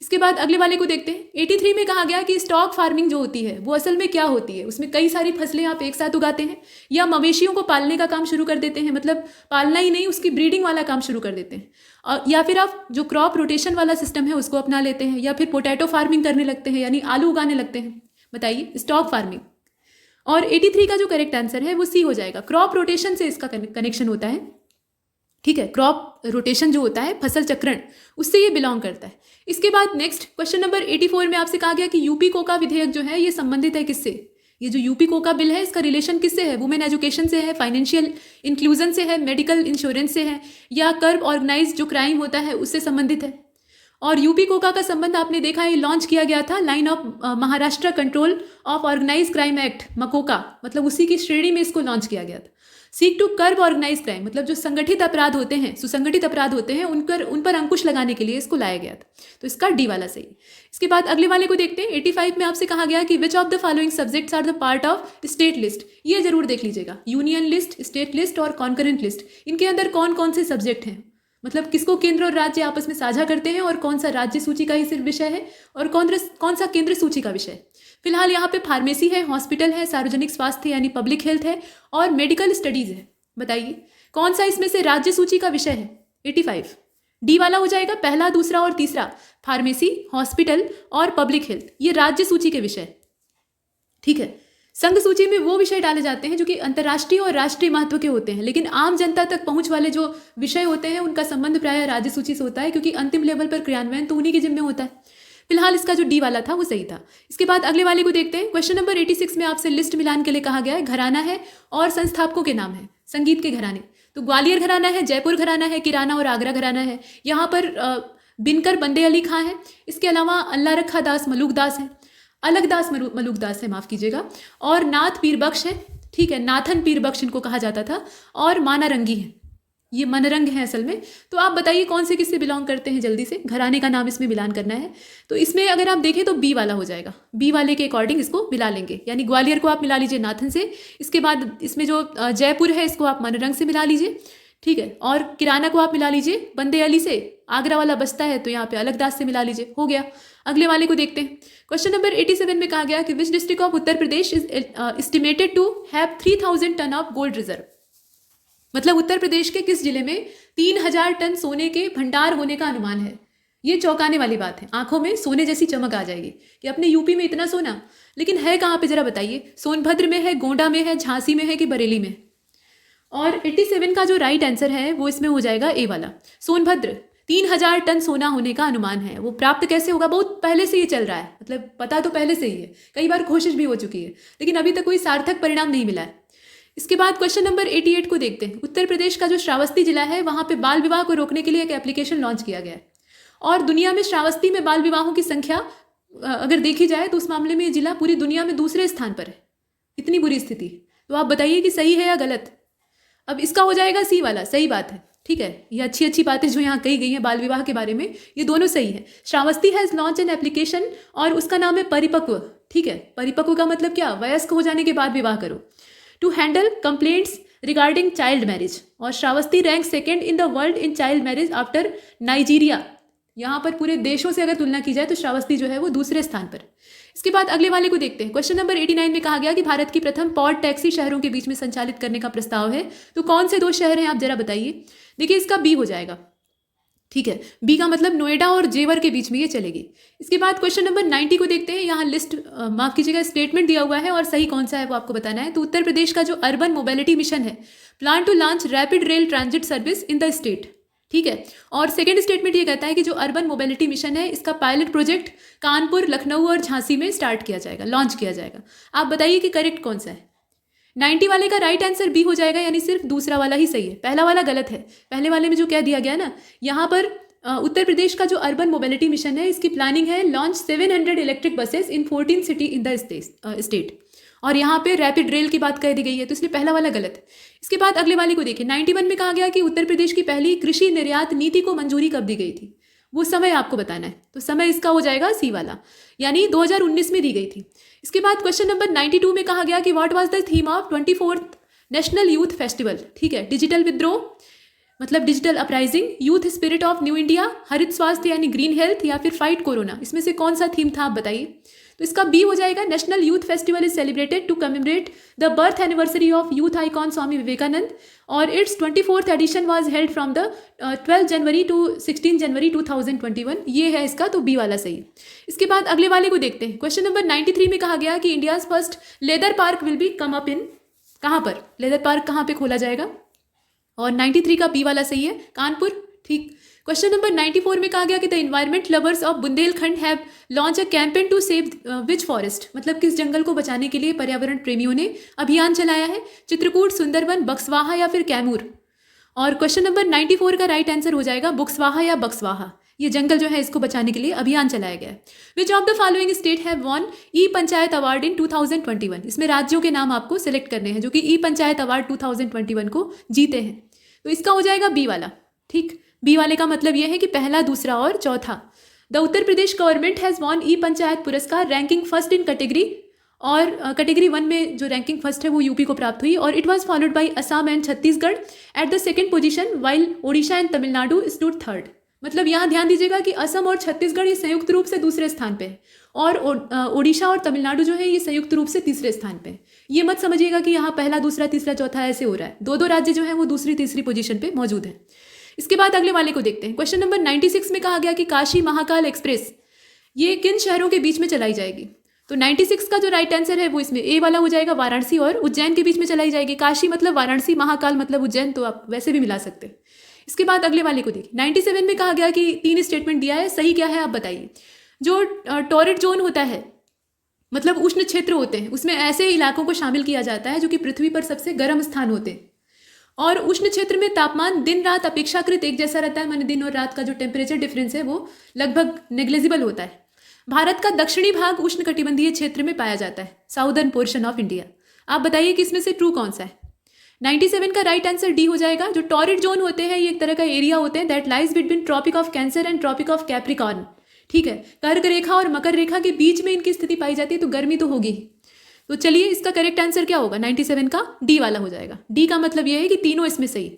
इसके बाद अगले वाले को देखते हैं। 83 में कहा गया कि स्टॉक फार्मिंग जो होती है वो असल में क्या होती है। उसमें कई सारी फसलें आप एक साथ उगाते हैं या मवेशियों को पालने का काम शुरू कर देते हैं, मतलब पालना ही नहीं, उसकी ब्रीडिंग वाला काम शुरू कर देते हैं, और या फिर आप जो क्रॉप रोटेशन वाला सिस्टम है उसको अपना लेते हैं, या फिर पोटैटो फार्मिंग करने लगते हैं, यानी आलू उगाने लगते हैं। बताइए, स्टॉक फार्मिंग। और 83 का जो करेक्ट आंसर है वो सी हो जाएगा। क्रॉप रोटेशन से इसका कनेक्शन होता है। ठीक है, क्रॉप रोटेशन जो होता है, फसल चक्रण, उससे ये बिलोंग करता है। इसके बाद नेक्स्ट क्वेश्चन नंबर 84 में आपसे कहा गया कि यूपी कोका विधेयक जो है ये संबंधित है किससे। ये जो यूपी कोका बिल है इसका रिलेशन किससे है? वुमेन एजुकेशन से है, फाइनेंशियल इंक्लूजन से है, मेडिकल इंश्योरेंस से है, या कर्ब ऑर्गेनाइज जो क्राइम होता है उससे संबंधित है। और यूपी कोका का संबंध आपने देखा है, लॉन्च किया गया था line of Maharashtra control of organize crime act, MCOCA, मतलब उसी की श्रेणी में इसको लॉन्च किया गया था। Seek to curb organize crime, मतलब जो संगठित अपराध होते हैं, सुसंगठित अपराध होते हैं, उन पर अंकुश लगाने के लिए इसको लाया गया था। तो इसका डी वाला सही। इसके बाद अगले वाले को देखते हैं। 85 में आपसे कहा गया कि which of the following subjects are the part of state list. ये जरूर देख लीजिएगा, यूनियन लिस्ट, स्टेट लिस्ट और कॉन्करेंट लिस्ट, इनके अंदर कौन कौन से सब्जेक्ट हैं, मतलब किसको केंद्र और राज्य आपस में साझा करते हैं, और कौन सा राज्य सूची का ही सिर्फ विषय है और कौन सा केंद्र सूची का विषय। फिलहाल यहाँ पे फार्मेसी है, हॉस्पिटल है, सार्वजनिक स्वास्थ्य यानी पब्लिक हेल्थ है, और मेडिकल स्टडीज है। बताइए कौन सा इसमें से राज्य सूची का विषय है। 85 डी वाला हो जाएगा। पहला, दूसरा और तीसरा, फार्मेसी, हॉस्पिटल और पब्लिक हेल्थ, ये राज्य सूची के विषय। ठीक है, संघ सूची में वो विषय डाले जाते हैं जो कि अंतर्राष्ट्रीय और राष्ट्रीय महत्व के होते हैं, लेकिन आम जनता तक पहुंच वाले जो विषय होते हैं उनका संबंध प्रायः राज्य सूची से होता है, क्योंकि अंतिम लेवल पर क्रियान्वयन तो उन्हीं के जिम्मे होता है। फिलहाल इसका जो डी वाला था वो सही था। इसके बाद अगले वाले को देखते हैं। क्वेश्चन नंबर 86 में आपसे लिस्ट मिलान के लिए कहा गया है। घराना है और संस्थापकों के नाम है, संगीत के घराने। तो ग्वालियर घराना है, जयपुर घराना है, किराना और आगरा घराना है। यहाँ पर बिनकर बंदे अली खां है। इसके अलावा अल्लाह रखा दास मलूक दास है, अलग दास मलूक दास है, माफ़ कीजिएगा, और नाथ पीर बख्श है। ठीक है, नाथन पीर बख्श इनको कहा जाता था, और माना रंगी है, ये मनरंग है असल में। तो आप बताइए कौन से किससे बिलोंग करते हैं, जल्दी से घराने का नाम इसमें मिलान करना है। तो इसमें अगर आप देखें तो बी वाला हो जाएगा, बी वाले के अकॉर्डिंग इसको मिला लेंगे, यानी ग्वालियर को आप मिला लीजिए नाथन से। इसके बाद इसमें जो जयपुर है इसको आप मनरंग से मिला लीजिए। ठीक है, और किराना को आप मिला लीजिए बंदे अली से। आगरा वाला बस्ता है तो यहाँ पे अलग दास से मिला लीजिए, हो गया। अगले वाले को देखते हैं। क्वेश्चन नंबर 87 में कहा गया कि which district of Uttar Pradesh is estimated to have 3000 ton of gold reserve. मतलब उत्तर प्रदेश के किस जिले में 3000 टन सोने के भंडार होने का अनुमान है। ये चौंकाने वाली बात है, आंखों में सोने जैसी चमक आ जाएगी कि अपने यूपी में इतना सोना, लेकिन है कहाँ पे जरा बताइए। सोनभद्र में है, गोंडा में है, झांसी में है कि बरेली में? और 87 का जो राइट आंसर है वो इसमें हो जाएगा ए वाला। सोनभद्र 3000 टन सोना होने का अनुमान है। वो प्राप्त कैसे होगा, बहुत पहले से ये चल रहा है, मतलब पता तो पहले से ही है, कई बार कोशिश भी हो चुकी है, लेकिन अभी तक कोई सार्थक परिणाम नहीं मिला है। इसके बाद क्वेश्चन नंबर 88 को देखते हैं। उत्तर प्रदेश का जो श्रावस्ती जिला है वहाँ पे बाल विवाह को रोकने के लिए एक एप्लीकेशन लॉन्च किया गया है, और दुनिया में श्रावस्ती में बाल विवाहों की संख्या अगर देखी जाए तो उस मामले में ये जिला पूरी दुनिया में दूसरे स्थान पर है। इतनी बुरी स्थिति। तो आप बताइए कि सही है या गलत। अब इसका हो जाएगा सी वाला, सही बात है। ठीक है, ये अच्छी अच्छी बातें जो यहाँ कही गई हैं बाल विवाह के बारे में, ये दोनों सही है। Shravasti has launch an application और उसका नाम है परिपक्व। ठीक है, परिपक्व का मतलब क्या, वयस्क हो जाने के बाद विवाह करो। To handle complaints regarding child marriage, और Shravasti rank second in the world in child marriage after Nigeria. यहाँ पर पूरे देशों से अगर तुलना की जाए तो श्रावस्ती जो है वो दूसरे स्थान पर। इसके बाद अगले वाले को देखते हैं। क्वेश्चन नंबर 89 में कहा गया कि भारत की प्रथम पॉड टैक्सी शहरों के बीच में संचालित करने का प्रस्ताव है। तो कौन से दो शहर हैं आप जरा बताइए। देखिए इसका बी हो जाएगा। ठीक है, बी का मतलब नोएडा और जेवर के बीच में ये चलेगी। इसके बाद क्वेश्चन नंबर 90 को देखते हैं। यहाँ लिस्ट माफ कीजिएगा, स्टेटमेंट दिया हुआ है और सही कौन सा है वो आपको बताना है। तो उत्तर प्रदेश का जो अर्बन मोबिलिटी मिशन है, plan to launch rapid rail transit service in the state. ठीक है, और सेकंड स्टेटमेंट ये कहता है कि जो अर्बन मोबिलिटी मिशन है इसका पायलट प्रोजेक्ट कानपुर, लखनऊ और झांसी में स्टार्ट किया जाएगा, लॉन्च किया जाएगा। आप बताइए कि करेक्ट कौन सा है। 90 वाले का राइट आंसर बी हो जाएगा, यानी सिर्फ दूसरा वाला ही सही है, पहला वाला गलत है। पहले वाले में जो क्या दिया गया ना, यहाँ पर उत्तर प्रदेश का जो अर्बन मोबिलिटी मिशन है इसकी प्लानिंग है launch 700 electric buses in 14 city in the state, और यहाँ पे रैपिड रेल की बात कह दी गई है, तो इसलिए पहला वाला गलत है। इसके बाद अगले वाले को देखिए। 91 में कहा गया कि उत्तर प्रदेश की पहली कृषि निर्यात नीति को मंजूरी कब दी गई थी, वो समय आपको बताना है। तो समय इसका हो जाएगा सी वाला, यानी 2019 में दी गई थी। इसके बाद क्वेश्चन नंबर 92 में कहा गया कि what was the theme of 24th national youth festival. ठीक है, डिजिटल विद्रोह मतलब digital uprising, youth spirit of new India, हरित स्वास्थ्य यानी ग्रीन हेल्थ, या फिर फाइट कोरोना। इसमें से कौन सा थीम था आप बताइए। तो इसका बी हो जाएगा। National youth festival is celebrated to commemorate the birth anniversary of youth icon Swami Vivekananda, और its 24th edition was held from the 12 January to 16 January 2021। ये है इसका, तो बी वाला सही है। इसके बाद अगले वाले को देखते हैं। क्वेश्चन नंबर 93 में कहा गया कि India's first leather park will be come up in, कहाँ पर लेदर पार्क कहाँ पे खोला जाएगा, और 93 का बी वाला सही है, कानपुर। ठीक। क्वेश्चन नंबर 94 में कहा गया कि the environment lovers of Bundelkhand have launch a campaign to save which forest, मतलब किस जंगल को बचाने के लिए पर्यावरण प्रेमियों ने अभियान चलाया है। चित्रकूट, सुंदरवन, बक्सवाहा या फिर कैमूर। और क्वेश्चन नंबर 94 का राइट आंसर हो जाएगा बुक्सवाहा या बक्सवाहा। ये जंगल जो है इसको बचाने के लिए अभियान चलाया गया है। Which of the following state have von e panchayat award in 2021। इसमें राज्यों के नाम आपको सिलेक्ट करने हैं जो कि ई पंचायत अवार्ड 2021 को जीते हैं। तो इसका हो जाएगा बी वाला। ठीक, बी वाले का मतलब यह है कि पहला, दूसरा और चौथा। The Uttar Pradesh government has won e panchayat Puraskar ranking first in category, और कैटेगरी 1 में जो रैंकिंग फर्स्ट है वो यूपी को प्राप्त हुई, और it was followed by Assam and Chhattisgarh at the second position, while Odisha and Tamil Nadu stood third. मतलब यहाँ ध्यान दीजिएगा कि असम और छत्तीसगढ़ ये संयुक्त रूप से दूसरे स्थान पे है, और ओडिशा और तमिलनाडु जो है ये संयुक्त रूप से तीसरे स्थान पे है। ये मत समझिएगा कि यहाँ पहला, दूसरा, तीसरा, चौथा ऐसे हो रहा है। दो राज्य जो है वो दूसरी, तीसरी पोजीशन पे मौजूद है। इसके बाद अगले वाले को देखते हैं। क्वेश्चन नंबर 96 में कहा गया कि काशी महाकाल एक्सप्रेस ये किन शहरों के बीच में चलाई जाएगी। तो 96 का जो राइट आंसर है वो इसमें ए वाला हो जाएगा, वाराणसी और उज्जैन के बीच में चलाई जाएगी। काशी मतलब वाराणसी, महाकाल मतलब उज्जैन, तो आप वैसे भी मिला सकते हैं। इसके बाद अगले वाले को देखिए। 97 में कहा गया कि 3 स्टेटमेंट दिया है, सही क्या है आप बताइए। जो टॉरिड जोन होता है मतलब उष्ण क्षेत्र होते हैं, उसमें ऐसे इलाकों को शामिल किया जाता है जो कि पृथ्वी पर सबसे गर्म स्थान होते हैं, और उष्ण क्षेत्र में तापमान दिन रात अपेक्षाकृत एक जैसा रहता है, माने दिन और रात का जो टेम्परेचर डिफरेंस है वो लगभग नेग्लिजिबल होता है। भारत का दक्षिणी भाग उष्ण कटिबंधीय क्षेत्र में पाया जाता है, साउदर्न पोर्शन ऑफ इंडिया। आप बताइए कि इसमें से ट्रू कौन सा है। 97 का राइट आंसर डी हो जाएगा। जो टॉरिड जोन होते हैं ये एक तरह का एरिया होते हैं that lies between Tropic of Cancer and Tropic of Capricorn. ठीक है, कर्क रेखा और मकर रेखा के बीच में इनकी स्थिति पाई जाती है, तो गर्मी तो होगी ही। तो चलिए इसका करेक्ट आंसर क्या होगा, 97 का डी वाला हो जाएगा। डी का मतलब यह है कि तीनों इसमें सही।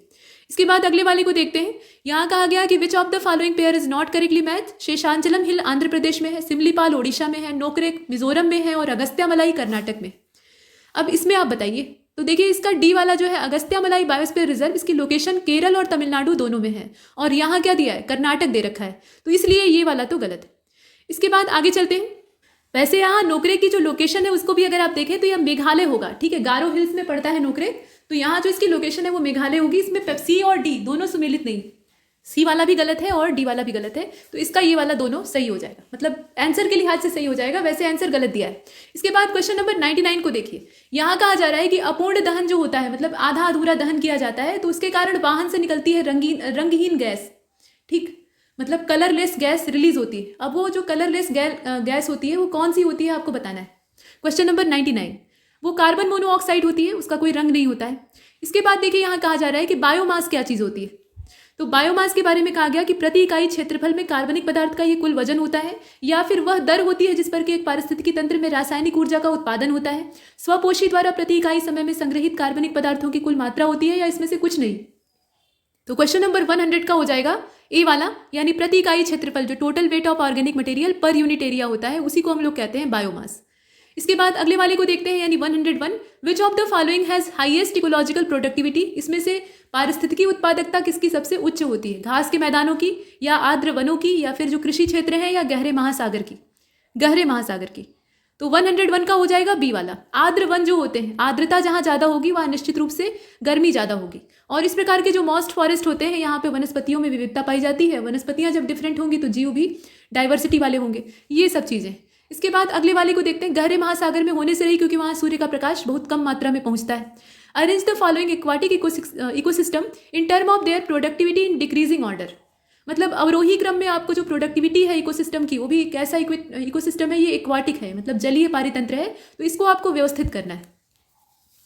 इसके बाद अगले वाले को देखते हैं। यहाँ कहा गया कि which of the following pair is not correctly match. Seshachalam hill Andhra Pradesh में है, सिमलीपाल ओडिशा में है, नोकरेक मिजोरम में है, और अगस्त्यामलाई कर्नाटक में। अब इसमें आप बताइए। तो देखिए इसका डी वाला जो है अगस्त्यामलाई बायोस्फीयर रिजर्व, इसकी लोकेशन केरल और तमिलनाडु दोनों में है, और यहाँ क्या दिया है, कर्नाटक दे रखा है, तो इसलिए ये वाला तो गलत है। इसके बाद आगे चलते हैं। वैसे यहाँ नोकरेक की जो लोकेशन है उसको भी अगर आप देखें तो यह मेघालय होगा। ठीक है, गारो हिल्स में पड़ता है नोकरेक, तो यहाँ जो इसकी लोकेशन है वो मेघालय होगी। इसमें सी और डी दोनों सुमेलित नहीं, सी वाला भी गलत है और डी वाला भी गलत है, तो इसका ये वाला दोनों सही हो जाएगा, मतलब आंसर के लिहाज से सही हो जाएगा, वैसे आंसर गलत दिया है। इसके बाद क्वेश्चन नंबर 99 को देखिए। यहाँ कहा जा रहा है कि अपूर्ण दहन जो होता है, मतलब आधा अधूरा दहन किया जाता है, तो उसके कारण वाहन से निकलती है रंगहीन गैस, ठीक, मतलब कलरलेस गैस रिलीज होती है। अब वो जो कलरलेस गैस होती है वो कौन सी होती है आपको बताना है। क्वेश्चन नंबर 99, वो कार्बन मोनोऑक्साइड होती है, उसका कोई रंग नहीं होता है। इसके बाद देखिए यहाँ कहा जा रहा है कि बायोमास क्या चीज़ होती है। तो बायोमास के बारे में कहा गया कि प्रति इकाई क्षेत्रफल में कार्बनिक पदार्थ का ये कुल वजन होता है, या फिर वह दर होती है जिस पर कि एक पारिस्थितिकी तंत्र में रासायनिक ऊर्जा का उत्पादन होता है। स्वपोषी द्वारा प्रति इकाई समय में संग्रहित कार्बनिक पदार्थों की कुल मात्रा होती है, या इसमें से कुछ नहीं। तो क्वेश्चन नंबर 100 का हो जाएगा ए वाला, यानी प्रति इकाई क्षेत्रफल, जो total weight of organic material per unit area होता है, उसी को हम लोग कहते हैं बायोमास। इसके बाद अगले वाले को देखते हैं, यानी 101, विच of the following has highest ecological productivity. इसमें से पारिस्थितिकी उत्पादकता किसकी सबसे उच्च होती है, घास के मैदानों की, या आर्द्र वनों की, या फिर जो कृषि क्षेत्र हैं, या गहरे महासागर की। गहरे महासागर की। तो 101 का हो जाएगा बी वाला। आर्द्र वन जो होते हैं, आर्द्रता जहाँ ज़्यादा होगी वहाँ निश्चित रूप से गर्मी ज़्यादा होगी। और इस प्रकार के जो मॉस्ट फॉरेस्ट होते हैं, यहाँ पे वनस्पतियों में विविधता पाई जाती है। वनस्पतियाँ जब डिफरेंट होंगी तो जीव भी डाइवर्सिटी वाले होंगे, ये सब चीज़ें। इसके बाद अगले वाले को देखते हैं। गहरे महासागर में होने से रही क्योंकि वहाँ सूर्य का प्रकाश बहुत कम मात्रा में पहुँचता है। Arrange the following aquatic ecosystem in term of their productivity in decreasing order. मतलब अवरोही क्रम में आपको जो प्रोडक्टिविटी है इकोसिस्टम की, वो भी एक ऐसा इकोसिस्टम है, ये एक्वाटिक है, मतलब जलीय पारितंत्र है, तो इसको आपको व्यवस्थित करना है।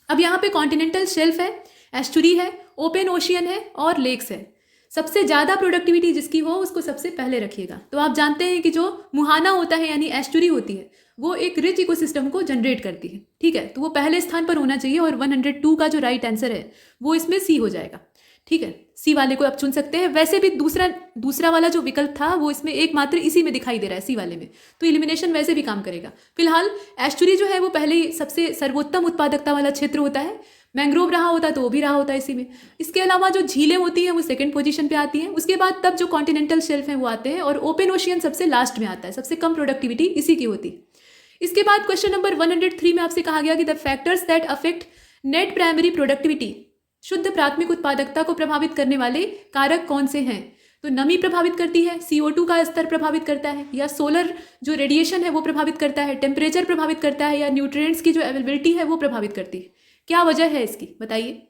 अब यहाँ पे कॉन्टिनेंटल शेल्फ है, एस्चुरी है, ओपन ओशियन है और लेक्स है। सबसे ज़्यादा प्रोडक्टिविटी जिसकी हो उसको सबसे पहले रखिएगा। तो आप जानते हैं कि जो मुहाना होता है यानी एस्चुरी होती है, वो एक रिच इकोसिस्टम को जनरेट करती है, ठीक है, तो वो पहले स्थान पर होना चाहिए। और 102 का जो राइट आंसर है वो इसमें सी हो जाएगा, ठीक है। सी वाले को आप चुन सकते हैं। वैसे भी दूसरा वाला जो विकल्प था वो इसमें एकमात्र इसी में दिखाई दे रहा है, सी वाले में, तो एलिमिनेशन वैसे भी काम करेगा। फिलहाल एस्चुरी जो है वो पहले ही सबसे सर्वोत्तम उत्पादकता वाला क्षेत्र होता है। मैंग्रोव रहा होता तो वो भी रहा होता है इसी में। इसके अलावा जो झीलें होती हैं वो सेकंड पोजीशन पे आती हैं। उसके बाद तब जो कॉन्टिनेंटल शेल्फ हैं वो आते हैं, और ओपन ओशियन सबसे लास्ट में आता है। सबसे कम प्रोडक्टिविटी इसी की होती है। इसके बाद क्वेश्चन नंबर 103 में आपसे कहा गया कि the factors that affect net primary productivity, शुद्ध प्राथमिक उत्पादकता को प्रभावित करने वाले कारक कौन से हैं। तो नमी प्रभावित करती है, CO2 का स्तर प्रभावित करता है, या सोलर जो रेडिएशन है वो प्रभावित करता है, टेम्परेचर प्रभावित करता है, या न्यूट्रिएंट्स की जो अवेलेबिलिटी है वो प्रभावित करती है। क्या वजह है इसकी बताइए।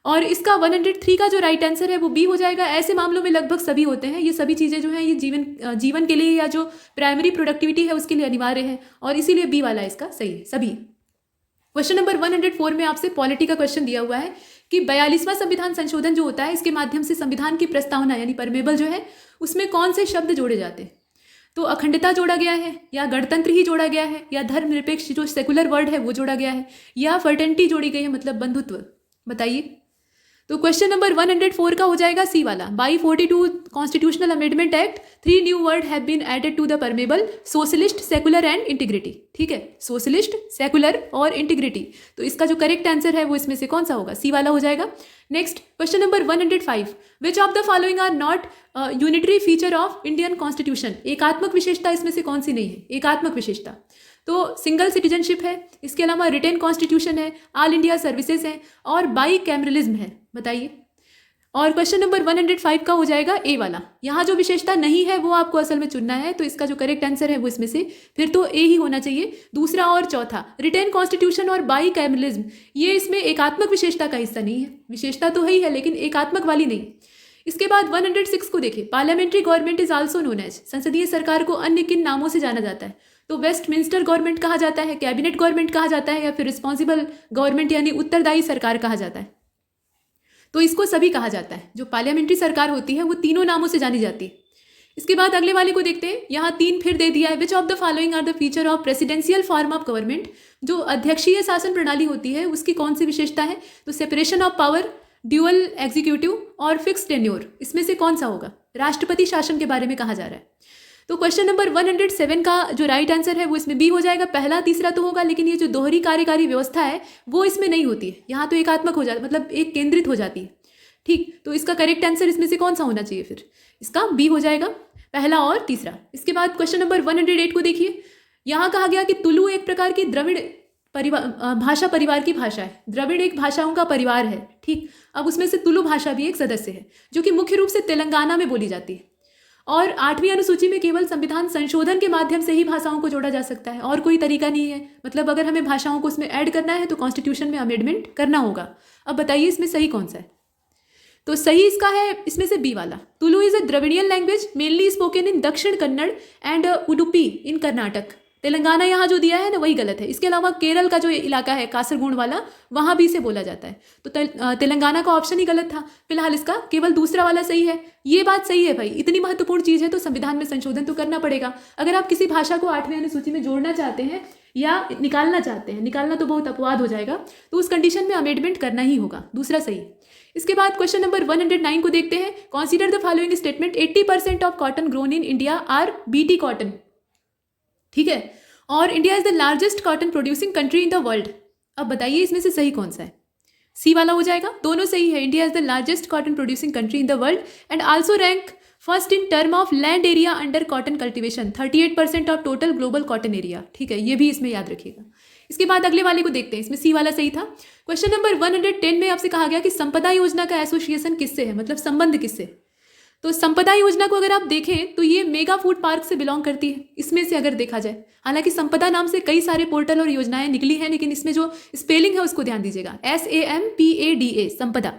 और इसका 103 का जो राइट आंसर है वो बी हो जाएगा। ऐसे मामलों में लगभग सभी होते हैं। ये सभी चीज़ें जो हैं ये जीवन के लिए या जो प्राइमरी प्रोडक्टिविटी है उसके लिए अनिवार्य है, और इसीलिए बी वाला इसका सही है सभी। क्वेश्चन नंबर 104 में आपसे पॉलिटी का क्वेश्चन दिया हुआ है कि 42वां संविधान संशोधन जो होता है इसके माध्यम से संविधान की प्रस्तावना यानी परमेबल जो है उसमें कौन से शब्द जोड़े जाते हैं। तो अखंडता जोड़ा गया है, या गणतंत्र ही जोड़ा गया है, या धर्मनिरपेक्ष जो सेकुलर वर्ड है वो जोड़ा गया है, या फर्टेनिटी जोड़ी गई है मतलब बंधुत्व, बताइए। तो क्वेश्चन नंबर 104 का हो जाएगा सी वाला। By 42 constitutional amendment act 3 new word have been added to the preamble, socialist, secular and integrity, ठीक है, सोशलिस्ट, सेकुलर और इंटीग्रिटी। तो इसका जो करेक्ट आंसर है वो इसमें से कौन सा होगा, सी वाला हो जाएगा। Next question number 105, which of the following are not unitary feature of Indian constitution. एकात्मक विशेषता इसमें से कौन सी नहीं है, एकात्मक विशेषता। तो सिंगल सिटीजनशिप है, इसके अलावा रिटेन कॉन्स्टिट्यूशन है, ऑल इंडिया सर्विसेज है, और बाई कैमरलिज्म है, बताइए। और क्वेश्चन नंबर 105 का हो जाएगा ए वाला। यहाँ जो विशेषता नहीं है वो आपको असल में चुनना है, तो इसका जो करेक्ट आंसर है वो इसमें से फिर तो ए ही होना चाहिए। दूसरा और चौथा, रिटेन कॉन्स्टिट्यूशन और बाई कैमरलिज्म, ये इसमें एकात्मक विशेषता का हिस्सा नहीं है। विशेषता तो है ही है लेकिन एकात्मक वाली नहीं। इसके बाद 106 को देखिए। Parliamentary government is also known as, संसदीय सरकार को अन्य किन नामों से जाना जाता है। तो वेस्टमिंस्टर गवर्नमेंट कहा जाता है, कैबिनेट गवर्नमेंट कहा जाता है, या फिर रिस्पॉन्सिबल गवर्नमेंट यानी उत्तरदायी सरकार कहा जाता है। तो इसको सभी कहा जाता है। जो पार्लियामेंट्री सरकार होती है वो तीनों नामों से जानी जाती है। इसके बाद अगले वाले को देखते हैं। यहाँ 3 फिर दे दिया है। Which of the following are the feature of presidential form of government. जो अध्यक्षीय शासन प्रणाली होती है उसकी कौन सी विशेषता है। तो separation of power, dual executive और फिक्स टेन्योर, इसमें से कौन सा होगा। राष्ट्रपति शासन के बारे में कहा जा रहा है। तो क्वेश्चन नंबर 107 का जो राइट आंसर है वो इसमें बी हो जाएगा। पहला तीसरा तो होगा लेकिन ये जो दोहरी कार्यकारी व्यवस्था है वो इसमें नहीं होती है। यहाँ तो एकात्मक हो जाता, मतलब एक केंद्रित हो जाती है, ठीक। तो इसका करेक्ट आंसर इसमें से कौन सा होना चाहिए, फिर इसका बी हो जाएगा, पहला और तीसरा। इसके बाद क्वेश्चन नंबर 108 को देखिए। यहाँ कहा गया कि तुलु एक प्रकार की द्रविड़ भाषा परिवार की भाषा है। द्रविड़ एक भाषाओं का परिवार है, ठीक। अब उसमें से तुलु भाषा भी एक सदस्य है, जो कि मुख्य रूप से तेलंगाना में बोली जाती है। और 8वीं अनुसूची में केवल संविधान संशोधन के माध्यम से ही भाषाओं को जोड़ा जा सकता है, और कोई तरीका नहीं है। मतलब अगर हमें भाषाओं को उसमें ऐड करना है तो कॉन्स्टिट्यूशन में अमेंडमेंट करना होगा। अब बताइए इसमें सही कौन सा है? तो सही इसका है इसमें से बी वाला। Tulu is a Dravidian language mainly spoken in दक्षिण कन्नड़ एंड उडुपी इन कर्नाटक। तेलंगाना यहाँ जो दिया है ना वही गलत है। इसके अलावा केरल का जो इलाका है कासरगोड वाला, वहाँ भी इसे बोला जाता है। तो तेलंगाना का ऑप्शन ही गलत था। फिलहाल इसका केवल दूसरा वाला सही है। ये बात सही है भाई, इतनी महत्वपूर्ण चीज़ है तो संविधान में संशोधन तो करना पड़ेगा। अगर आप किसी भाषा को 8वीं अनुसूची में जोड़ना चाहते हैं या निकालना चाहते हैं, निकालना तो बहुत अपवाद हो जाएगा, तो उस कंडीशन में अमेंडमेंट करना ही होगा। दूसरा सही। इसके बाद क्वेश्चन नंबर 109 को देखते हैं। Consider the following statement 80% of cotton grown in India are BT cotton, ठीक है। और India is the largest cotton producing country in the world. अब बताइए इसमें से सही कौन सा है? सी वाला हो जाएगा। दोनों सही है। India is the largest cotton producing country in the world and also rank first in term of land area under cotton cultivation, 38% of total global cotton area, ठीक है। ये भी इसमें याद रखिएगा। इसके बाद अगले वाले को देखते हैं। इसमें सी वाला सही था। क्वेश्चन नंबर 110 में आपसे कहा गया कि संपदा योजना का एसोसिएशन किससे है, मतलब संबंध किससे। तो संपदा योजना को अगर आप देखें तो ये मेगा फूड पार्क से बिलोंग करती है, इसमें से अगर देखा जाए। हालांकि संपदा नाम से कई सारे पोर्टल और योजनाएं निकली हैं, लेकिन इसमें जो स्पेलिंग है उसको ध्यान दीजिएगा, SAMPADA, संपदा।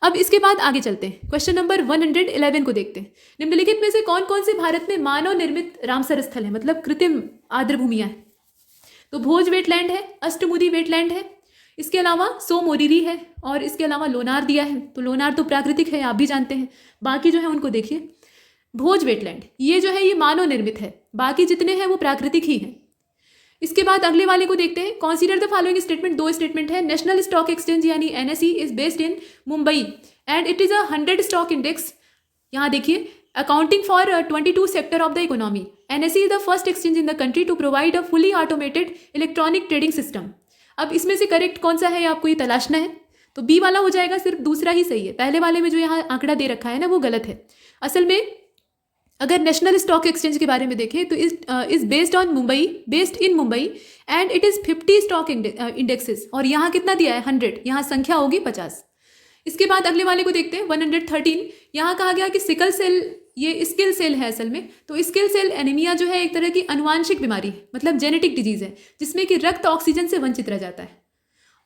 अब इसके बाद आगे चलते हैं। क्वेश्चन नंबर 111 को देखते हैं। निम्नलिखित में से कौन कौन से भारत में मानव निर्मित रामसर स्थल है, मतलब कृत्रिम आर्द्र भूमियां हैं। तो भोज वेटलैंड है, अष्टमुदी वेटलैंड है, इसके अलावा सो मोरिरी है, और इसके अलावा लोनार दिया है। तो लोनार तो प्राकृतिक है, आप भी जानते हैं। बाकी जो है उनको देखिए। भोज वेटलैंड ये जो है ये मानव निर्मित है, बाकी जितने हैं वो प्राकृतिक ही हैं। इसके बाद अगले वाले को देखते हैं। कॉन्सिडर द फॉलोइंग स्टेटमेंट, दो स्टेटमेंट है। नेशनल स्टॉक एक्सचेंज यानी NSE is based in Mumbai and it is a 100 stock index. यहाँ देखिए, accounting for 22 sector of the economy. NSE is the first exchange in the country to provide a fully automated electronic trading system. अब इसमें से correct कौन सा है आपको ये तलाशना है। तो बी वाला हो जाएगा, सिर्फ दूसरा ही सही है। पहले वाले में जो यहाँ आंकड़ा दे रखा है ना वो गलत है। असल में अगर नेशनल स्टॉक एक्सचेंज के बारे में देखें तो is based in Mumbai and it is 50 stock indexes, और यहाँ कितना दिया है 100, यहाँ संख्या होगी 50। इसके बाद अगले वाले को देखते हैं 113। यहाँ कहा गया कि सिकल सेल ये स्किल सेल है असल में। तो स्किल सेल एनीमिया जो है एक तरह की अनुवांशिक बीमारी है, मतलब जेनेटिक डिजीज है, जिसमें कि रक्त ऑक्सीजन से वंचित रह जाता है।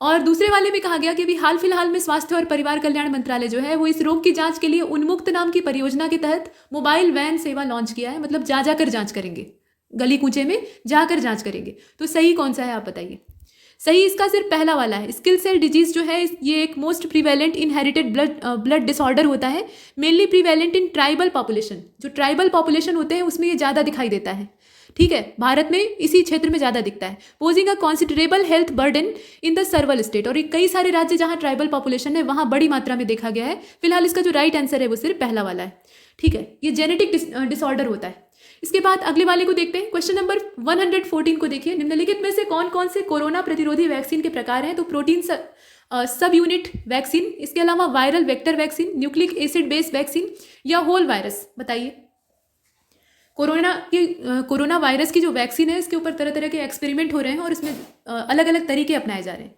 और दूसरे वाले में कहा गया कि अभी हाल फिलहाल में स्वास्थ्य और परिवार कल्याण मंत्रालय जो है वो इस रोग की जांच के लिए उन्मुक्त नाम की परियोजना के तहत मोबाइल वैन सेवा लॉन्च किया है। मतलब जा जाकर जांच करेंगे, गली कूचे में जाकर जांच करेंगे। तो सही कौन सा है आप बताइए। सही इसका सिर्फ पहला वाला है। स्किल सेल डिजीज जो है ये एक most prevalent inherited blood disorder होता है, mainly prevalent in tribal population. जो ट्राइबल पॉपुलेशन होते हैं उसमें ये ज़्यादा दिखाई देता है, ठीक है। भारत में इसी क्षेत्र में ज़्यादा दिखता है। Posing a considerable health burden in the several state, और कई सारे राज्य जहाँ ट्राइबल पॉपुलेशन है वहाँ बड़ी मात्रा में देखा गया है। फिलहाल इसका जो राइट आंसर है वो सिर्फ पहला वाला है, ठीक है। ये जेनेटिक डिसऑर्डर होता है। इसके बाद अगले वाले को देखते हैं। क्वेश्चन नंबर 114 को देखिए। निम्नलिखित में से कौन कौन से कोरोना प्रतिरोधी वैक्सीन के प्रकार हैं। तो प्रोटीन सब यूनिट वैक्सीन, इसके अलावा viral vector vaccine, nucleic acid based vaccine या होल वायरस। बताइए। कोरोना वायरस की जो वैक्सीन है इसके ऊपर तरह तरह के एक्सपेरिमेंट हो रहे हैं और इसमें अलग अलग तरीके अपनाए जा रहे हैं।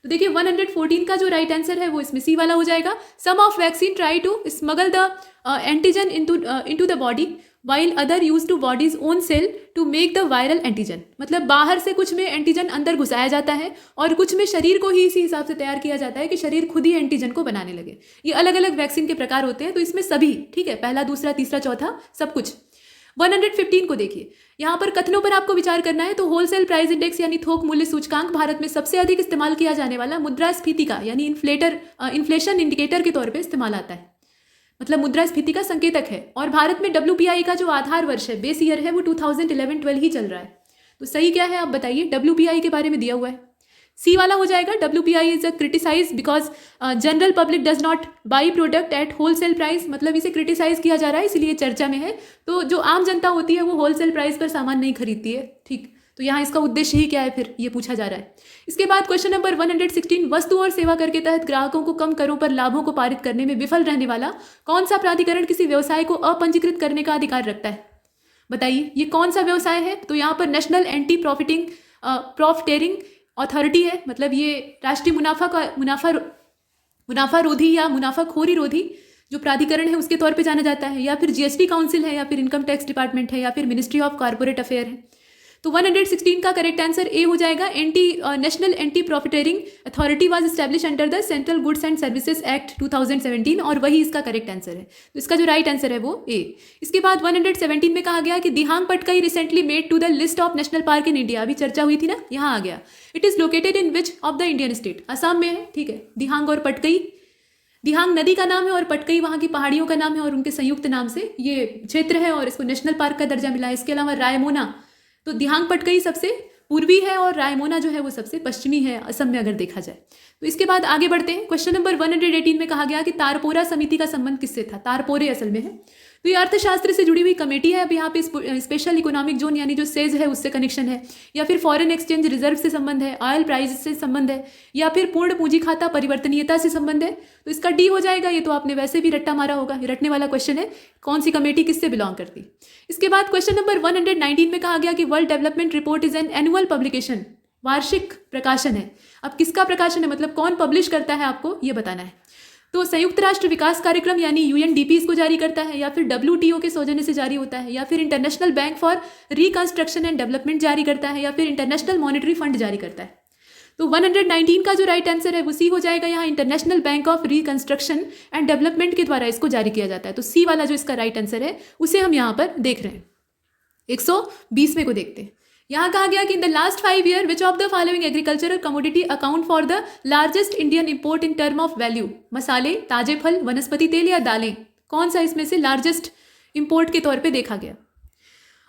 तो देखिए 114 का जो राइट आंसर है वो इसमें सी वाला हो जाएगा। Some of vaccine try to smuggle the antigen into the body while other use to body's own cell to make the viral antigen. मतलब बाहर से कुछ में एंटीजन अंदर घुसाया जाता है और कुछ में शरीर को ही इसी हिसाब से तैयार किया जाता है कि शरीर खुद ही एंटीजन को बनाने लगे। ये अलग अलग वैक्सीन के प्रकार होते हैं। तो इसमें सभी ठीक है, पहला दूसरा तीसरा चौथा सब कुछ। 115 को देखिए। यहाँ पर कथनों पर आपको विचार करना है। तो होलसेल प्राइस इंडेक्स यानी थोक मूल्य सूचकांक भारत में सबसे अधिक इस्तेमाल किया जाने वाला मुद्रास्फीति का यानी इन्फ्लेशन इंडिकेटर के तौर पे इस्तेमाल आता है। मतलब मुद्रास्फीति का संकेतक है। और भारत में WPI का जो आधार वर्ष है, बेस ईयर है, वो 2011-12 ही चल रहा है। तो सही क्या है आप बताइए। WPI के बारे में दिया हुआ है, सी वाला हो जाएगा। WPI is a criticise because general public does not buy product at wholesale price. मतलब इसे क्रिटिसाइज किया जा रहा है, इसलिए चर्चा में है। तो जो आम जनता होती है वो होलसेल प्राइस पर सामान नहीं खरीदती है, ठीक। तो यहाँ इसका उद्देश्य ही क्या है फिर ये पूछा जा रहा है। इसके बाद क्वेश्चन नंबर 116, वस्तु और सेवा कर के तहत ग्राहकों को कम करों पर लाभों को पारित करने में विफल रहने वाला कौन सा प्राधिकरण किसी व्यवसाय को अपंजीकृत करने का अधिकार रखता है। बताइए ये कौन सा व्यवसाय है। तो यहाँ पर नेशनल एंटी प्रॉफिटिंग अथॉरिटी है, मतलब ये राष्ट्रीय मुनाफारोधी या मुनाफाखोरी रोधी जो प्राधिकरण है उसके तौर पे जाना जाता है, या फिर जीएसटी काउंसिल है, या फिर इनकम टैक्स डिपार्टमेंट है, या फिर मिनिस्ट्री ऑफ कॉर्पोरेट अफेयर है। तो 116 का करेक्ट आंसर ए हो जाएगा। National anti profiteering authority was establish under the central goods and services act 2017 और वही इसका करेक्ट आंसर है। तो इसका जो राइट आंसर है वो ए। इसके बाद 117 में कहा गया कि Dihing Patkai recently made to the list of national park in India. अभी चर्चा हुई थी ना, यहाँ आ गया। It is located in which of the Indian state? Assam में है, ठीक है। दिहांग और पटकई, दिहांग नदी का नाम है और पटकई वहाँ की पहाड़ियों का नाम है, और उनके संयुक्त नाम से ये क्षेत्र है और इसको नेशनल पार्क का दर्जा मिला है। इसके अलावा रायमोना, तो दिहांग पटकई सबसे पूर्वी है और रायमोना जो है वो सबसे पश्चिमी है असम में अगर देखा जाए। तो इसके बाद आगे बढ़ते हैं। क्वेश्चन नंबर 118 में कहा गया कि तारपोरा समिति का संबंध किससे था? तारपोरे असल में है, तो ये अर्थशास्त्र से जुड़ी हुई कमेटी है। अब यहाँ पे स्पेशल इकोनॉमिक जोन यानी जो सेज है उससे कनेक्शन है, या फिर फॉरेन एक्सचेंज रिजर्व से संबंध है, ऑयल प्राइस से संबंध है, या फिर पूर्ण पूंजी खाता परिवर्तनीयता से संबंध है। तो इसका डी हो जाएगा। ये तो आपने वैसे भी रट्टा मारा होगा, ये रटने वाला क्वेश्चन है, कौन सी कमेटी किससे बिलोंग करती। इसके बाद क्वेश्चन नंबर 119 में कहा गया कि world development report is an annual publication, वार्षिक प्रकाशन है। अब किसका प्रकाशन है, मतलब कौन पब्लिश करता है, आपको ये बताना है। तो संयुक्त राष्ट्र विकास कार्यक्रम यानी यूएनडीपी इसको जारी करता है, या फिर डब्ल्यूटीओ के सौजन्य से जारी होता है, या फिर international bank for reconstruction and development जारी करता है, या फिर इंटरनेशनल मॉनेटरी फंड जारी करता है। तो 119 का जो राइट आंसर है वो सी हो जाएगा। यहाँ international bank of reconstruction and development के द्वारा इसको जारी किया जाता है। तो सी वाला जो इसका राइट आंसर है उसे हम यहाँ पर देख रहे हैं। 120वें को देखते हैं। यहाँ कहा गया कि in the last 5 year which of the following agricultural commodity account for the largest Indian import in term of value? मसाले, ताजे फल, वनस्पति तेल या दालें, कौन सा इसमें से लार्जेस्ट इंपोर्ट के तौर पे देखा गया?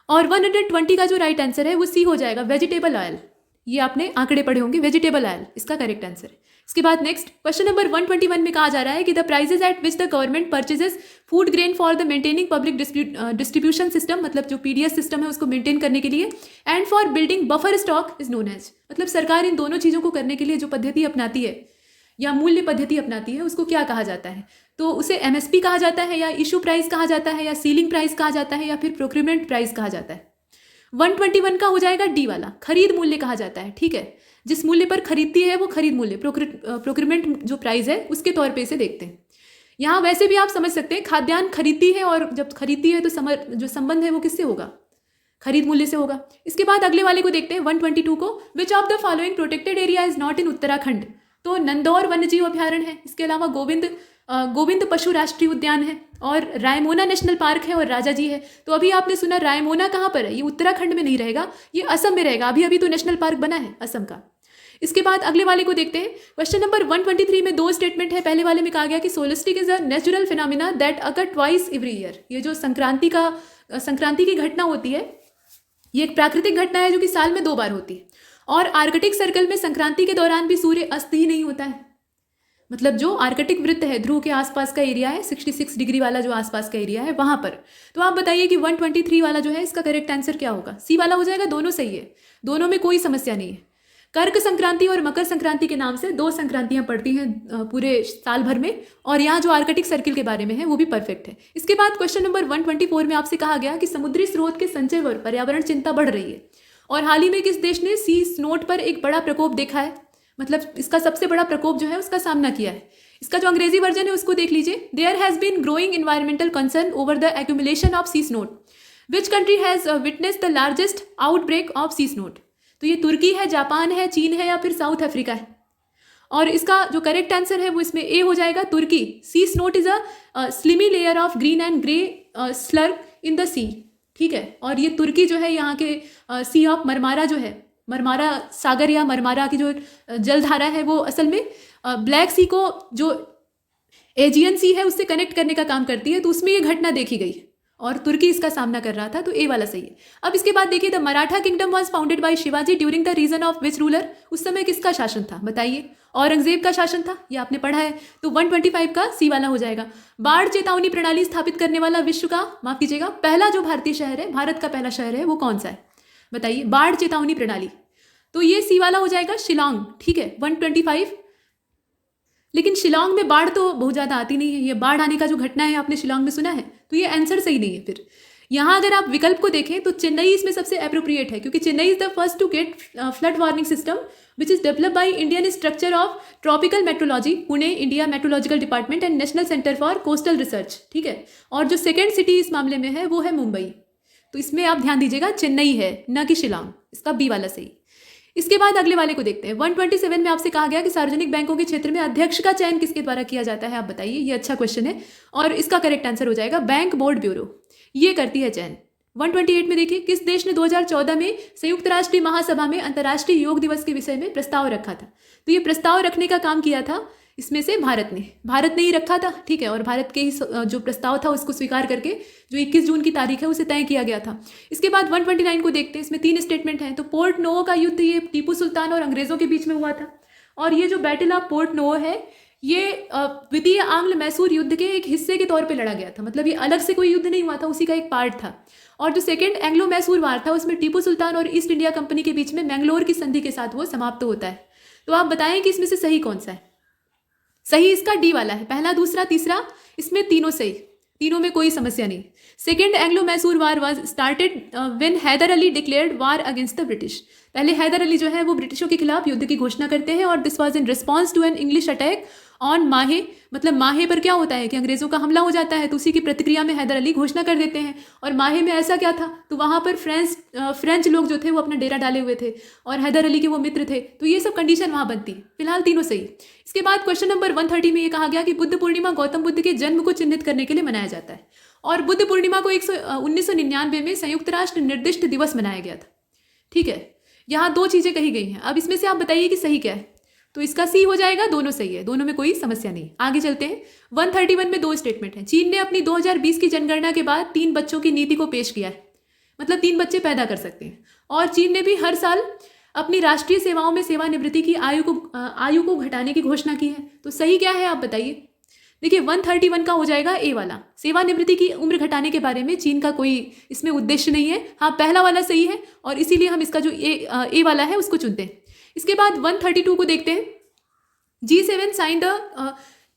और 120 का जो राइट आंसर है वो सी हो जाएगा, वेजिटेबल ऑयल। ये आपने आंकड़े पढ़े होंगे, वेजिटेबल ऑयल इसका करेक्ट आंसर है। इसके बाद नेक्स्ट क्वेश्चन नंबर 121 में कहा जा रहा है कि the prices at which the government purchases food grain for the maintaining public distribution system, मतलब जो पीडीएस सिस्टम है उसको मेंटेन करने के लिए, and for building buffer stock is known as, मतलब सरकार इन दोनों चीज़ों को करने के लिए जो पद्धति अपनाती है या मूल्य पद्धति अपनाती है उसको क्या कहा जाता है? तो उसे एमएसपी कहा जाता है, या इशू प्राइस कहा जाता है, या सीलिंग प्राइस कहा जाता है, या फिर प्रोक्यूरमेंट प्राइस कहा जाता है। 121 का हो जाएगा डी वाला, खरीद मूल्य कहा जाता है। ठीक है, जिस मूल्य पर खरीदती है वो खरीद मूल्य, प्रोक्यूरमेंट जो प्राइस है उसके तौर पे इसे देखते हैं। यहाँ वैसे भी आप समझ सकते हैं, खाद्यान्न खरीदती है और जब खरीदती है तो जो संबंध है वो किससे होगा? खरीद मूल्य से होगा। इसके बाद अगले वाले को देखते हैं 122 को, विच of the following protected area is not in Uttarakhand? तो नंदौर वन्यजीव अभ्यारण्य है, इसके अलावा गोविंद पशु राष्ट्रीय उद्यान है, और रायमोना नेशनल पार्क है, और राजाजी है। तो अभी आपने सुना रायमोना कहाँ पर है? ये उत्तराखंड में नहीं रहेगा, ये असम में रहेगा। अभी तो नेशनल पार्क बना है असम का। इसके बाद अगले वाले को देखते हैं। क्वेश्चन नंबर 123 में 2 स्टेटमेंट है। पहले वाले में कहा गया कि solstice is a natural phenomena that occur twice every year. ये जो संक्रांति की घटना होती है, ये एक प्राकृतिक घटना है जो कि साल में 2 बार होती है। और आर्कटिक सर्कल में संक्रांति के दौरान भी सूर्य अस्त ही नहीं होता है, मतलब जो आर्कटिक वृत्त है, ध्रुव के आसपास का एरिया है, 66 डिग्री वाला जो आसपास का एरिया है वहां पर। तो आप बताइए कि 123 वाला जो है इसका करेक्ट आंसर क्या होगा? सी वाला हो जाएगा। दोनों सही है, दोनों में कोई समस्या नहीं है। कर्क संक्रांति और मकर संक्रांति के नाम से 2 संक्रांतियां पड़ती हैं पूरे साल भर में, और यहाँ जो आर्कटिक सर्किल के बारे में है वो भी परफेक्ट है। इसके बाद क्वेश्चन नंबर 124 में आपसे कहा गया कि समुद्री स्रोत के संचय पर पर्यावरण चिंता बढ़ रही है, और हाल ही में किस देश ने सी स्नोट पर एक बड़ा प्रकोप देखा है, मतलब इसका सबसे बड़ा प्रकोप जो है उसका सामना किया है। इसका जो अंग्रेजी वर्जन है उसको देख लीजिए। There has been growing environmental concern over the accumulation of sea snot. Which country has witnessed the largest outbreak of sea snot? तो ये तुर्की है, जापान है, चीन है, या फिर साउथ अफ्रीका है? और इसका जो करेक्ट आंसर है वो इसमें ए हो जाएगा, तुर्की। Sea snot is a slimy layer of green and grey sludge in the sea. ठीक है, और ये तुर्की जो है यहाँ के सी ऑफ मरमारा जो है, मरमारा सागर या मरमारा की जो जलधारा है वो असल में ब्लैक सी को जो एजियन सी है उससे कनेक्ट करने का काम करती है। तो उसमें ये घटना देखी गई और तुर्की इसका सामना कर रहा था, तो ए वाला सही है। अब इसके बाद देखिए, the Maratha kingdom was founded by Shivaji during the reign of which ruler? उस समय किसका शासन था बताइए? औरंगजेब का शासन था, ये आपने पढ़ा है। तो 125 का सी वाला हो जाएगा। बाढ़ चेतावनी प्रणाली स्थापित करने वाला विश्व का, माफ कीजिएगा, पहला जो भारतीय शहर है, भारत का पहला शहर है, वो कौन सा है बताइए? बाढ़ चेतावनी प्रणाली, तो ये सी वाला हो जाएगा, शिलांग। ठीक है, 125। लेकिन शिलांग में बाढ़ तो बहुत ज़्यादा आती नहीं है, ये बाढ़ आने का जो घटना है आपने शिलांग में सुना है, तो ये आंसर सही नहीं है। फिर यहाँ अगर आप विकल्प को देखें तो चेन्नई इसमें सबसे अप्रोप्रिएट है, क्योंकि Chennai is the first to get flood warning system which is develop by Indian structure of tropical meteorology, Pune India Meteorological Department and National Centre for Coastal Research, ठीक है। और जो सेकेंड सिटी इस मामले में है वो है मुंबई। तो इसमें आप ध्यान दीजिएगा चेन्नई है, न कि शिलांग, इसका बी वाला सही। इसके बाद अगले वाले को देखते हैं। 127 में आपसे कहा गया कि सार्वजनिक बैंकों के क्षेत्र में अध्यक्ष का चयन किसके द्वारा किया जाता है, आप बताइए। ये अच्छा क्वेश्चन है और इसका करेक्ट आंसर हो जाएगा बैंक बोर्ड ब्यूरो, ये करती है चयन। 128 में देखिए, किस देश ने 2014 में संयुक्त राष्ट्रीय महासभा में अंतर्राष्ट्रीय योग दिवस के विषय में प्रस्ताव रखा था। तो ये प्रस्ताव रखने का काम किया था इसमें से भारत ने ही रखा था, ठीक है। और भारत के ही जो प्रस्ताव था उसको स्वीकार करके जो 21 जून की तारीख है उसे तय किया गया था। इसके बाद 129 को देखते हैं, इसमें 3 स्टेटमेंट हैं। तो पोर्ट नोवो का युद्ध ये टीपू सुल्तान और अंग्रेजों के बीच में हुआ था, और ये जो बैटल ऑफ पोर्ट नोवो है ये द्वितीय आंग्ल मैसूर युद्ध के एक हिस्से के तौर पे लड़ा गया था, मतलब ये अलग से कोई युद्ध नहीं हुआ था, उसी का एक पार्ट था। और जो सेकेंड एंग्लो मैसूर वार था उसमें टीपू सुल्तान और ईस्ट इंडिया कंपनी के बीच में मैंगलोर की संधि के साथ वो समाप्त होता है। तो आप बताएं कि इसमें से सही कौन सा है। सही इसका डी वाला है, पहला दूसरा तीसरा, इसमें तीनों सही, तीनों में कोई समस्या नहीं। Second Anglo Mysore war was started when Hyder Ali declared war against the British. पहले हैदर अली जो है वो ब्रिटिशों के खिलाफ युद्ध की घोषणा करते हैं, और this was in response to an English attack on Mahe. मतलब माहे पर क्या होता है कि अंग्रेजों का हमला हो जाता है, तो उसी की प्रतिक्रिया में हैदर अली घोषणा कर देते हैं। और माहे में ऐसा क्या था, तो वहाँ पर फ्रेंच लोग जो थे वो अपना डेरा डाले हुए थे और हैदर अली के वो मित्र थे, तो ये सब कंडीशन वहाँ बनती है। फिलहाल तीनों सही। इसके बाद क्वेश्चन नंबर 130 में ये कहा गया कि बुद्ध पूर्णिमा गौतम बुद्ध के जन्म को चिन्हित करने के लिए मनाया जाता है, और बुद्ध पूर्णिमा को 1999 में संयुक्त राष्ट्र निर्दिष्ट दिवस मनाया गया था, ठीक है। यहाँ 2 चीज़ें कही गई हैं, अब इसमें से आप बताइए कि सही क्या है। तो इसका सी हो जाएगा, दोनों सही है, दोनों में कोई समस्या नहीं। आगे चलते हैं। 131 में 2 स्टेटमेंट हैं। चीन ने अपनी 2020 की जनगणना के बाद 3 बच्चों की नीति को पेश किया है, मतलब 3 बच्चे पैदा कर सकते हैं। और चीन ने भी हर साल अपनी राष्ट्रीय सेवाओं में सेवानिवृत्ति की आयु को घटाने की घोषणा की है। तो सही क्या है आप बताइए। देखिए 131 का हो जाएगा ए वाला, सेवानिवृत्ति की उम्र घटाने के बारे में चीन का कोई इसमें उद्देश्य नहीं है। हाँ, पहला वाला सही है, और इसीलिए हम इसका जो ए वाला है उसको चुनते हैं। इसके बाद 132 को देखते हैं। G7 sign the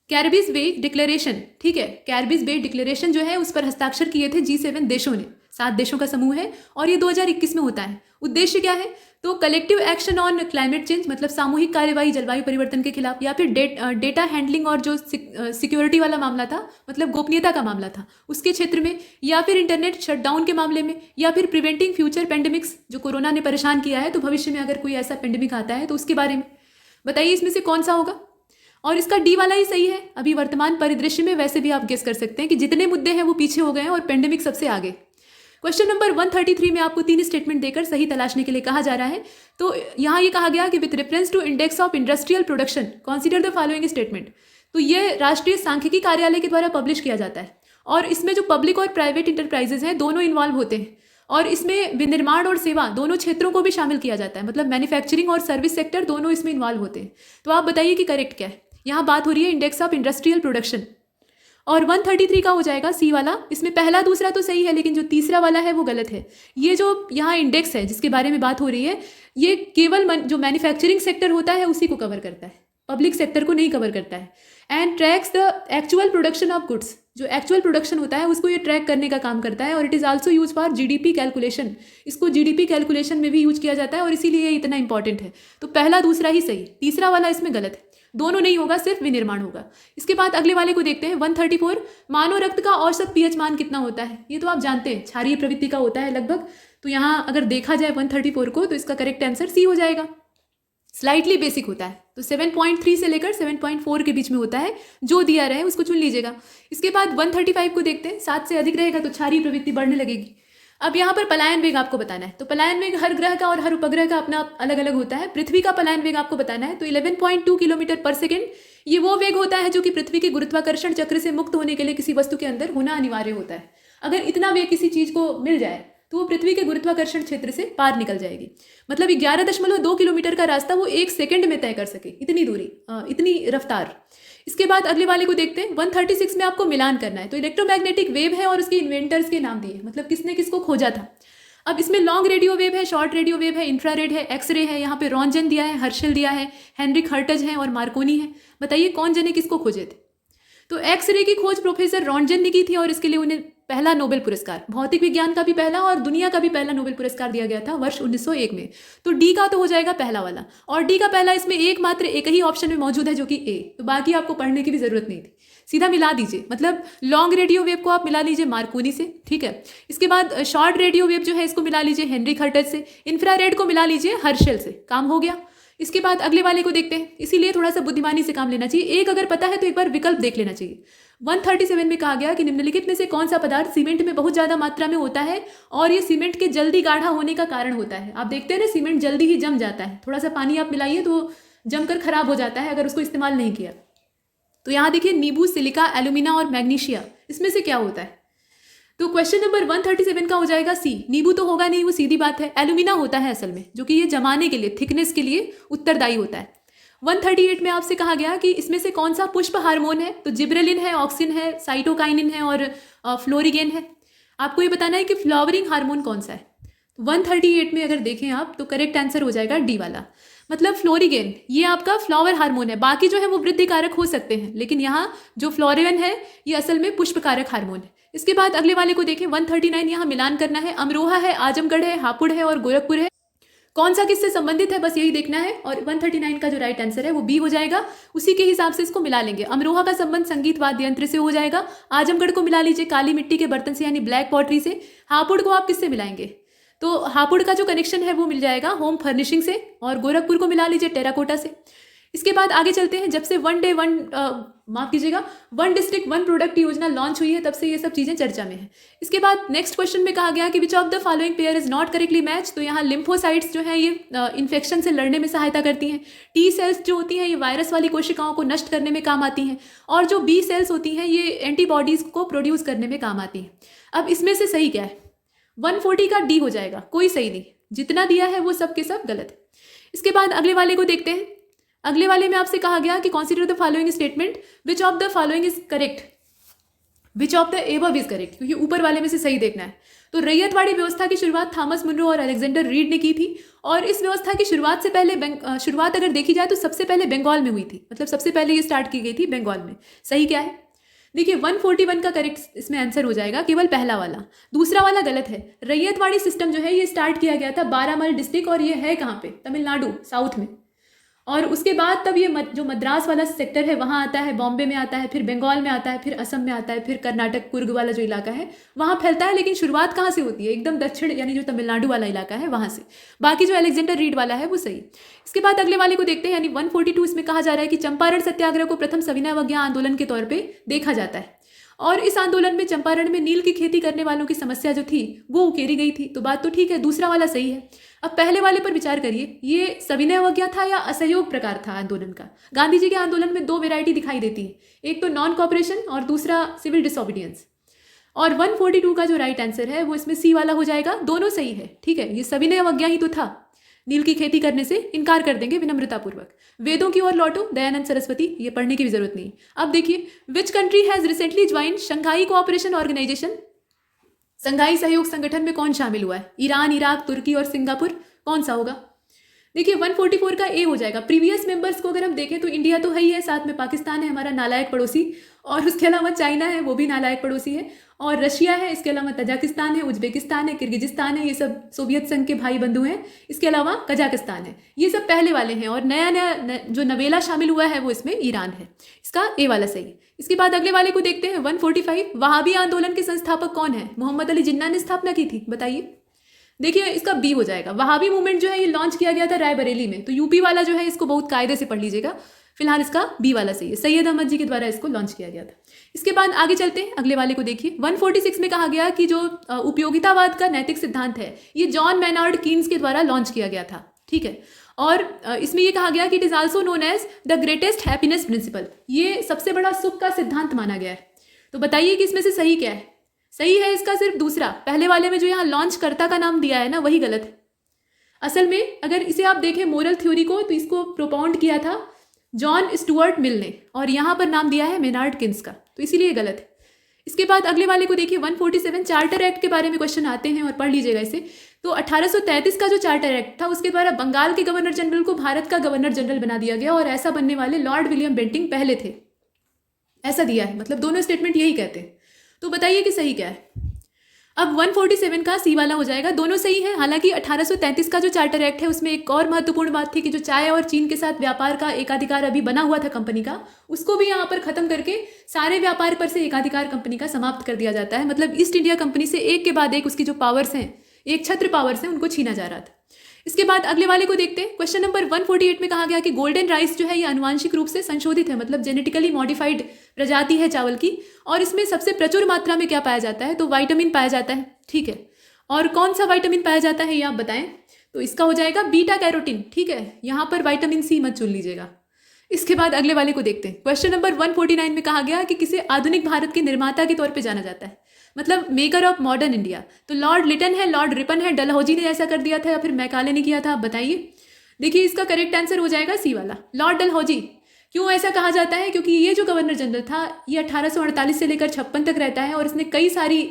Carbis Bay declaration, ठीक है। कैरिबिस बे डिक्लेरेशन जो है उस पर हस्ताक्षर किए थे G7 देशों ने, 7 देशों का समूह है, और ये 2021 में होता है। उद्देश्य क्या है, तो collective action on climate change, मतलब सामूहिक कार्यवाही जलवायु परिवर्तन के खिलाफ, या फिर डेटा हैंडलिंग और जो सिक्योरिटी वाला मामला था, मतलब गोपनीयता का मामला था उसके क्षेत्र में, या फिर इंटरनेट शटडाउन के मामले में, या फिर प्रिवेंटिंग फ्यूचर पेंडेमिक्स, जो कोरोना ने परेशान किया है, तो भविष्य में अगर कोई ऐसा पेंडेमिक आता है तो उसके बारे में। बताइए इसमें से कौन सा होगा। और इसका डी वाला ही सही है। अभी वर्तमान परिदृश्य में वैसे भी आप गेस कर सकते हैं कि जितने मुद्दे हैं वो पीछे हो गए हैं और पेंडेमिक सबसे आगे। क्वेश्चन नंबर 133 में आपको 3 स्टेटमेंट देकर सही तलाशने के लिए कहा जा रहा है। तो यहाँ ये कहा गया कि with reference to index of industrial production consider the following statement. तो ये राष्ट्रीय सांख्यिकी कार्यालय के द्वारा पब्लिश किया जाता है, और इसमें जो पब्लिक और प्राइवेट इंटरप्राइजेज हैं दोनों इन्वॉल्व होते हैं, और इसमें विनिर्माण और सेवा दोनों क्षेत्रों को भी शामिल किया जाता है, मतलब मैन्युफैक्चरिंग और सर्विस सेक्टर दोनों इसमें इन्वॉल्व होते हैं। तो आप बताइए कि करेक्ट क्या है। यहाँ बात हो रही है इंडेक्स ऑफ इंडस्ट्रियल प्रोडक्शन, और 133 का हो जाएगा सी वाला। इसमें पहला दूसरा तो सही है, लेकिन जो तीसरा वाला है वो गलत है। ये जो यहाँ इंडेक्स है जिसके बारे में बात हो रही है, ये केवल जो मैन्युफैक्चरिंग सेक्टर होता है उसी को कवर करता है, पब्लिक सेक्टर को नहीं कवर करता है। And tracks the actual production of goods, जो एक्चुअल प्रोडक्शन होता है उसको ये ट्रैक करने का काम करता है। और it is also use for GDP calculation, इसको जीडीपी कैलकुलेशन में भी यूज किया जाता है, और इसीलिए ये इतना इंपॉर्टेंट है। तो पहला दूसरा ही सही, तीसरा वाला इसमें गलत है, दोनों नहीं होगा, सिर्फ विनिर्माण होगा। इसके बाद अगले वाले को देखते हैं 134। मानव रक्त का औसत पीएच मान कितना होता है, ये तो आप जानते हैं, क्षारीय प्रवृत्ति का होता है लगभग। तो यहाँ अगर देखा जाए 134 को, तो इसका करेक्ट आंसर सी हो जाएगा। स्लाइटली बेसिक होता है, तो 7.3 से लेकर 7.4 के बीच में होता है, जो दिया रहे उसको चुन लीजिएगा। इसके बाद 135 को देखते हैं। 7 से अधिक रहेगा तो क्षारीय प्रवृत्ति बढ़ने लगेगी। अब यहाँ पर पलायन वेग आपको बताना है। तो पलायन वेग हर ग्रह का और हर उपग्रह का अपना अलग अलग होता है। पृथ्वी का पलायन वेग आपको बताना है, तो 11.2 किलोमीटर पर सेकेंड ये वो वेग होता है जो कि पृथ्वी के गुरुत्वाकर्षण चक्र से मुक्त होने के लिए किसी वस्तु के अंदर होना अनिवार्य होता है। अगर इतना वेग किसी चीज को मिल जाए तो वो पृथ्वी के गुरुत्वाकर्षण क्षेत्र से पार निकल जाएगी। मतलब 11.2 किलोमीटर का रास्ता वो 1 सेकंड में तय कर सके, इतनी दूरी, इतनी रफ्तार। इसके बाद अगले वाले को देखते हैं। 136 में आपको मिलान करना है। तो इलेक्ट्रोमैग्नेटिक वेव है और उसके इन्वेंटर्स के नाम दिए, मतलब किसने किसको खोजा था। अब इसमें लॉन्ग रेडियो वेव है, शॉर्ट रेडियो वेव है, इंफ्रारेड है, एक्सरे है, यहाँ पे रॉन्जन दिया है, हर्शल दिया है, हेनरिक हर्टज है और मार्कोनी है। बताइए कौन जने किसको खोजे थे। तो एक्सरे की खोज प्रोफेसर रॉन्जन ने की थी और इसके लिए उन्हें पहला नोबेल पुरस्कार, भौतिक विज्ञान का भी पहला और दुनिया का भी पहला नोबेल पुरस्कार दिया गया था वर्ष 1901 में। तो डी का तो हो जाएगा पहला वाला, और डी का पहला इसमें एकमात्र एक ही ऑप्शन में मौजूद है जो कि ए, तो बाकी आपको पढ़ने की भी जरूरत नहीं थी, सीधा मिला दीजिए। मतलब लॉन्ग रेडियो वेव को आप मिला लीजिए मार्कोनी से, ठीक है। इसके बाद शॉर्ट रेडियो वेव जो है इसको मिला लीजिए हेनरी हर्टज से, इंफ्रारेड को मिला लीजिए हर्शल से, काम हो गया। इसके बाद अगले वाले को देखते हैं, इसीलिए थोड़ा सा बुद्धिमानी से काम लेना चाहिए। एक अगर पता है तो एक बार विकल्प देख लेना चाहिए। 137 में कहा गया कि निम्नलिखित में से कौन सा पदार्थ सीमेंट में बहुत ज़्यादा मात्रा में होता है और ये सीमेंट के जल्दी गाढ़ा होने का कारण होता है। आप देखते हैं ना, सीमेंट जल्दी ही जम जाता है, थोड़ा सा पानी आप मिलाइए तो जमकर खराब हो जाता है अगर उसको इस्तेमाल नहीं किया। तो यहाँ देखिए नींबू, सिलिका, एल्यूमिना और मैग्नीशिया, इसमें से क्या होता है? तो क्वेश्चन नंबर 137 का हो जाएगा सी। नींबू तो होगा नहीं, वो सीधी बात है। एल्यूमिना होता है असल में, जो कि ये जमाने के लिए, थिकनेस के लिए उत्तरदायी होता है। 138 में आपसे कहा गया कि इसमें से कौन सा पुष्प हार्मोन है? तो जिब्रेलिन है, ऑक्सिन है, साइटोकाइनिन है और फ्लोरिगेन है। आपको ये बताना है कि फ्लावरिंग हार्मोन कौन सा है। 138 में अगर देखें आप तो करेक्ट आंसर हो जाएगा डी वाला, मतलब फ्लोरिगेन, ये आपका फ्लावर हार्मोन है। बाकी जो है वो वृद्धि कारक हो सकते हैं, लेकिन यहाँ जो फ्लोरिगेन है ये असल में पुष्प कारक हार्मोन है। इसके बाद अगले वाले को देखें, 139, यहाँ मिलान करना है। अमरोहा है, आजमगढ़ है, हापुड़ है और गोरखपुर है, कौन सा किससे संबंधित है बस यही देखना है। और 139 का जो राइट आंसर है वो बी हो जाएगा। उसी के हिसाब से इसको मिला लेंगे। अमरोहा का संबंध संगीत वाद्य यंत्र से हो जाएगा, आजमगढ़ को मिला लीजिए काली मिट्टी के बर्तन से यानी ब्लैक पॉटरी से, हापुड़ को आप किससे मिलाएंगे? तो हापुड़ का जो कनेक्शन है वो मिल जाएगा होम फर्निशिंग से, और गोरखपुर को मिला लीजिए टेराकोटा से। इसके बाद आगे चलते हैं, जब से वन डिस्ट्रिक्ट वन प्रोडक्ट योजना लॉन्च हुई है तब से ये सब चीज़ें चर्चा में है। इसके बाद नेक्स्ट क्वेश्चन में कहा गया कि which of the following pair is not correctly match. तो यहाँ लिम्फोसाइट्स जो है ये इन्फेक्शन से लड़ने में सहायता करती हैं, टी सेल्स जो होती हैं ये वायरस वाली कोशिकाओं को नष्ट करने में काम आती हैं, और जो बी सेल्स होती हैं ये एंटीबॉडीज़ को प्रोड्यूस करने में काम आती हैं। अब इसमें से सही क्या है? 140 का डी हो जाएगा, कोई सही नहीं, जितना दिया है वो सब के सब गलत है। इसके बाद अगले वाले को देखते हैं। अगले वाले में आपसे कहा गया कि consider the following statement, which of the following is correct, which of the above is correct, क्योंकि ऊपर वाले में से सही देखना है। तो रैयतवाड़ी व्यवस्था की शुरुआत थॉमस मुनरो और अलेक्जेंडर रीड ने की थी, और इस व्यवस्था की शुरुआत से पहले शुरुआत अगर देखी जाए तो सबसे पहले बंगाल में हुई थी, मतलब सबसे पहले ये स्टार्ट की गई थी बंगाल में। सही क्या है? देखिए 141 का करेक्ट इसमें आंसर हो जाएगा, केवल पहला वाला, दूसरा वाला गलत है। रैयतवाड़ी सिस्टम जो है ये स्टार्ट किया गया था बारामल डिस्ट्रिक्ट, और ये है कहाँ पे? तमिलनाडु, साउथ में। और उसके बाद तब ये जो मद्रास वाला सेक्टर है वहाँ आता है, बॉम्बे में आता है, फिर बंगाल में आता है, फिर असम में आता है, फिर कर्नाटक कुर्ग वाला जो इलाका है वहाँ फैलता है। लेकिन शुरुआत कहाँ से होती है? एकदम दक्षिण यानी जो तमिलनाडु वाला इलाका है वहाँ से। बाकी जो अलेक्जेंडर रीड वाला है वो सही। इसके बाद अगले वाले को देखते हैं, यानी 142। इसमें कहा जा रहा है कि चंपारण सत्याग्रह को प्रथम सविनय अवज्ञा आंदोलन के तौर पर देखा जाता है, और इस आंदोलन में चंपारण में नील की खेती करने वालों की समस्या जो थी वो उकेरी गई थी। तो बात तो ठीक है, दूसरा वाला सही है। अब पहले वाले पर विचार करिए, ये सविनय अवज्ञा था या असहयोग प्रकार था आंदोलन का? गांधी जी के आंदोलन में दो वेराइटी दिखाई देती है, एक तो नॉन कॉपरेशन और दूसरा सिविल डिसोबीडियंस। और 142 का जो राइट आंसर है वो इसमें सी वाला हो जाएगा। दोनों सही है, ठीक है। ये सविनय अवज्ञा ही तो था, नील की खेती करने से इनकार कर देंगे विनम्रतापूर्वक। वेदों की ओर लौटो, दयानंद सरस्वती, ये पढ़ने की भी जरूरत नहीं। अब देखिए, which country has recently join Shanghai Cooperation Organisation. शंघाई सहयोग संगठन में कौन शामिल हुआ है? ईरान, इराक, तुर्की और सिंगापुर, कौन सा होगा? देखिए 144 का ए हो जाएगा। प्रीवियस मेंबर्स को अगर हम देखें तो इंडिया तो है ही है, साथ में पाकिस्तान है हमारा नालायक पड़ोसी, और उसके अलावा चाइना है वो भी नालायक पड़ोसी है, और रशिया है, इसके अलावा तजाकिस्तान है, उज्बेकिस्तान है, किर्गिजिस्तान है, ये सब सोवियत संघ के भाई बंधु हैं। इसके अलावा कजाकिस्तान है, ये सब पहले वाले हैं, और नया जो नवेला शामिल हुआ है वो इसमें ईरान है। इसका ए वाला सही है। इसके बाद अगले वाले को देखते हैं 145। वहाबी आंदोलन के संस्थापक कौन है? मोहम्मद अली जिन्ना ने स्थापना की थी, बताइए। देखिए इसका बी हो जाएगा। वहाबी मूवमेंट जो है ये लॉन्च किया गया था रायबरेली में, तो यूपी वाला जो है इसको बहुत कायदे से पढ़ लीजिएगा। फिलहाल इसका बी वाला सही है, सैयद अहमद जी के द्वारा इसको लॉन्च किया गया था। इसके बाद आगे चलते हैं, अगले वाले को देखिए। 146 में कहा गया कि जो उपयोगितावाद का नैतिक सिद्धांत है ये जॉन मैनार्ड कीन्स के द्वारा लॉन्च किया गया था, ठीक है। और इसमें ये कहा गया कि it is also known as the greatest happiness principle, ये सबसे बड़ा सुख का सिद्धांत माना गया है। तो बताइए कि इसमें से सही क्या है? सही है इसका सिर्फ दूसरा, पहले वाले में जो यहाँ लॉन्च कर्ता का नाम दिया है ना वही गलत है। असल में अगर इसे आप देखें मोरल थ्योरी को, तो इसको प्रोपाउंड किया था जॉन स्टुअर्ट मिल ने, और यहाँ पर नाम दिया है मेनार्ड किन्स का, तो इसीलिए गलत है। इसके बाद अगले वाले को देखिए 147। चार्टर एक्ट के बारे में क्वेश्चन आते हैं और पढ़ लीजिएगा इसे। तो 1833 का जो चार्टर एक्ट था उसके द्वारा बंगाल के गवर्नर जनरल को भारत का गवर्नर जनरल बना दिया गया, और ऐसा बनने वाले लॉर्ड विलियम बेंटिंग पहले थे, ऐसा दिया है। मतलब दोनों स्टेटमेंट यही कहते हैं। तो बताइए कि सही क्या है? अब 147 का सी वाला हो जाएगा, दोनों सही है। हालांकि 1833 का जो चार्टर एक्ट है उसमें एक और महत्वपूर्ण बात थी कि जो चाय और चीन के साथ व्यापार का एकाधिकार अभी बना हुआ था कंपनी का, उसको भी यहाँ पर खत्म करके सारे व्यापार पर से एकाधिकार कंपनी का समाप्त कर दिया जाता है। मतलब ईस्ट इंडिया कंपनी से एक के बाद एक उसकी जो पावर्स हैं, एक छत्र पावर्स हैं, उनको छीना जा रहा था। इसके बाद अगले वाले को देखते हैं। क्वेश्चन नंबर 148 में कहा गया कि गोल्डन राइस जो है ये आनुवांशिक रूप से संशोधित है, मतलब जेनेटिकली मॉडिफाइड प्रजाति है चावल की, और इसमें सबसे प्रचुर मात्रा में क्या पाया जाता है, तो विटामिन पाया जाता है। ठीक है, और कौन सा विटामिन पाया जाता है ये आप बताएं। तो इसका हो जाएगा बीटा कैरोटीन। ठीक है, यहाँ पर विटामिन सी मत चुन लीजिएगा। इसके बाद अगले वाले को देखते हैं। क्वेश्चन नंबर 149 में कहा गया कि किसे आधुनिक भारत के निर्माता के तौर पे जाना जाता है, मतलब मेकर ऑफ मॉडर्न इंडिया। तो लॉर्ड लिटन है, लॉर्ड रिपन है, डलहौजी ने ऐसा कर दिया था या फिर मैकाले ने किया था, आप बताइए। देखिए इसका करेक्ट आंसर हो जाएगा सी वाला, लॉर्ड डलहौजी। क्यों ऐसा कहा जाता है, क्योंकि ये जो गवर्नर जनरल था ये 1848 से लेकर 56 तक रहता है और इसने कई सारी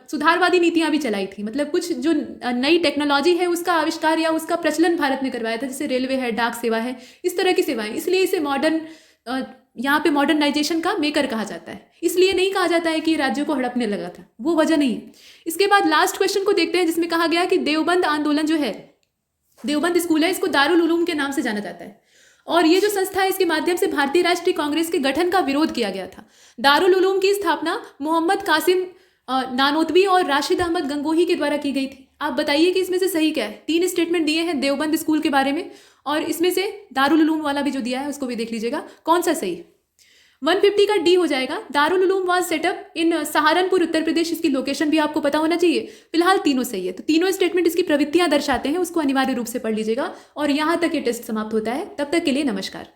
सुधारवादी नीतियां भी चलाई थी। मतलब कुछ जो नई टेक्नोलॉजी है उसका आविष्कार या उसका प्रचलन भारत में करवाया था, जैसे रेलवे है, डाक सेवा है, इस तरह की सेवाएं। इसलिए इसे मॉडर्न, यहाँ पे मॉडर्नाइजेशन का मेकर कहा जाता है। इसलिए नहीं कहा जाता है कि राज्यों को हड़पने लगा था, वो वजह नहीं है। इसके बाद लास्ट क्वेश्चन को देखते हैं जिसमें कहा गया कि देवबंद आंदोलन जो है, देवबंद स्कूल है, इसको दारुल उलूम के नाम से जाना जाता है। और ये जो संस्था है इसके माध्यम से भारतीय राष्ट्रीय कांग्रेस के गठन का विरोध किया गया था। दारुल उलूम की स्थापना मोहम्मद कासिम नानोतवी और राशिद अहमद गंगोही के द्वारा की गई थी। आप बताइए कि इसमें से सही क्या है। 3 स्टेटमेंट दिए हैं देवबंद स्कूल के बारे में और इसमें से दारुल उलूम वाला भी जो दिया है उसको भी देख लीजिएगा, कौन सा सही है। 150 का डी हो जाएगा। दारुल उलूम वाज सेटअप इन सहारनपुर उत्तर प्रदेश, इसकी लोकेशन भी आपको पता होना चाहिए। फिलहाल तीनों सही है, तो तीनों स्टेटमेंट इसकी प्रवृत्तियां दर्शाते हैं, उसको अनिवार्य रूप से पढ़ लीजिएगा। और यहाँ तक ये टेस्ट समाप्त होता है। तब तक के लिए नमस्कार।